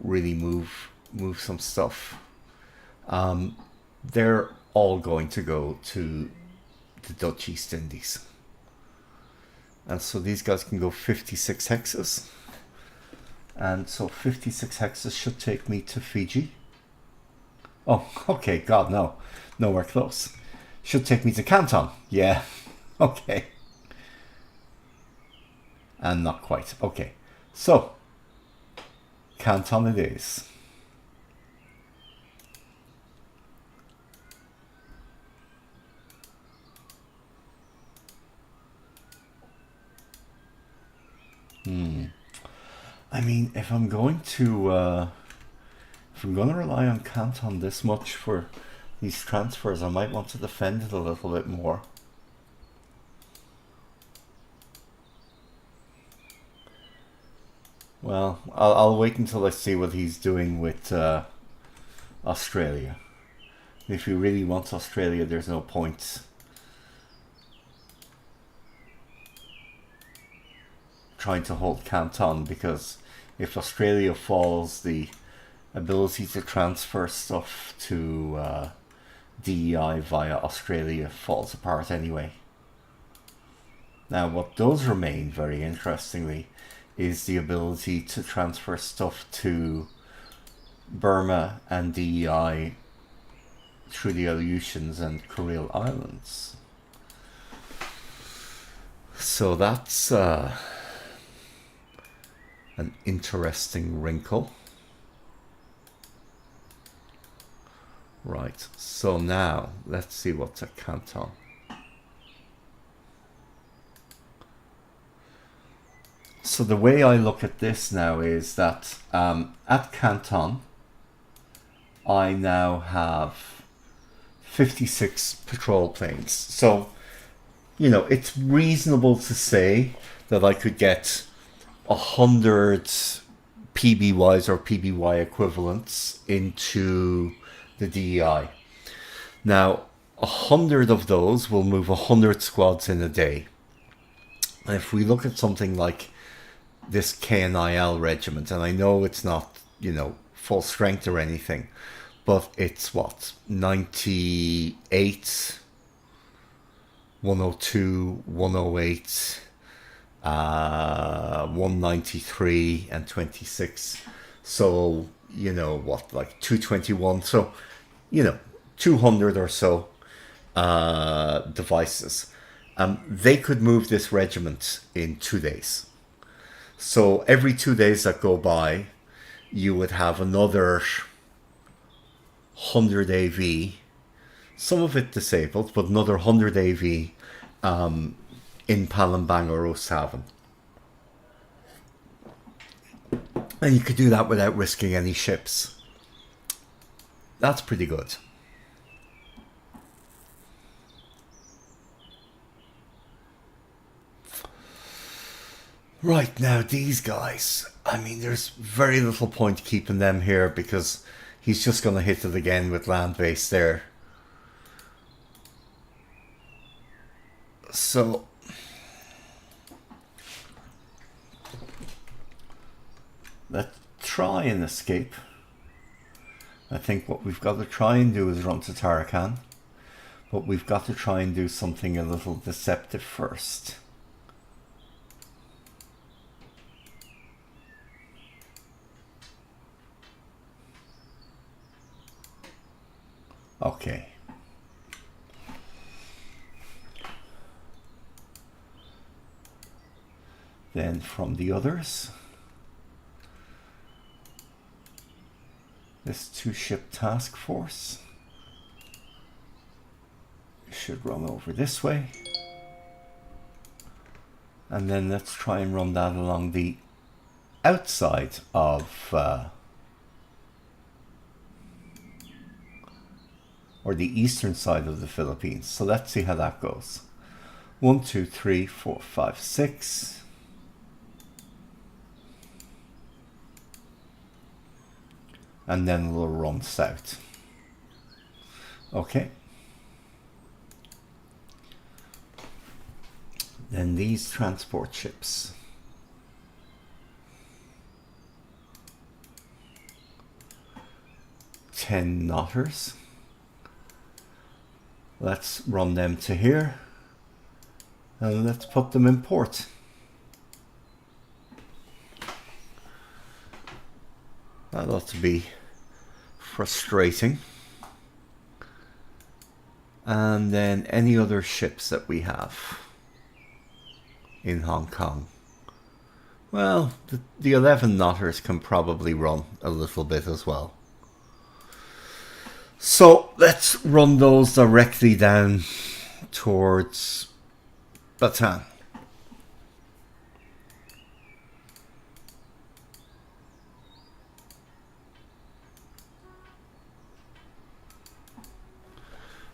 A: really move some stuff. They're all going to go to the Dutch East Indies, and so these guys can go 56 hexes. And so 56 hexes should take me to Fiji. Oh, okay, God, no. Nowhere close. Should take me to Canton. Yeah, okay. And not quite. Okay, so Canton it is. I mean, if I'm going to rely on Canton this much for these transfers, I might want to defend it a little bit more. Well, I'll wait until I see what he's doing with Australia. If he really wants Australia, there's no point trying to hold Canton, because if Australia falls, the ability to transfer stuff to DEI via Australia falls apart anyway. Now, what does remain, very interestingly, is the ability to transfer stuff to Burma and DEI through the Aleutians and Kuril Islands. So that's an interesting wrinkle. Right, so now let's see what's at Canton. So the way I look at this now is that at Canton, I now have 56 patrol planes. So, you know, it's reasonable to say that I could get 100 PBYs or PBY equivalents into the DEI. Now, 100 of those will move 100 squads in a day. And if we look at something like this KNIL regiment, and I know it's not, you know, full strength or anything, but it's what, 98, 102, 108, 193 and 26. So, you know, what, like 221. So, you know, 200 or so devices. They could move this regiment in 2 days. So every 2 days that go by, you would have another 100 AV, some of it disabled, but another 100 AV in Palembang or Oosthaven. And you could do that without risking any ships. That's pretty good. Right, now these guys, I mean, there's very little point keeping them here because he's just going to hit it again with land base there. So, let's try and escape. I think what we've got to try and do is run to Tarakan, but we've got to try and do something a little deceptive first. Okay. Then from the others, this 2-ship task force should run over this way. And then let's try and run that along the outside of or the eastern side of the Philippines. So let's see how that goes. 1, 2, 3, 4, 5, 6. And then we'll run south. Okay. Then these transport ships. Ten knotters. Let's run them to here and let's put them in port. That ought to be frustrating. And then any other ships that we have in Hong Kong. Well, the 11 knotters can probably run a little bit as well. So let's run those directly down towards Bataan.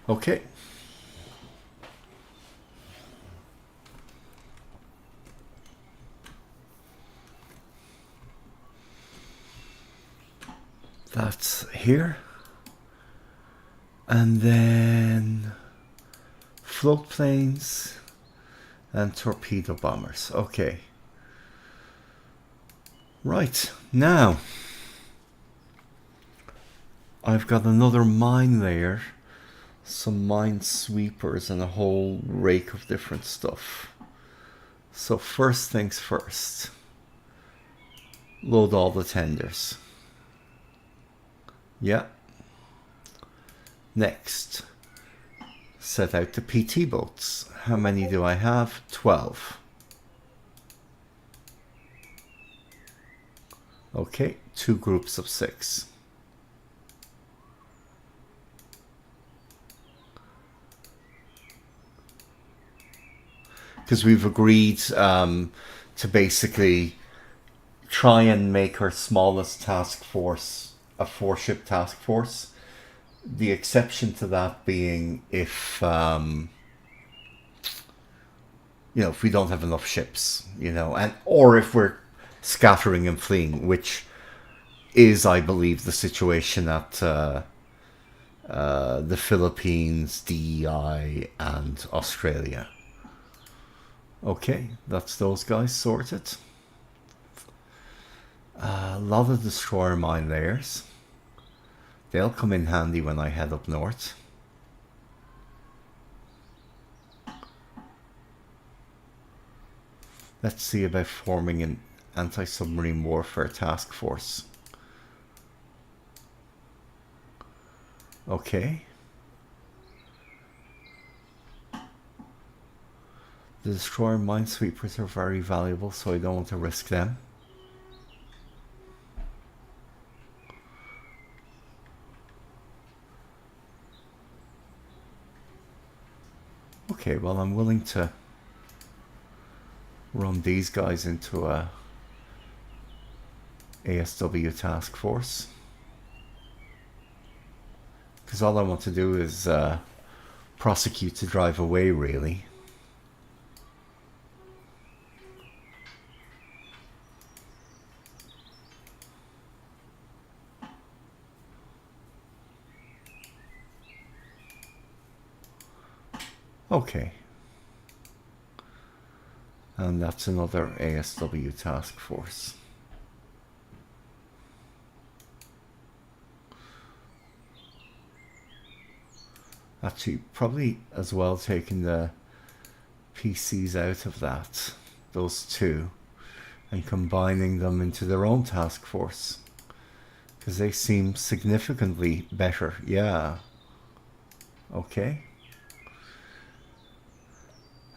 A: Okay. That's here. And then float planes and torpedo bombers. Okay. Right, now I've got another mine layer, some mine sweepers, and a whole rake of different stuff. So first things first, load all the tenders. Yeah. Next, set out the PT boats. How many do I have? 12. Okay, 2 groups of 6. Because we've agreed to basically try and make our smallest task force a 4-ship task force. The exception to that being if if we don't have enough ships, and or if we're scattering and fleeing, which is, I believe, the situation at the Philippines, DEI, and Australia. Okay, that's those guys sorted. A lot of destroyer mine layers. They'll come in handy when I head up north. Let's see about forming an anti-submarine warfare task force. Okay. The destroyer minesweepers are very valuable, so I don't want to risk them. Okay, well, I'm willing to run these guys into a ASW task force, because all I want to do is prosecute to drive away, really. Okay. And that's another ASW task force. Actually, probably as well taking the PCs out of that, those two, and combining them into their own task force, because they seem significantly better. Yeah. Okay.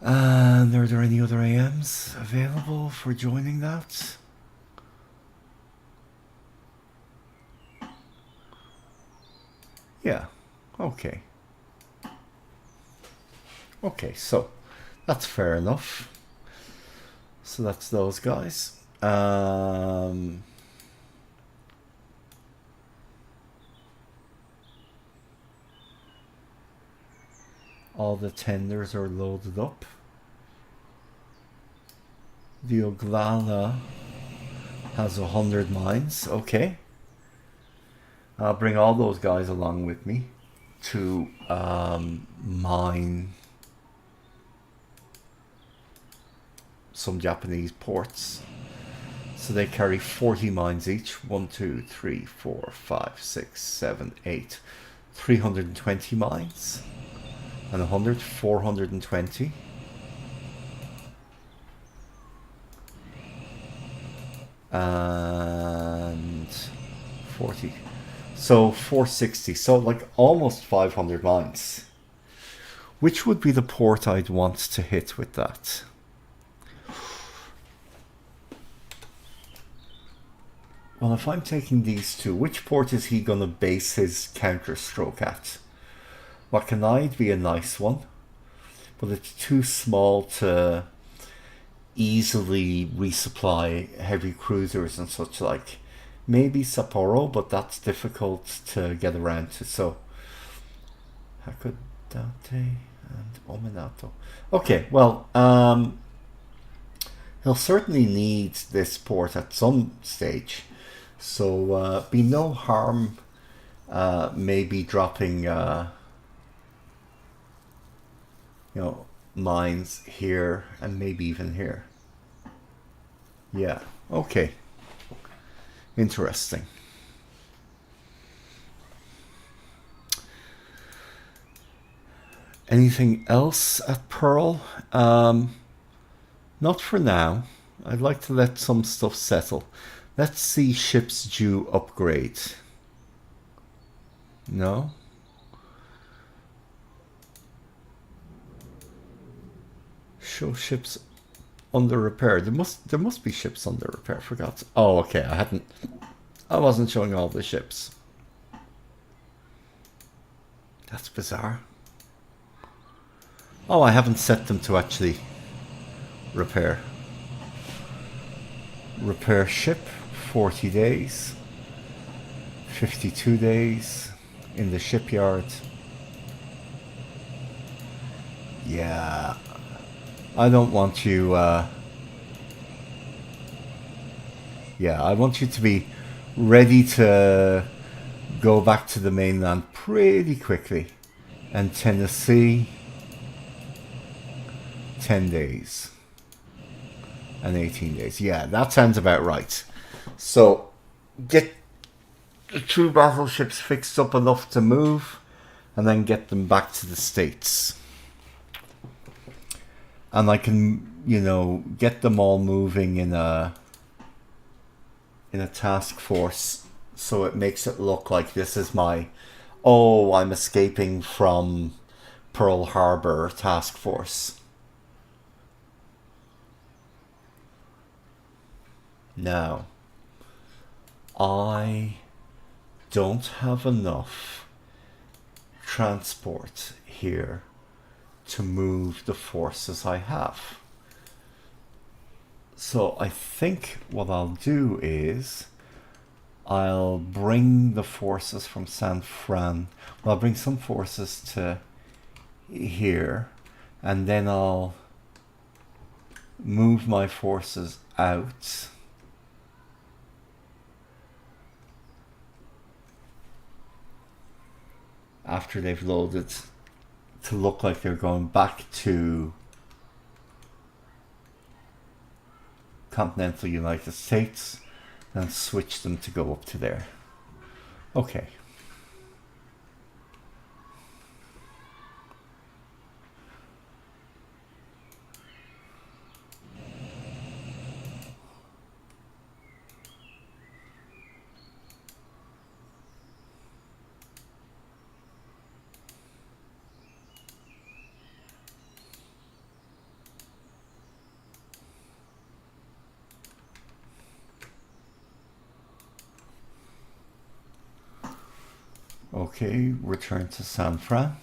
A: And are there any other AMs available for joining that? Yeah. Okay. Okay, so that's fair enough. So that's those guys. All the tenders are loaded up. The Oglala has 100 mines. Okay. I'll bring all those guys along with me to mine some Japanese ports. So they carry 40 mines each. 1, 2, 3, 4, 5, 6, 7, 8. 320 mines. And 100, 420. And 40. So 460. So like almost 500 mines. Which would be the port I'd want to hit with that? Well, if I'm taking these two, which port is he going to base his counterstroke at? Wakanai would be a nice one, but it's too small to easily resupply heavy cruisers and such like. Maybe Sapporo, but that's difficult to get around to. So I could Dante and Ominato. Okay, well, he'll certainly need this port at some stage, so be no harm maybe dropping you know, mines here and maybe even here. Yeah, okay. Interesting. Anything else at Pearl? Not for now. I'd like to let some stuff settle. Let's see ships due upgrade. No? Show ships under repair. There must be ships under repair. I forgot. Oh, okay. I wasn't showing all the ships. That's bizarre. Oh, I haven't set them to actually repair. Repair ship, 40 days. 52 days in the shipyard. Yeah. I don't want you... yeah, I want you to be ready to go back to the mainland pretty quickly. And Tennessee, 10 days. And 18 days. Yeah, that sounds about right. So, get the 2 battleships fixed up enough to move, and then get them back to the States. And I can, you know, get them all moving in a task force, so it makes it look like this is my, oh, I'm escaping from Pearl Harbor task force. Now, I don't have enough transport here to move the forces I have. So I think what I'll do is I'll bring the forces from San Fran. Well, I'll bring some forces to here, and then I'll move my forces out. After they've loaded, to look like they're going back to continental United States, and switch them to go up to there. Okay. Okay, return to San Fran.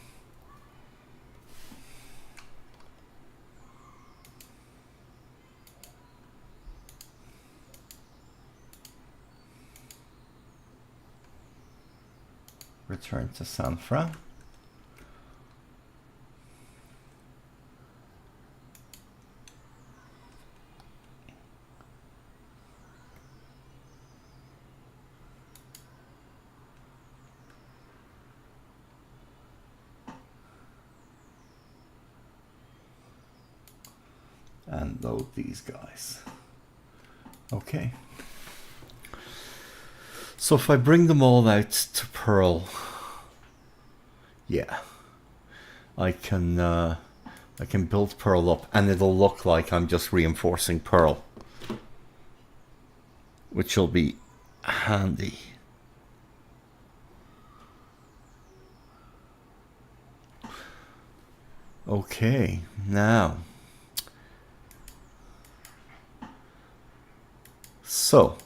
A: Return to San Fran. And load these guys. Okay. So if I bring them all out to Pearl, yeah, I can build Pearl up, and it'll look like I'm just reinforcing Pearl, which will be handy. Okay, now, so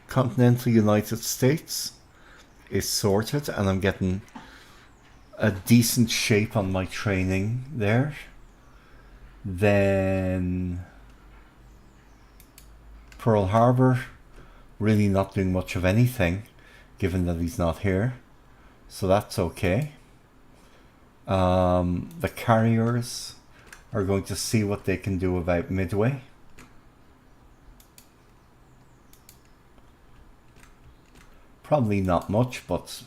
A: continental United States is sorted, and I'm getting a decent shape on my training there. Then Pearl Harbor, really not doing much of anything, given that he's not here. So that's okay. The carriers are going to see what they can do about Midway. Probably not much, but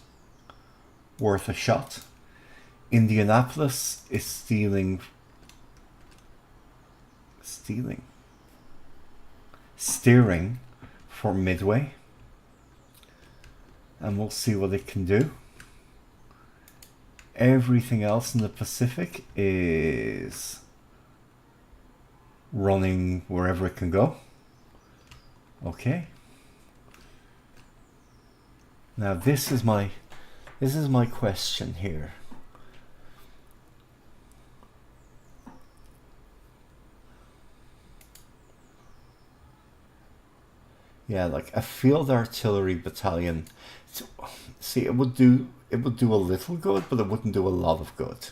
A: worth a shot. Indianapolis is steering for Midway, and we'll see what it can do. Everything else in the Pacific is running wherever it can go. Okay. Now this is my question here. Yeah, like a field artillery battalion. See, it would do a little good, but it wouldn't do a lot of good.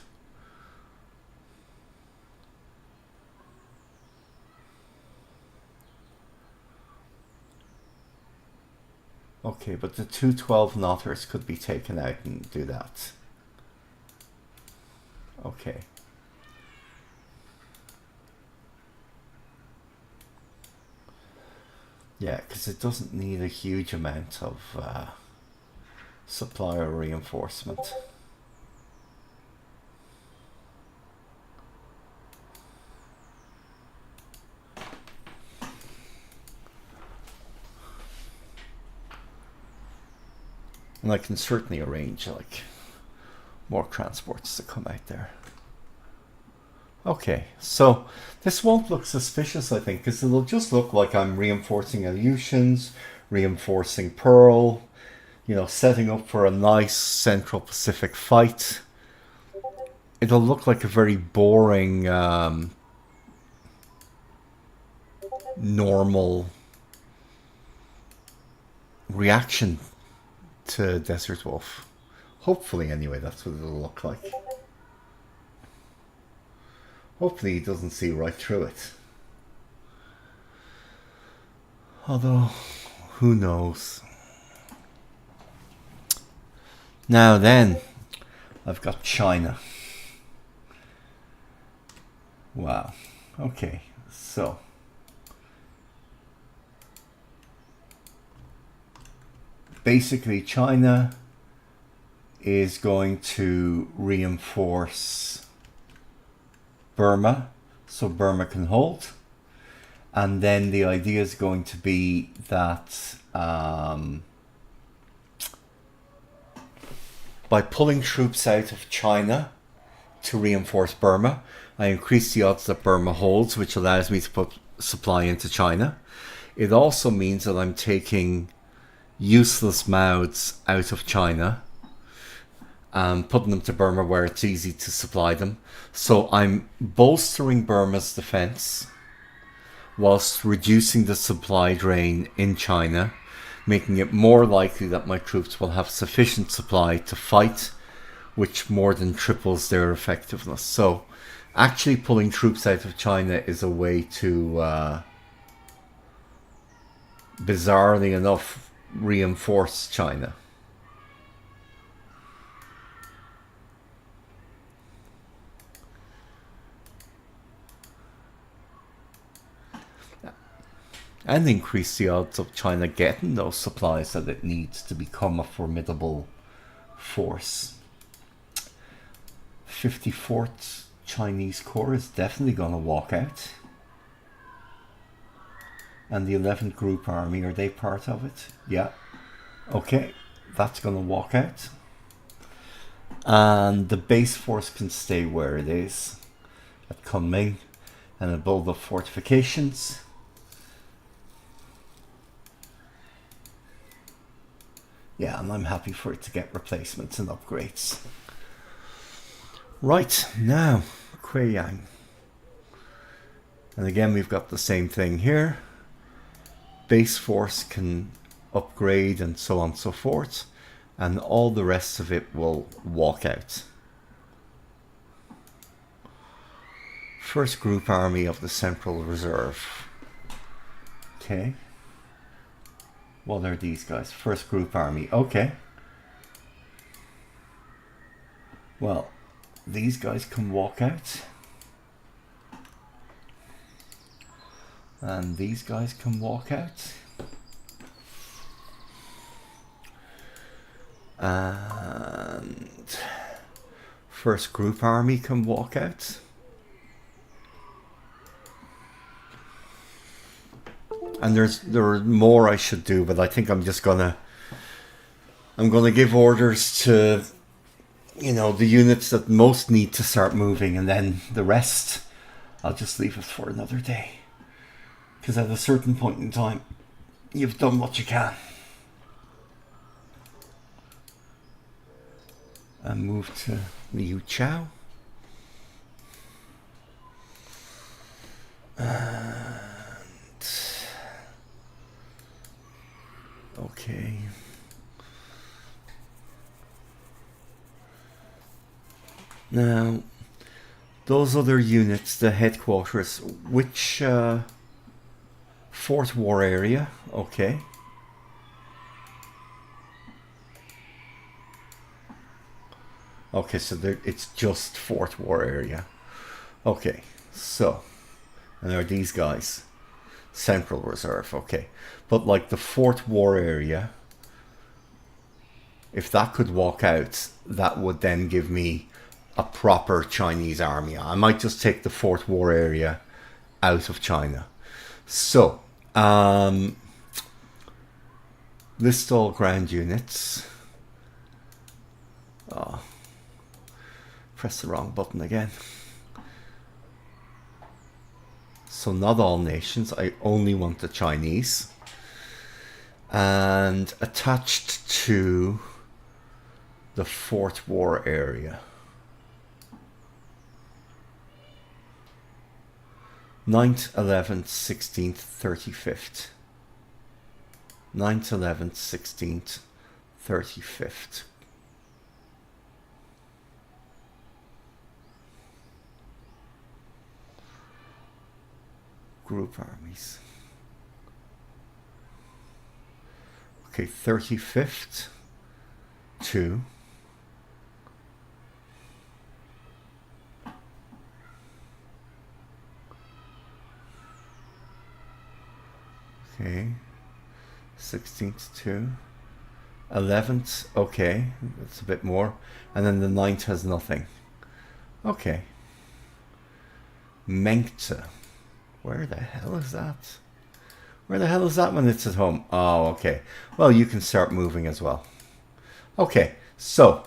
A: Okay, but the 212 knotters could be taken out and do that. Okay. Yeah, because it doesn't need a huge amount of supply or reinforcement. And I can certainly arrange like more transports to come out there. Okay, so this won't look suspicious, I think, because it'll just look like I'm reinforcing Aleutians, reinforcing Pearl, you know, setting up for a nice Central Pacific fight. It'll look like a very boring, normal reaction to Desert Wolf. Hopefully, anyway, that's what it'll look like. Hopefully he doesn't see right through it. Although, who knows? Now then, I've got China. Wow. Okay, so basically China is going to reinforce Burma so Burma can hold, and then the idea is going to be that by pulling troops out of China to reinforce Burma, I increase the odds that Burma holds, which allows me to put supply into China. It also means that I'm taking useless mouths out of China and putting them to Burma where it's easy to supply them. So I'm bolstering Burma's defense whilst reducing the supply drain in China, making it more likely that my troops will have sufficient supply to fight, which more than triples their effectiveness. So actually pulling troops out of China is a way to, bizarrely enough, reinforce China. And increase the odds of China getting those supplies that it needs to become a formidable force. 54th Chinese Corps is definitely going to walk out. And the 11th Group Army, are they part of it? Yeah. Okay, that's going to walk out. And the base force can stay where it is at Kunming and build up fortifications. Yeah, and I'm happy for it to get replacements and upgrades. Right, now, Kuiyang. And again, we've got the same thing here. Base force can upgrade and so on and so forth. And all the rest of it will walk out. First Group Army of the Central Reserve. Okay. What are these guys? First Group Army. Okay. Well, these guys can walk out. And these guys can walk out. And first group army can walk out. And there are more I should do, but I think I'm gonna give orders to, you know, the units that most need to start moving, and then the rest I'll just leave it for another day. Because at a certain point in time, you've done what you can. And move to Liu Chao. Okay. Now, those other units, the headquarters, which Fourth War area? Okay. Okay, so it's just Fourth War area. Okay, so, and there are these guys. Central Reserve, okay. But like the Fourth War area, if that could walk out, that would then give me a proper Chinese army. I might just take the Fourth War area out of China. So, list all ground units. Oh, press the wrong button again. So not all nations, I only want the Chinese. And attached to the Fourth War area. 9th, 11th, 16th, 35th. 9th, 11th, 16th, 35th. Group armies. Okay, 35th, 2. Okay, 16th, 2. 11th, okay, that's a bit more. And then the 9th has nothing. Okay. Mengta. Where the hell is that? Where the hell is that when it's at home? Oh, okay. Well, you can start moving as well. Okay, so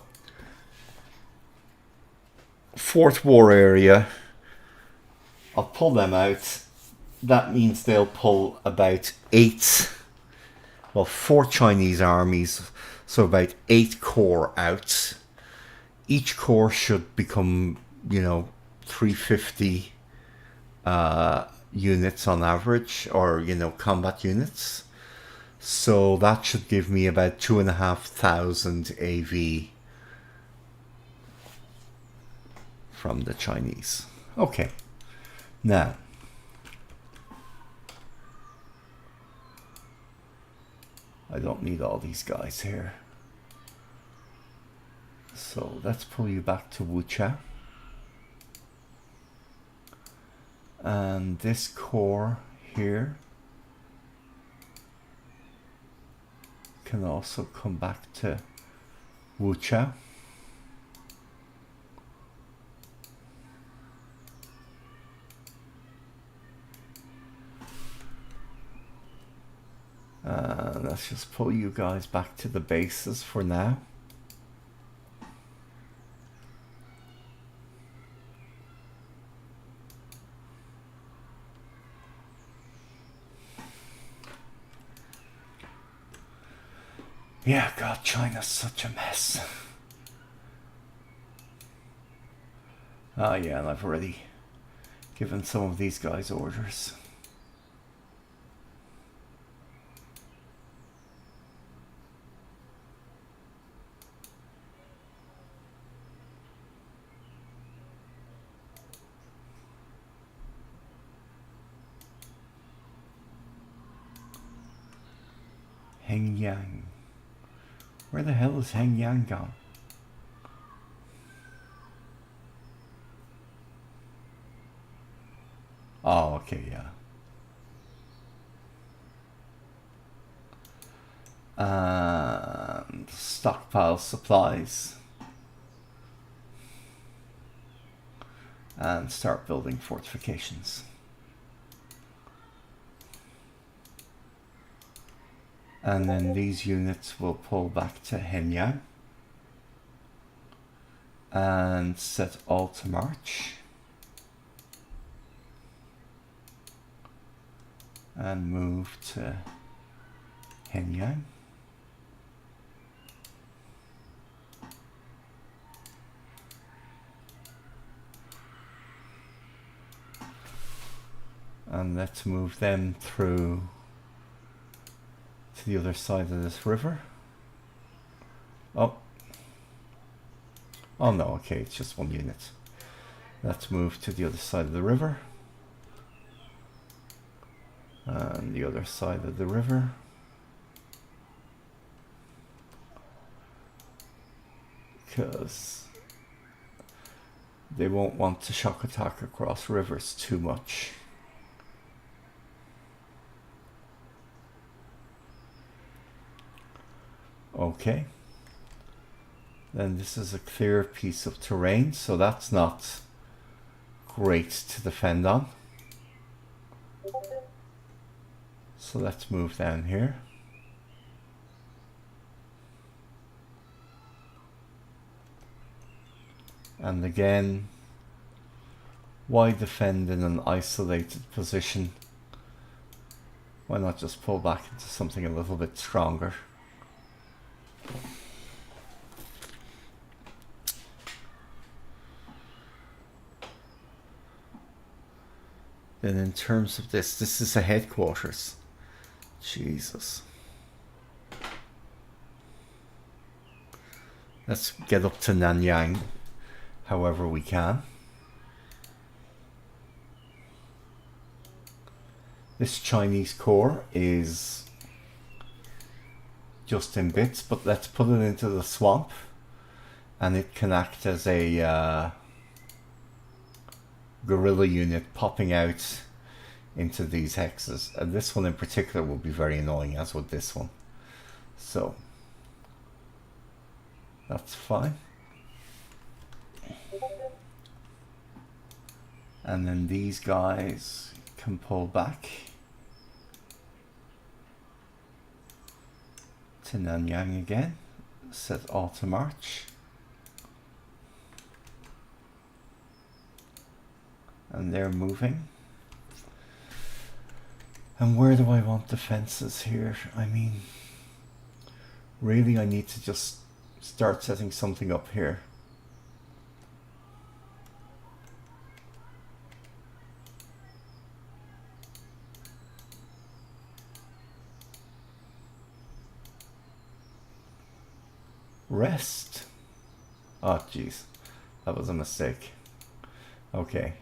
A: Fourth War area. I'll pull them out. That means they'll pull about 4 Chinese armies, so about 8 corps out. Each corps should become, 350 units on average, or combat units. So that should give me about 2,500 AV from the Chinese. Okay, now I don't need all these guys here, so let's pull you back to Wucha. And this core here can also come back to Wucha. Let's just pull you guys back to the bases for now. Yeah, God, China's such a mess. Oh yeah, and I've already given some of these guys orders. Hengyang. Where the hell is Hengyang gone? Oh, okay, yeah. And stockpile supplies. And start building fortifications. And then these units will pull back to Henyang and set all to march. And move to Henyang. And let's move them through to the other side of this river. Oh. Oh no, okay, it's just one unit. Let's move to the other side of the river. And the other side of the river. Because they won't want to shock attack across rivers too much. Okay. Then this is a clear piece of terrain, so that's not great to defend on. So let's move down here. And again, why defend in an isolated position? Why not just pull back into something a little bit stronger? Then in terms of this is a headquarters. Jesus. Let's get up to Nanyang however we can. This Chinese core is just in bits, but let's put it into the swamp and it can act as a guerrilla unit popping out into these hexes. And this one in particular will be very annoying, as would this one. So that's fine. And then these guys can pull back to Nanyang again. Set all to march. And they're moving. And where do I want defenses here? I mean, really I need to just start setting something up here. Rest. Oh, jeez. That was a mistake. Okay.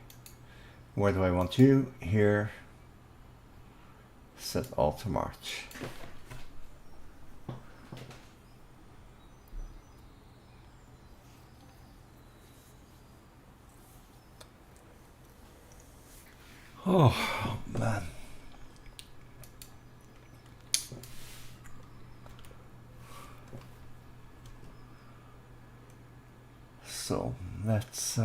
A: Where do I want you? Here. Set all to march. Oh, man. So, let's,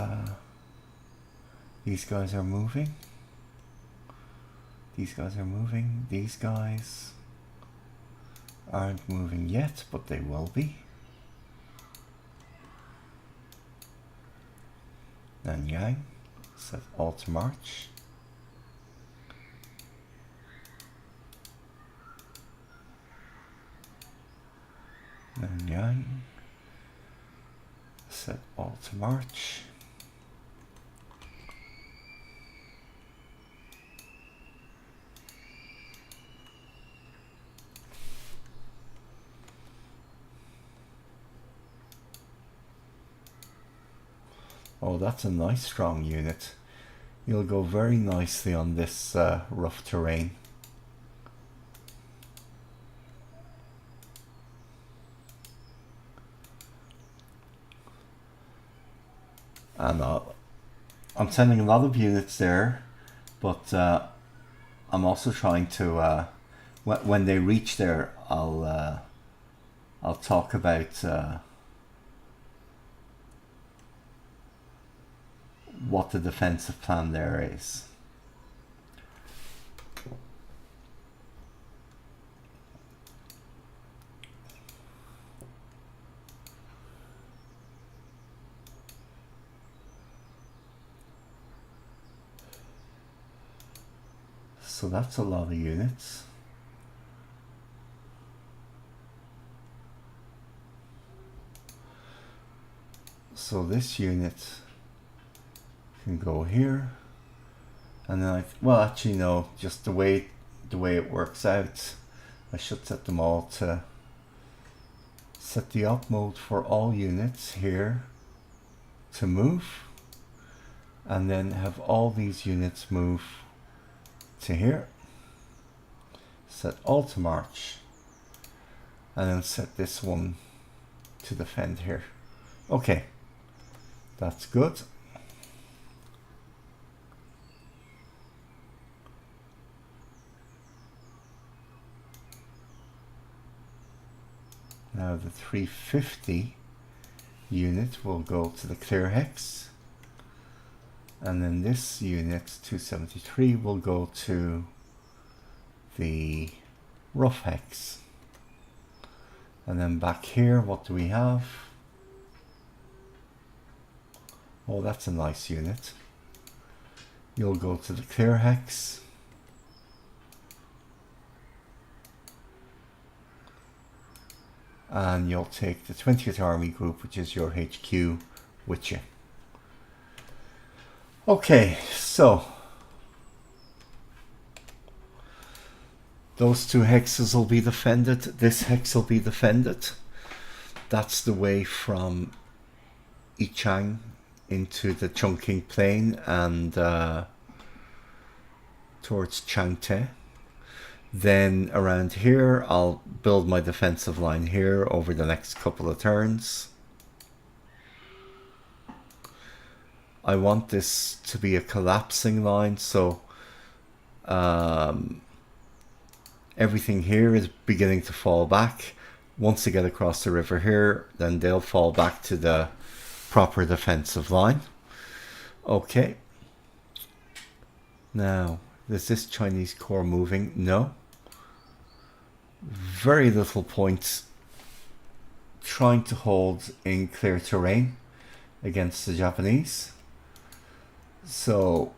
A: these guys are moving. These guys are moving. These guys aren't moving yet, but they will be. Nanyang, set all to march. Nanyang, set all to march. Oh, that's a nice strong unit. You'll go very nicely on this rough terrain. And I'm sending a lot of units there But I'm also trying to, when they reach there, I'll talk about what the defensive plan there is. So that's a lot of units. So this unit can go here, and then well, actually no, just the way it works out, I should set them all to set the op mode for all units here to move, and then have all these units move to here, set all to march, and then set this one to defend here. Okay, that's good. Now the 350 unit will go to the clear hex, and then this unit 273 will go to the rough hex. And then back here, what do we have? Oh, that's a nice unit. You'll go to the clear hex, and you'll take the 20th Army Group, which is your HQ, with you. Okay, so those two hexes will be defended. This hex will be defended. That's the way from Yichang into the Chongqing Plain and towards Changte. Then around here, I'll build my defensive line here over the next couple of turns. I want this to be a collapsing line, so everything here is beginning to fall back. Once they get across the river here, then they'll fall back to the proper defensive line. Okay. Now, is this Chinese corps moving? No. Very little point trying to hold in clear terrain against the Japanese. So,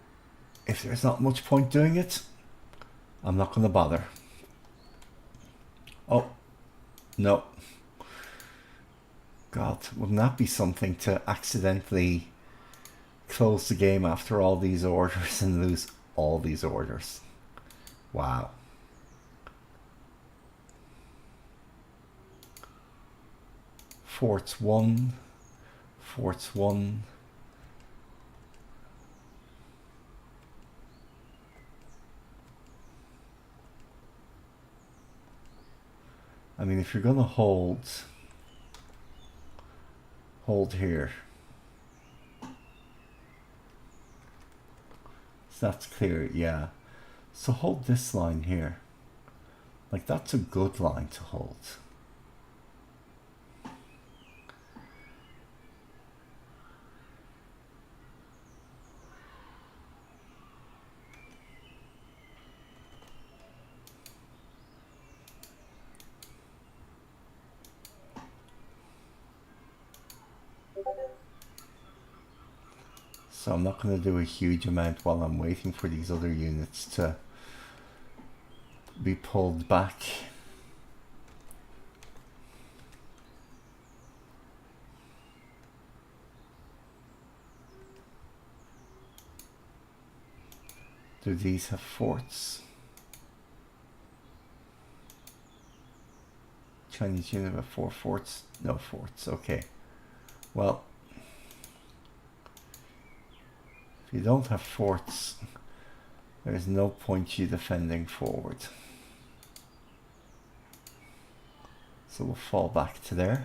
A: if there's not much point doing it, I'm not going to bother. Oh, no. God, wouldn't that be something to accidentally close the game after all these orders and lose all these orders? Wow. Forts 1, Forts 1. I mean, if you're going to hold here, so that's clear, yeah. So hold this line here. Like, that's a good line to hold. So I'm not going to do a huge amount while I'm waiting for these other units to be pulled back. Do these have forts? Chinese unit have 4 forts? No forts, okay. Well, if you don't have forts, there's no point you defending forward. So we'll fall back to there.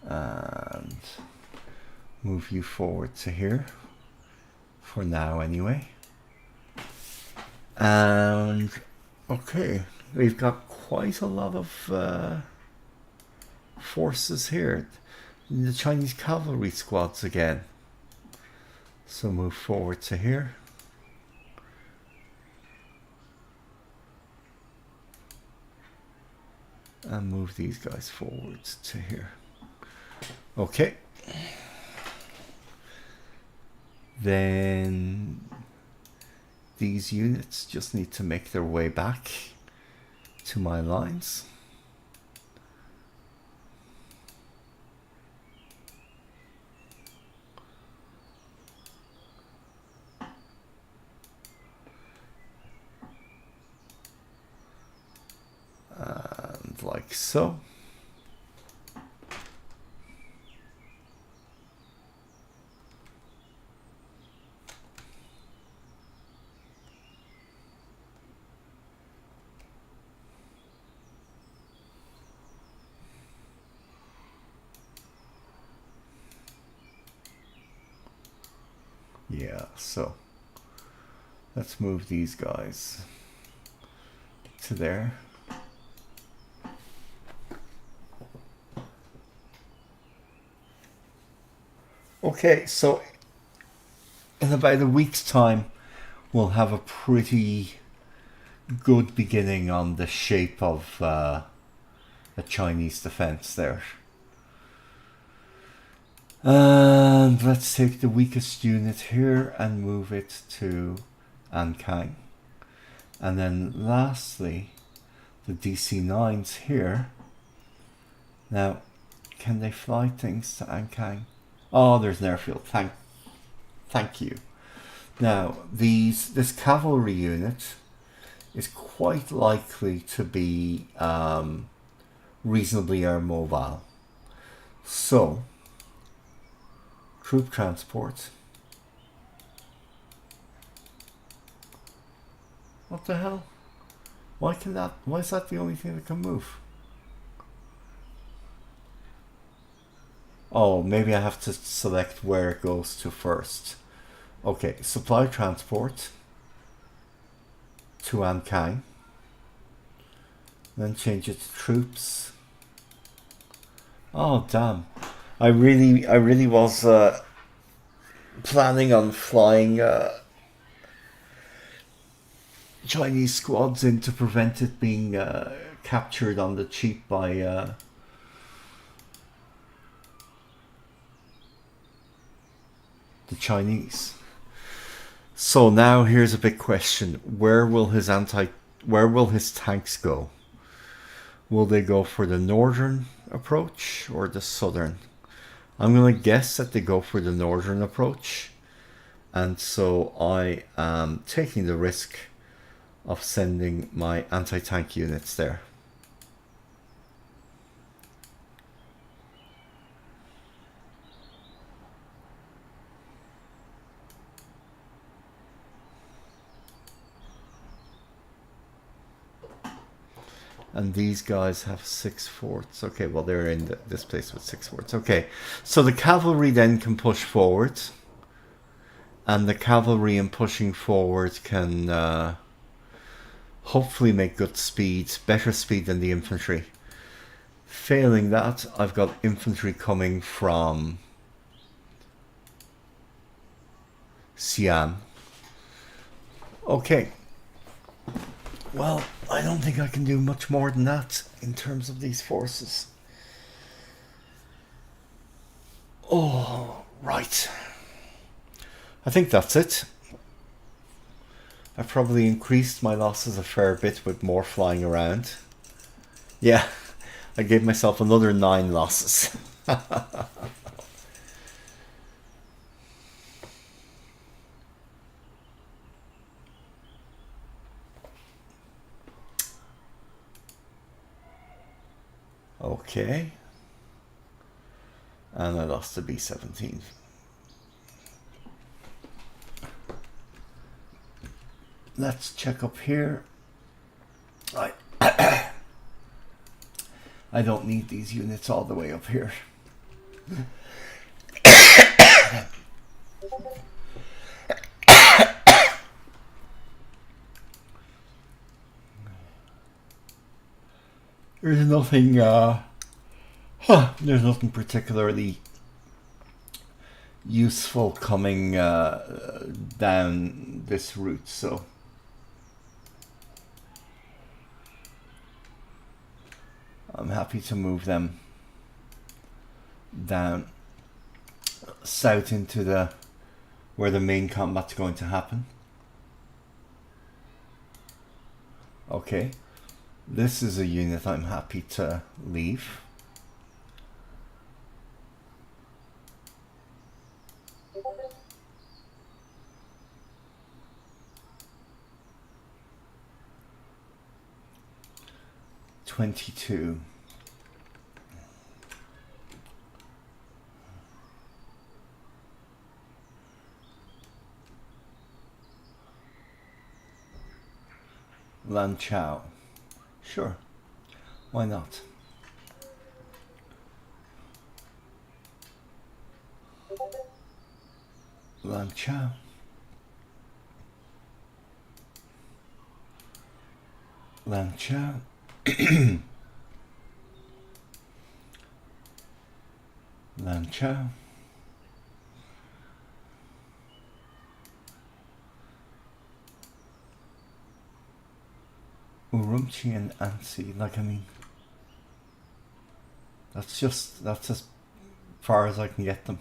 A: And Move you forward to here. For now, anyway. And, okay. We've got quite a lot of forces here. The Chinese cavalry squads again. So move forward to here. And move these guys forward to here. Okay. Then these units just need to make their way back to my lines. And like so. Yeah, so let's move these guys to there. Okay, so in about a week's time, we'll have a pretty good beginning on the shape of the Chinese defense there. And let's take the weakest unit here and move it to Ankang. And then lastly, the DC-9s here. Now, can they fly things to Ankang? Oh, there's an airfield. Thank you. Now, this cavalry unit is quite likely to be reasonably air mobile. So, troop transport. What the hell? Why is that the only thing that can move? Oh, maybe I have to select where it goes to first. Okay, supply transport to Ankang. Then change it to troops. Oh damn. I really was planning on flying Chinese squads in to prevent it being captured on the cheap by the Chinese. So now here's a big question: where will his tanks go? Will they go for the northern approach or the southern? I'm going to guess that they go for the northern approach, and so I am taking the risk of sending my anti-tank units there. And these guys have 6 forts. Okay, well, they're in this place with 6 forts. Okay, so the cavalry then can push forward. And the cavalry in pushing forward can hopefully make good speed, better speed than the infantry. Failing that, I've got infantry coming from Xi'an. Okay. Well, I don't think I can do much more than that in terms of these forces. Oh, right. I think that's it. I've probably increased my losses a fair bit with more flying around. Yeah, I gave myself another 9 losses. Okay. And I lost the B-17. Let's check up here. I don't need these units all the way up here. There's nothing, there's nothing particularly useful coming down this route, so I'm happy to move them down south into the where the main combat's going to happen. Okay, this is a unit I'm happy to leave. Lan Chao. Sure, why not? Lan Chao. Lan Chao. Lan Chao. Urumqi and Ansi, like, I mean, that's as far as I can get them.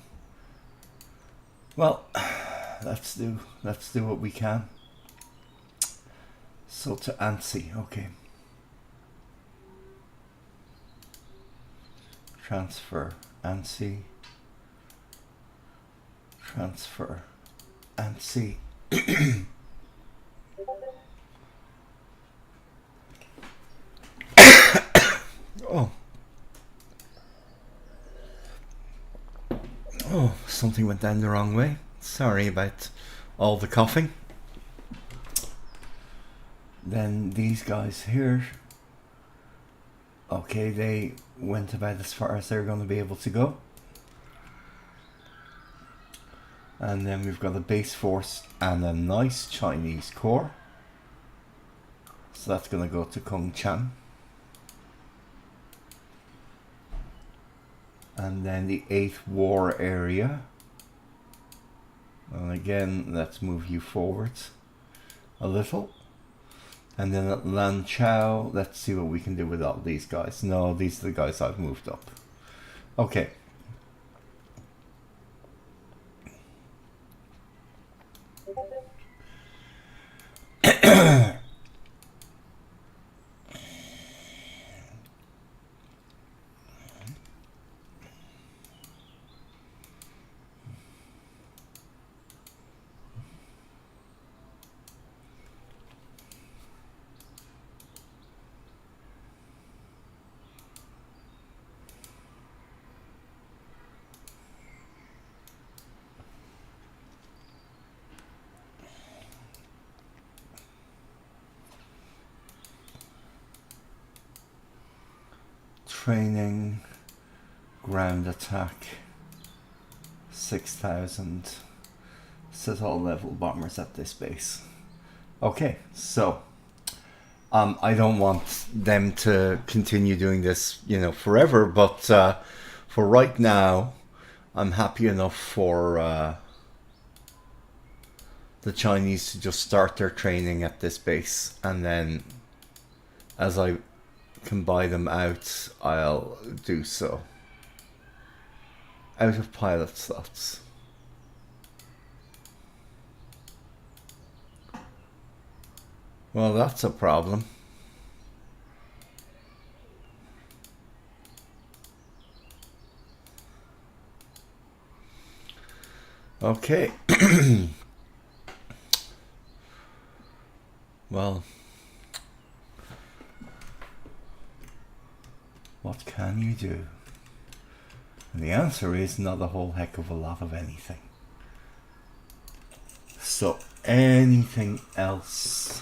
A: Well, let's do what we can. So to Ansi, okay. Transfer Ansi. Transfer Ansi. Oh, something went down the wrong way. Sorry about all the coughing. Then these guys here. Okay, they went about as far as they're going to be able to go. And then we've got a base force and a nice Chinese corps. So that's going to go to Kung Chan. And then the 8th war area. And again, let's move you forwards a little. And then at Lan Chao, let's see what we can do with all these guys. No, these are the guys I've moved up. Okay. Training, ground attack, 6,000 Citadel level bombers at this base. Okay, so I don't want them to continue doing this, forever, but for right now, I'm happy enough for the Chinese to just start their training at this base, and then as I can buy them out, I'll do so. Out of pilot slots. Well, that's a problem. Okay. Well, what can you do? And the answer is not a whole heck of a lot of anything. So, anything else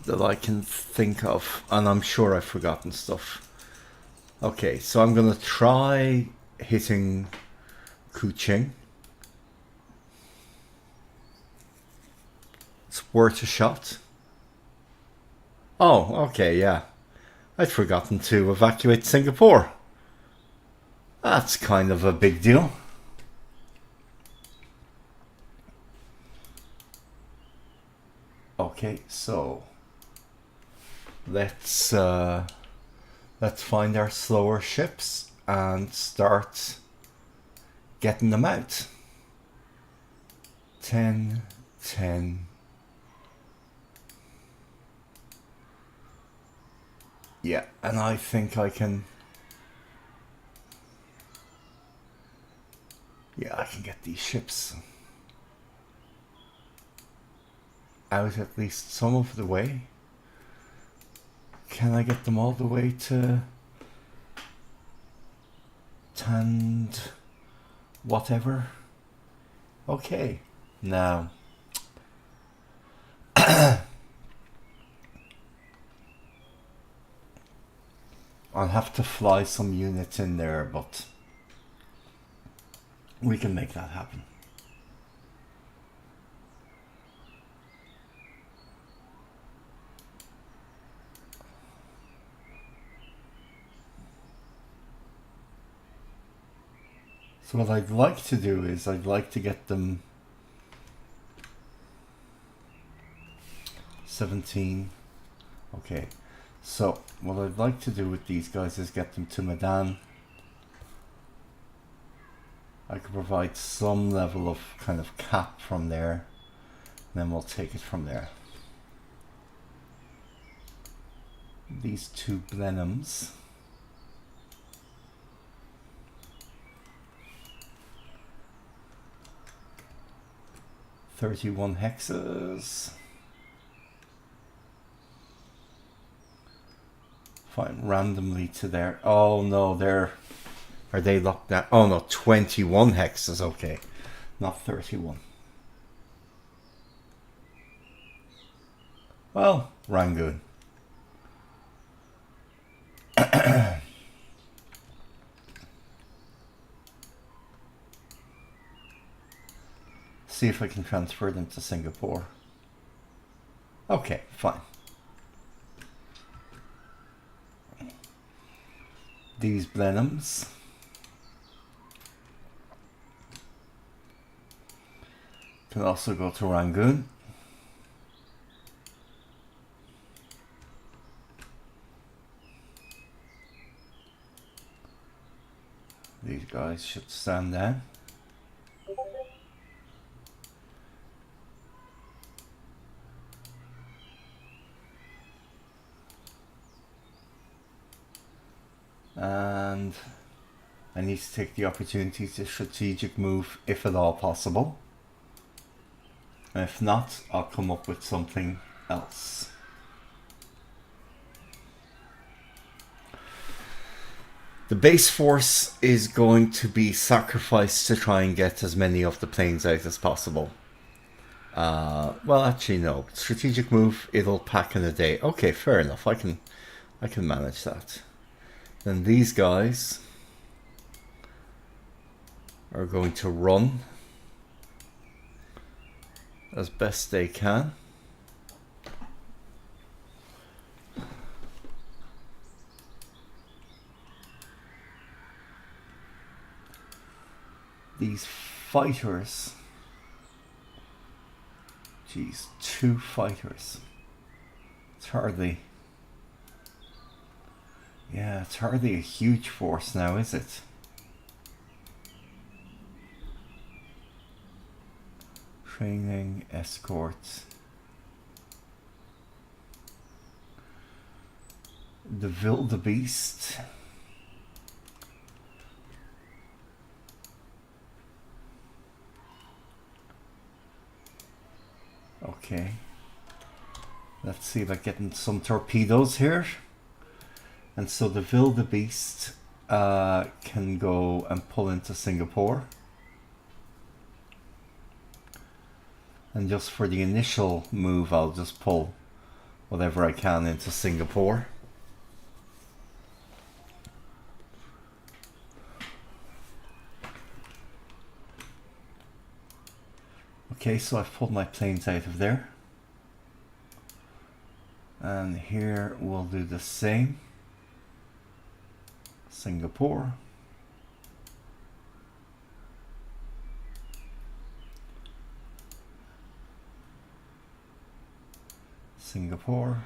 A: that I can think of? And I'm sure I've forgotten stuff. Okay, so I'm going to try hitting Kuching. It's worth a shot. Oh, okay, yeah. I'd forgotten to evacuate Singapore. That's kind of a big deal. Okay, so let's find our slower ships and start getting them out. 10, 10. Yeah, and I think I can... Yeah, I can get these ships out at least some of the way. Can I get them all the way to Tand whatever? Okay, now I'll have to fly some units in there, but we can make that happen. So what I'd like to do is I'd like to get them 17. Okay, so what I'd like to do with these guys is get them to Medan. I could provide some level of kind of cap from there, and then we'll take it from there. These two Blenheims. $31 hexes. Fine, randomly to there. Oh no, are they locked down? Oh no, 21 hexes. Okay, not 31. Well, Rangoon. See if I can transfer them to Singapore. Okay, fine. These Blenheims. Can also go to Rangoon. These guys should stand down. And I need to take the opportunity to strategic move if at all possible. And if not, I'll come up with something else. The base force is going to be sacrificed to try and get as many of the planes out as possible. Well, actually no. Strategic move, it'll pack in a day. Okay, fair enough. I can manage that. Then these guys are going to run as best they can. These fighters, geez, 2 fighters. It's hardly, yeah, it's hardly a huge force now, is it? Training, escorts. The Wildebeest. Okay. Let's see about getting some torpedoes here. And so the Wildebeest can go and pull into Singapore. And just for the initial move, I'll just pull whatever I can into Singapore. Okay, so I've pulled my planes out of there. And here we'll do the same. Singapore. Singapore.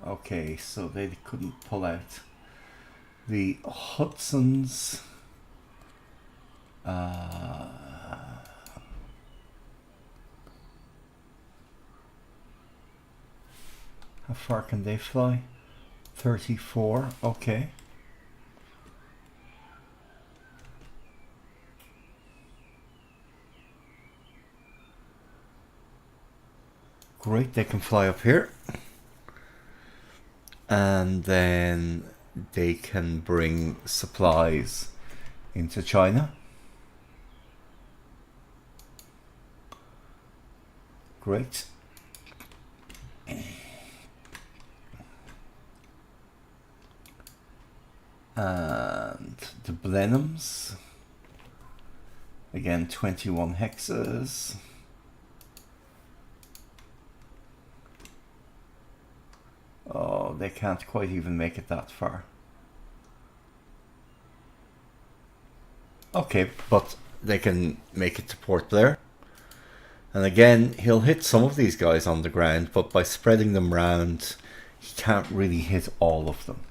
A: Okay, so they couldn't pull out the Hudsons. How far can they fly? 34, okay. Great, they can fly up here. And then they can bring supplies into China. Great. And the Blenheims, again 21 hexes. Oh, they can't quite even make it that far. Okay, but they can make it to Port Blair. And again, he'll hit some of these guys on the ground, but by spreading them round, he can't really hit all of them.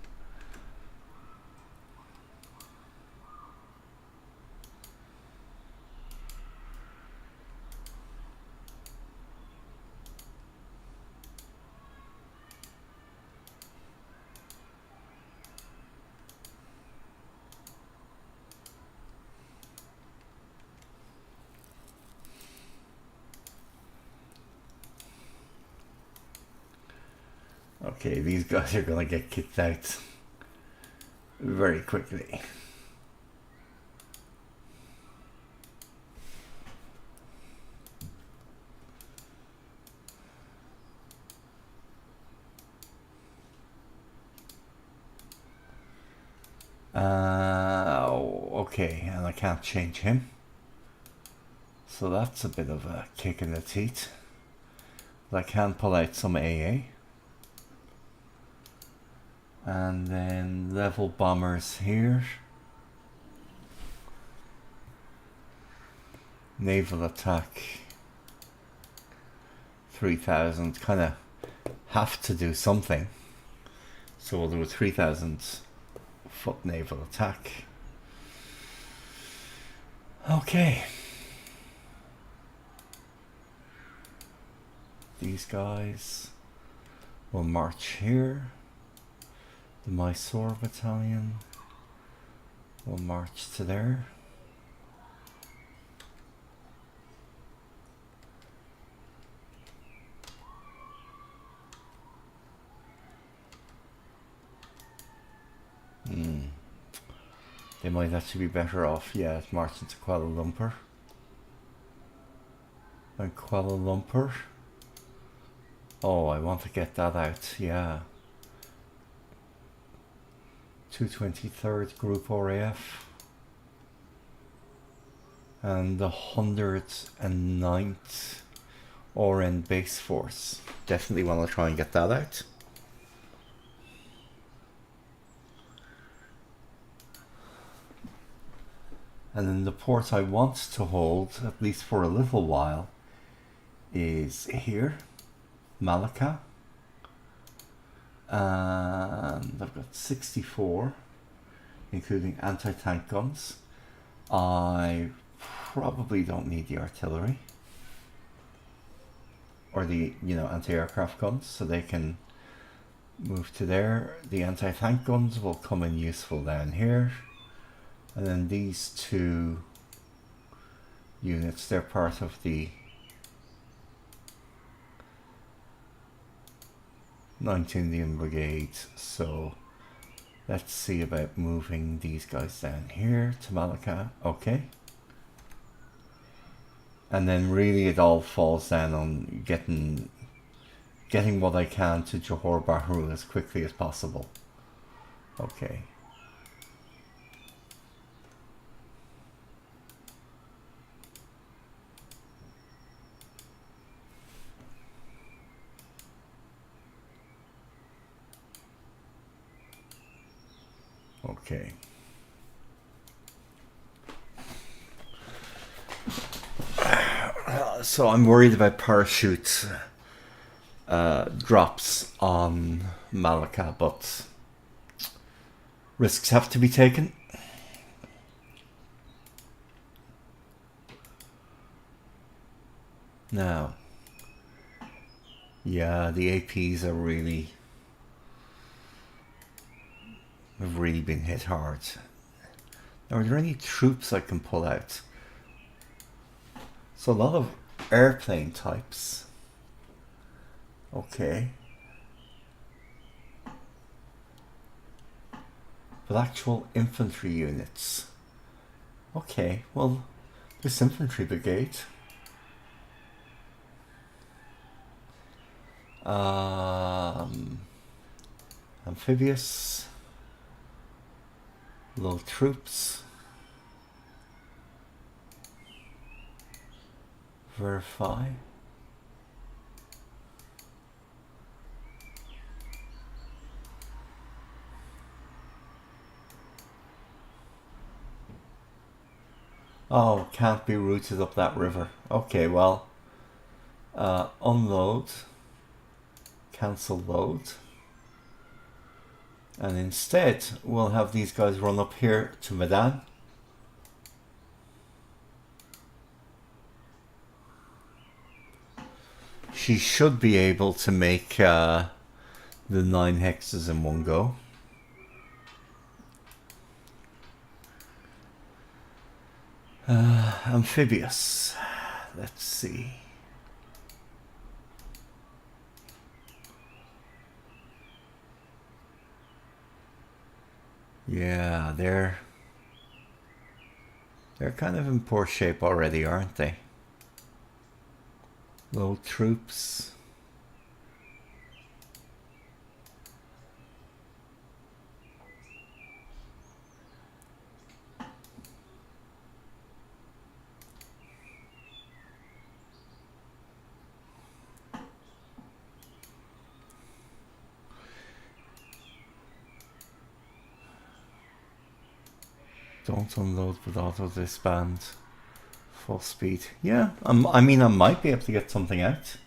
A: Okay, these guys are going to get kicked out very quickly. Okay, and I can't change him. So that's a bit of a kick in the teeth. But I can pull out some AA. And then level bombers here. Naval attack 3000, kind of have to do something. So we'll do a 3000 foot naval attack. Okay. These guys will march here. The Mysore battalion will march to there. They might actually be better off, yeah, marching to Kuala Lumpur. And Kuala Lumpur. Oh, I want to get that out, yeah. 223rd Group RAF. And the 109th RN Base Force. Definitely want to try and get that out. And then the port I want to hold, at least for a little while, is here, Malacca. And I've got 64, including anti-tank guns. I probably don't need the artillery. Or the, anti-aircraft guns, so they can move to there. The anti-tank guns will come in useful down here. And then these two units, they're part of the 9th Indian Brigade. So let's see about moving these guys down here to Malacca. Okay. And then really it all falls down on getting what I can to Johor Bahru as quickly as possible. Okay. Okay. So I'm worried about parachute drops on Malacca, but risks have to be taken. Now, yeah, the APs have really been hit hard. Now, are there any troops I can pull out? So a lot of airplane types. Okay. But actual infantry units. Okay, well, this infantry brigade. Amphibious. Low troops. Verify. Oh, can't be routed up that river. Okay, well, unload, cancel load, and instead we'll have these guys run up here to Medan. She should be able to make the 9 hexes in one go. Amphibious. Let's see. Yeah, they're kind of in poor shape already, aren't they? Low troops. Don't unload with auto disband. Full speed. Yeah, I mean, I might be able to get something out.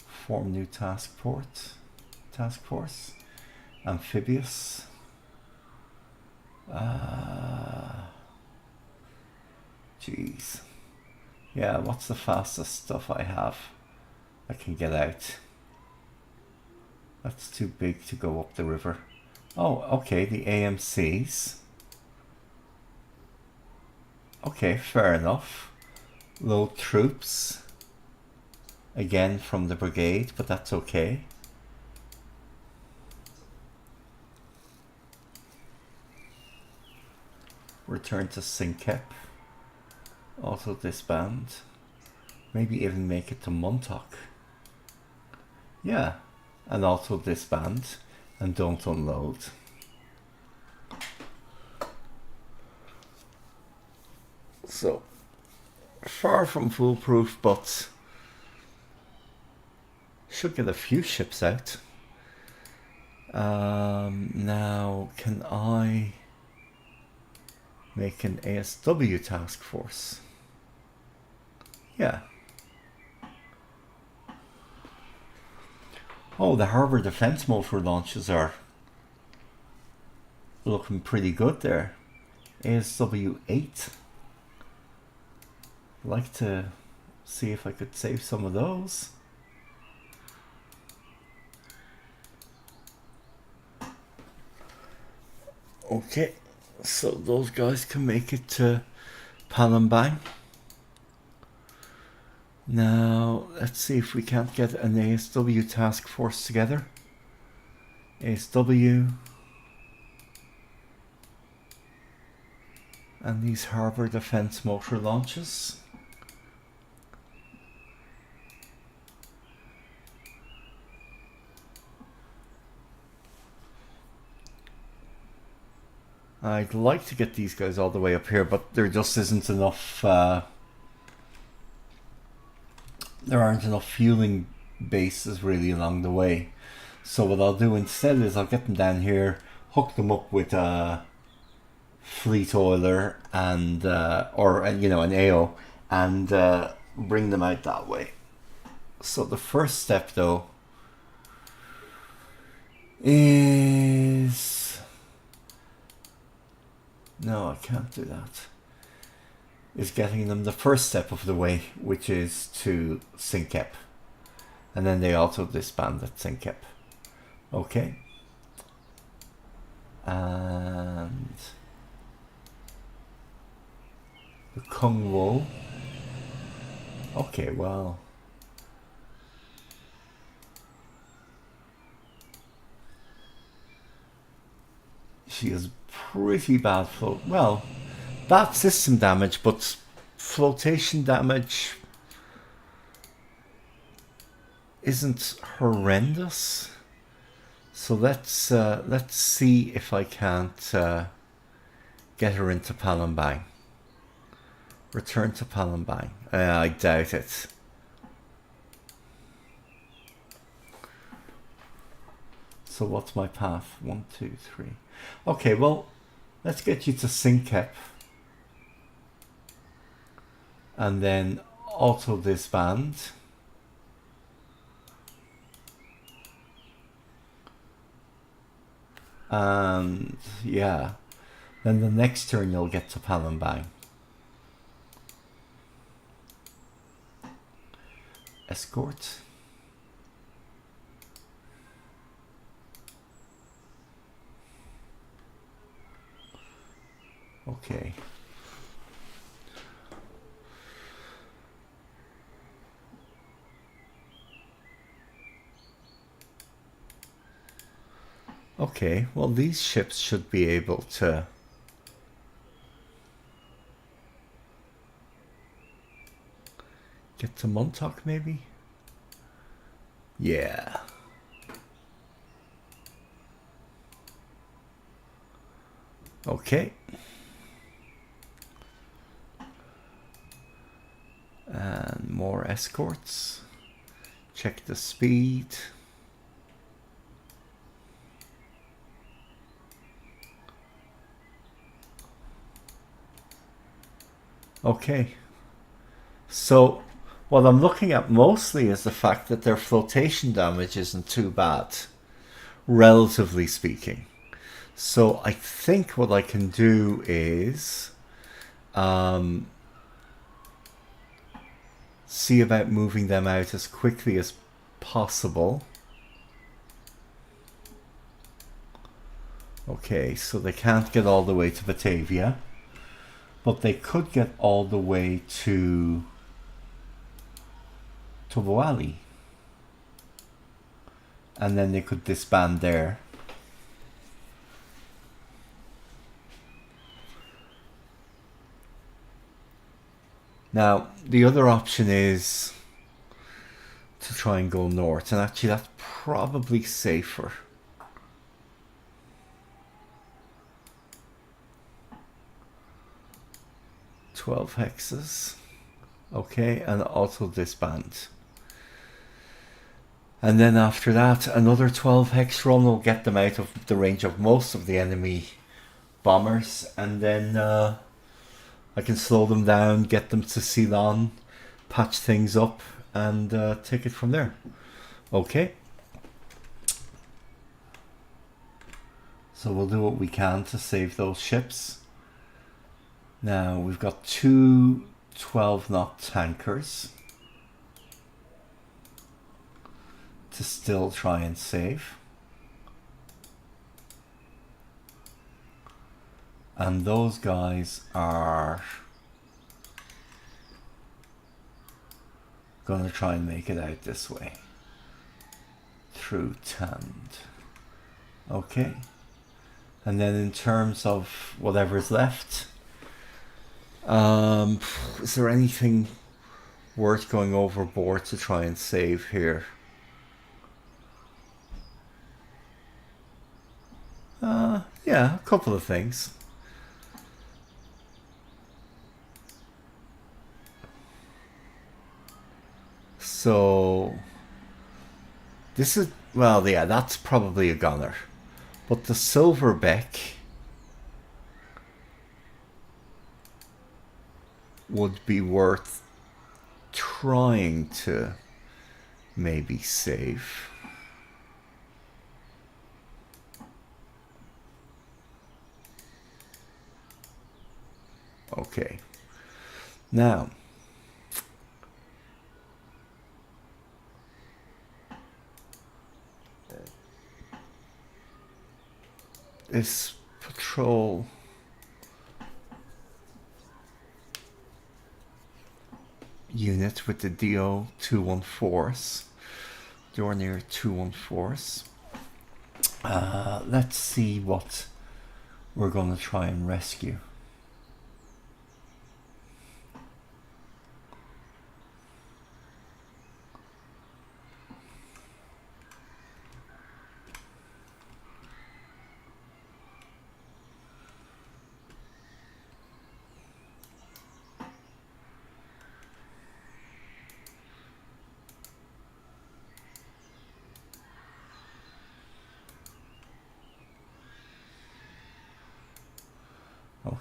A: Form new task force. Amphibious. Jeez. Yeah, what's the fastest stuff I have I can get out? That's too big to go up the river. Oh, okay, the AMCs. Okay, fair enough. Low troops. Again from the brigade, but that's okay. Return to Sinkep. Also disband. Maybe even make it to Montauk. Yeah, and also disband and don't unload. So, far from foolproof, but should get a few ships out. Now, can I make an ASW task force? Yeah. Oh, the harbour defence motor launches are looking pretty good there. ASW 8. I'd like to see if I could save some of those. Okay, so those guys can make it to Palembang. Now, let's see if we can't get an ASW task force together. ASW. And these harbour defence motor launches. I'd like to get these guys all the way up here, but there just isn't enough... there aren't enough fueling bases really along the way. So what I'll do instead is I'll get them down here, hook them up with a fleet oiler and or you know, an AO, and bring them out that way. So the first step though is, no, I can't do that, is getting them the first step of the way, which is to sync up, and then they also disband at sync up. Okay, and the Kung Wo. Okay, well, she is pretty bad float. Well, bad system damage, but flotation damage isn't horrendous. So let's see if I can't get her into Palembang. Return to Palembang. I doubt it. So what's my path? 1, 2, 3. Okay, well, let's get you to Syncep. And then auto disband. And yeah, then the next turn you'll get to Palembang. Escort. Okay. Okay, well, these ships should be able to get to Montauk, maybe? Yeah. Okay. And more escorts. Check the speed. Okay. So what I'm looking at mostly is the fact that their flotation damage isn't too bad, relatively speaking. So I think what I can do is see about moving them out as quickly as possible. Okay, so they can't get all the way to Batavia, but they could get all the way to Voali. And then they could disband there. Now, the other option is to try and go north, and actually that's probably safer. "12 hexes." Okay, and also disband. And then after that, another 12 hex run will get them out of the range of most of the enemy bombers, and then I can slow them down, get them to Ceylon, patch things up, and take it from there. Okay. So we'll do what we can to save those ships. Now we've got 2 12-knot tankers to still try and save. And those guys are going to try and make it out this way through Tand. Okay. And then in terms of whatever's left, is there anything worth going overboard to try and save here? Yeah, a couple of things. So this is, well, yeah, that's probably a gunner. But the silverback would be worth trying to maybe save. Okay. Now, this patrol unit with the DO 214s, Dornier 214s. Let's see what we're going to try and rescue.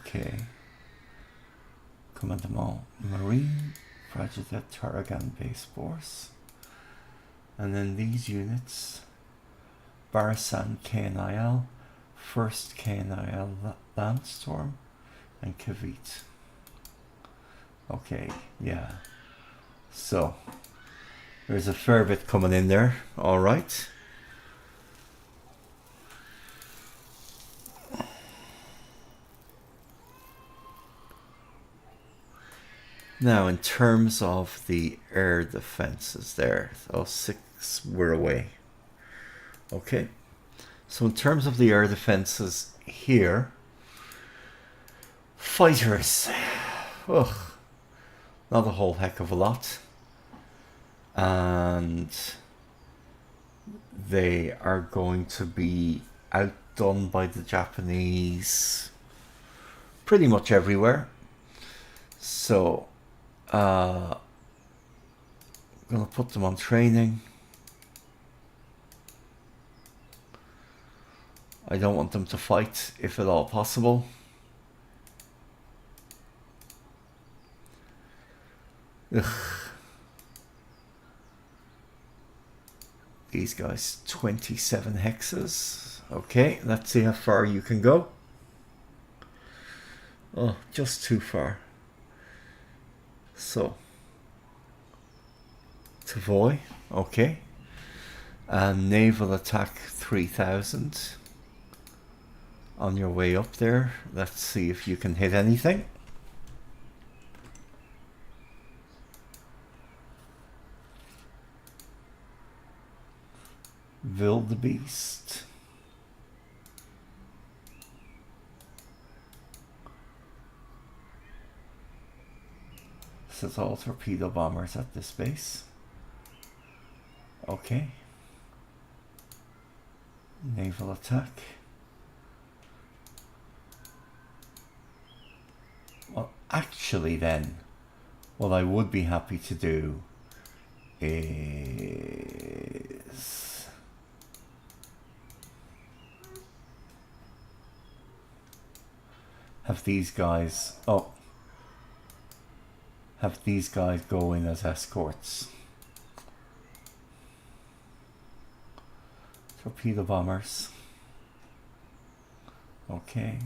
A: Okay. Commandement Marine, Fragile Tarragon Base Force. And then these units, Barasan KNIL, 1st KNIL Landstorm, and Kavit. Okay, yeah. So, there's a fair bit coming in there, alright. Now, in terms of the air defenses there, those 6 were away. Okay, so in terms of the air defenses here, fighters, ugh, not a whole heck of a lot. And they are going to be outdone by the Japanese pretty much everywhere. So, I'm going to put them on training. I don't want them to fight, if at all possible. Ugh. These guys, 27 hexes. Okay, let's see how far you can go. Oh, just too far. So, Tavoy, okay. And naval attack 3000. On your way up there, let's see if you can hit anything. Wildebeest. This is all torpedo bombers at this base. Okay. Naval attack. Well, actually then, what I would be happy to do is have these guys, have these guys go in as escorts. Torpedo bombers. Okay.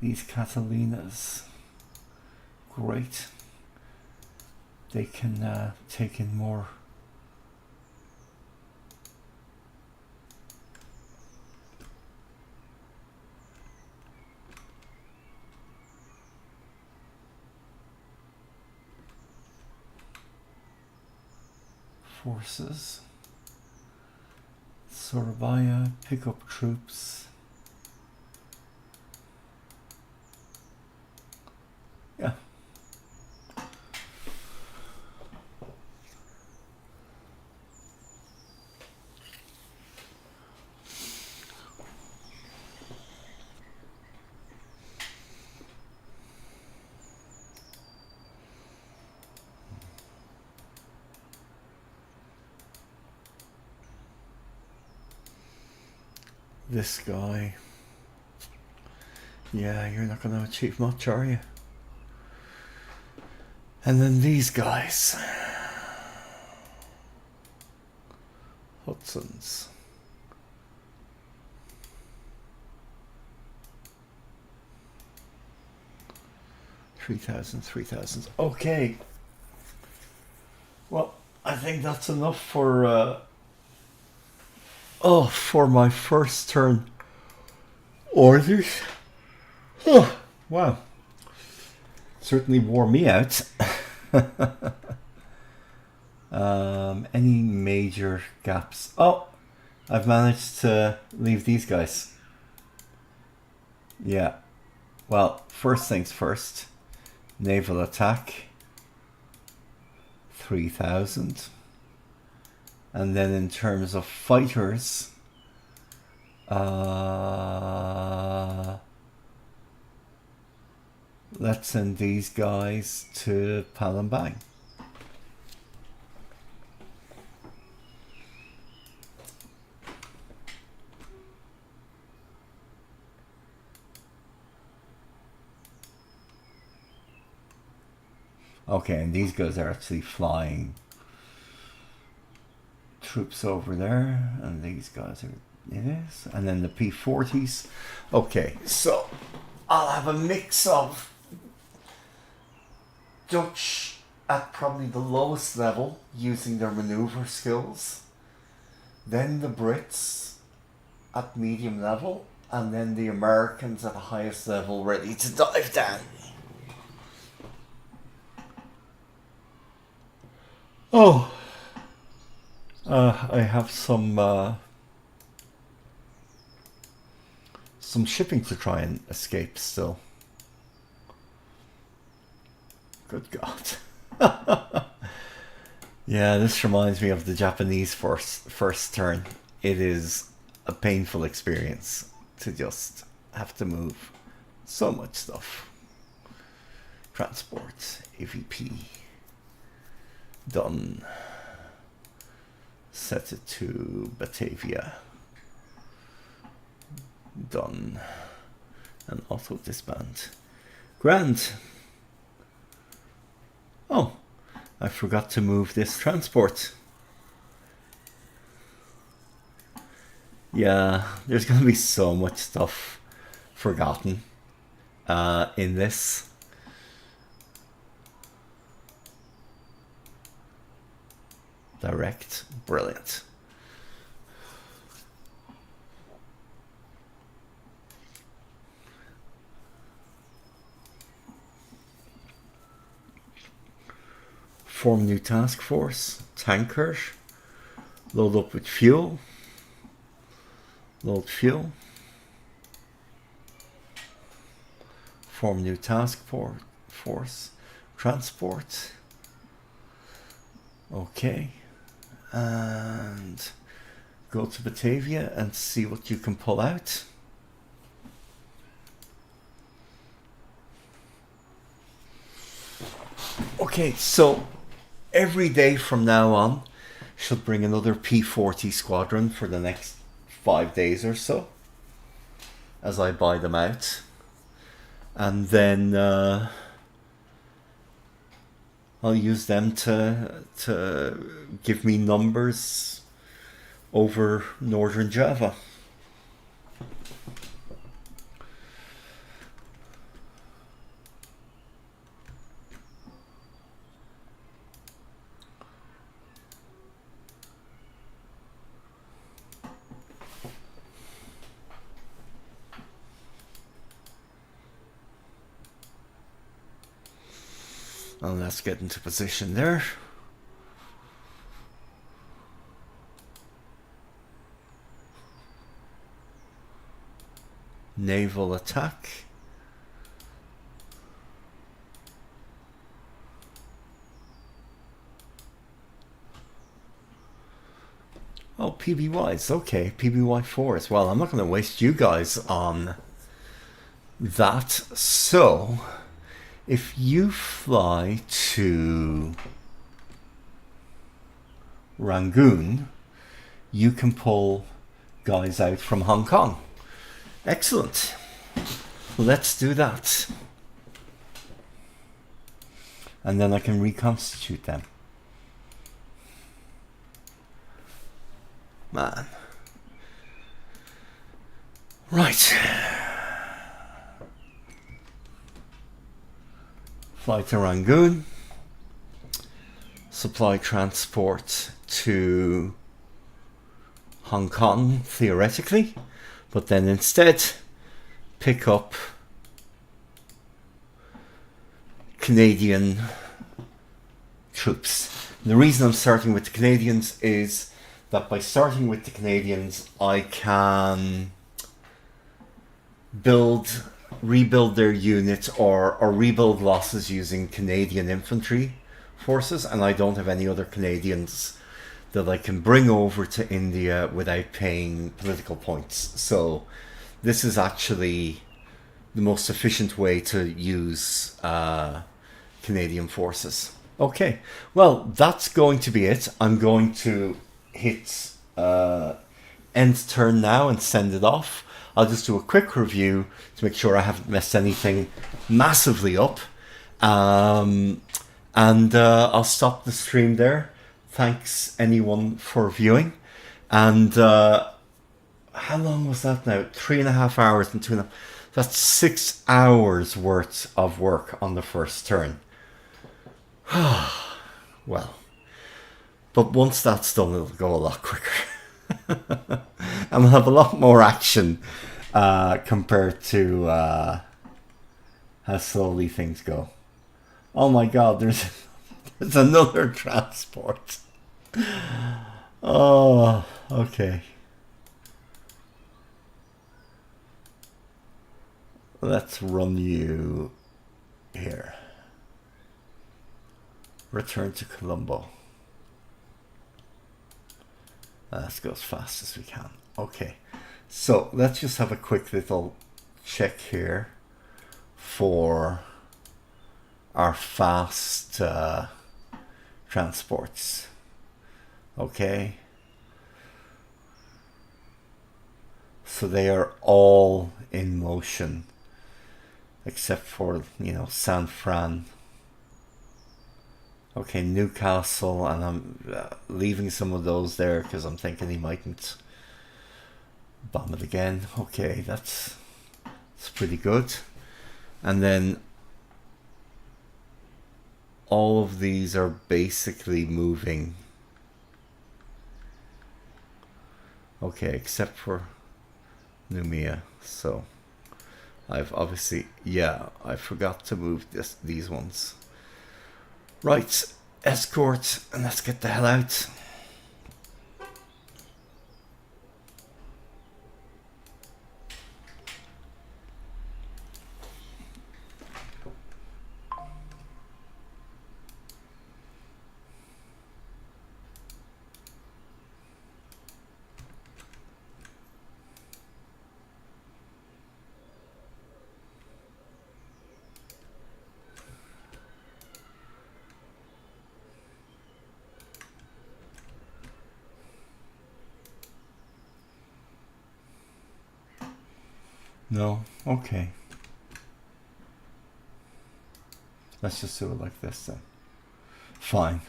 A: These Catalinas, great. They can take in more. Forces. Surabaya, pick up troops. Yeah. this guy. Yeah, you're not going to achieve much, are you? And then these guys. Hudson's. $3,000. Okay. Well, I think that's enough for for my first turn orders. Oh, wow. Certainly wore me out. Any major gaps? Oh, I've managed to leave these guys. Yeah. Well, first things first. Naval attack. 3,000. And then in terms of fighters, let's send these guys to Palembang. Okay, and these guys are actually flying troops over there, and these guys are and then the P-40s. Okay, so I'll have a mix of Dutch at probably the lowest level using their maneuver skills, then the Brits at medium level, and then the Americans at the highest level ready to dive down. Oh, I have some shipping to try and escape still. Good God. Yeah, this reminds me of the Japanese first turn. It is a painful experience to just have to move so much stuff. Transport, AVP. Done. Set it to Batavia. Done. And auto disband. Grand. Oh, I forgot to move this transport. Yeah, there's going to be so much stuff forgotten in this. Direct, brilliant. Form new task force, tanker, load up with fuel, load fuel, form new task force, transport, okay, and go to Batavia and see what you can pull out. Okay, so every day from now on should bring another P-40 squadron for the next 5 days or so as I buy them out, and then I'll use them to give me numbers over northern Java. And let's get into position there. Naval attack. Oh, PBYs, okay, PBY4 as well. I'm not going to waste you guys on that. So, if you fly to Rangoon, you can pull guys out from Hong Kong. Excellent. Let's do that. And then I can reconstitute them. Man. Right. Fly to Rangoon. Supply transport to Hong Kong, theoretically. But then instead, pick up Canadian troops. And the reason I'm starting with the Canadians is that by starting with the Canadians, I can rebuild their unit or rebuild losses using Canadian infantry forces, and I don't have any other Canadians that I can bring over to India without paying political points. So this is actually the most efficient way to use Canadian forces. Okay, well, that's going to be it. I'm going to hit end turn now and send it off. I'll just do a quick review to make sure I haven't messed anything massively up. And I'll stop the stream there. Thanks anyone for viewing. And how long was that now? 3.5 hours and 2.5. That's 6 hours worth of work on the first turn. Well, but once that's done, it'll go a lot quicker. And we'll have a lot more action compared to how slowly things go. Oh my god, there's another transport. Oh, okay. Let's run you here. Return to Colombo. Let's go as fast as we can. Okay, so let's just have a quick little check here for our fast transports. Okay, so they are all in motion except for, you know, San Fran. Okay, Newcastle, and I'm leaving some of those there because I'm thinking he mightn't bomb it again. Okay, that's pretty good. And then all of these are basically moving. Okay, except for Numia. So I've obviously, yeah, I forgot to move these ones. Right, escort, and let's get the hell out. No? Okay. Let's just do it like this then. Fine.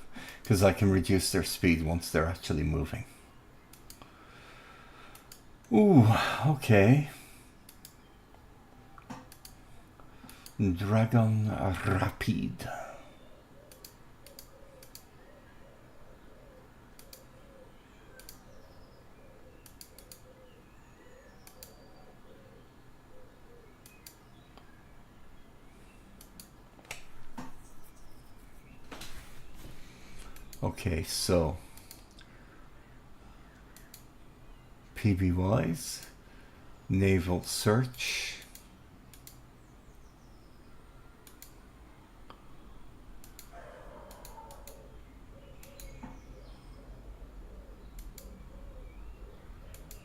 A: Because I can reduce their speed once they're actually moving. Ooh, okay. Dragon Rapide. Okay, so PBYs, naval search,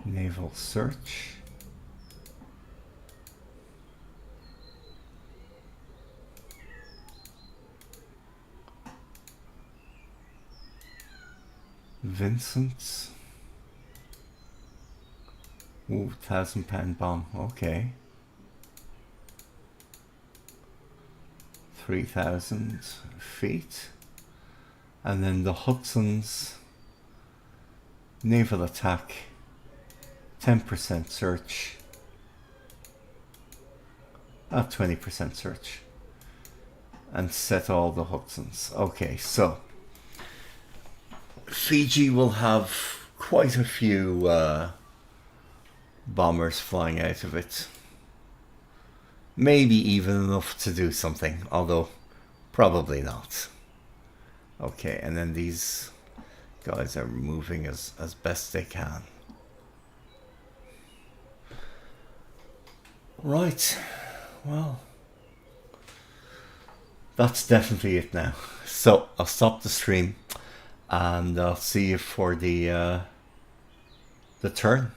A: naval search, Vincent's, Ooh, £1,000 bomb. Okay. 3,000 feet. And then the Hudson's naval attack, 10% search, at 20% search, and set all the Hudson's. Okay, so Fiji will have quite a few bombers flying out of it. Maybe even enough to do something, although probably not. Okay, and then these guys are moving as best they can. Right, well, that's definitely it now. So I'll stop the stream and I'll see you for the turn.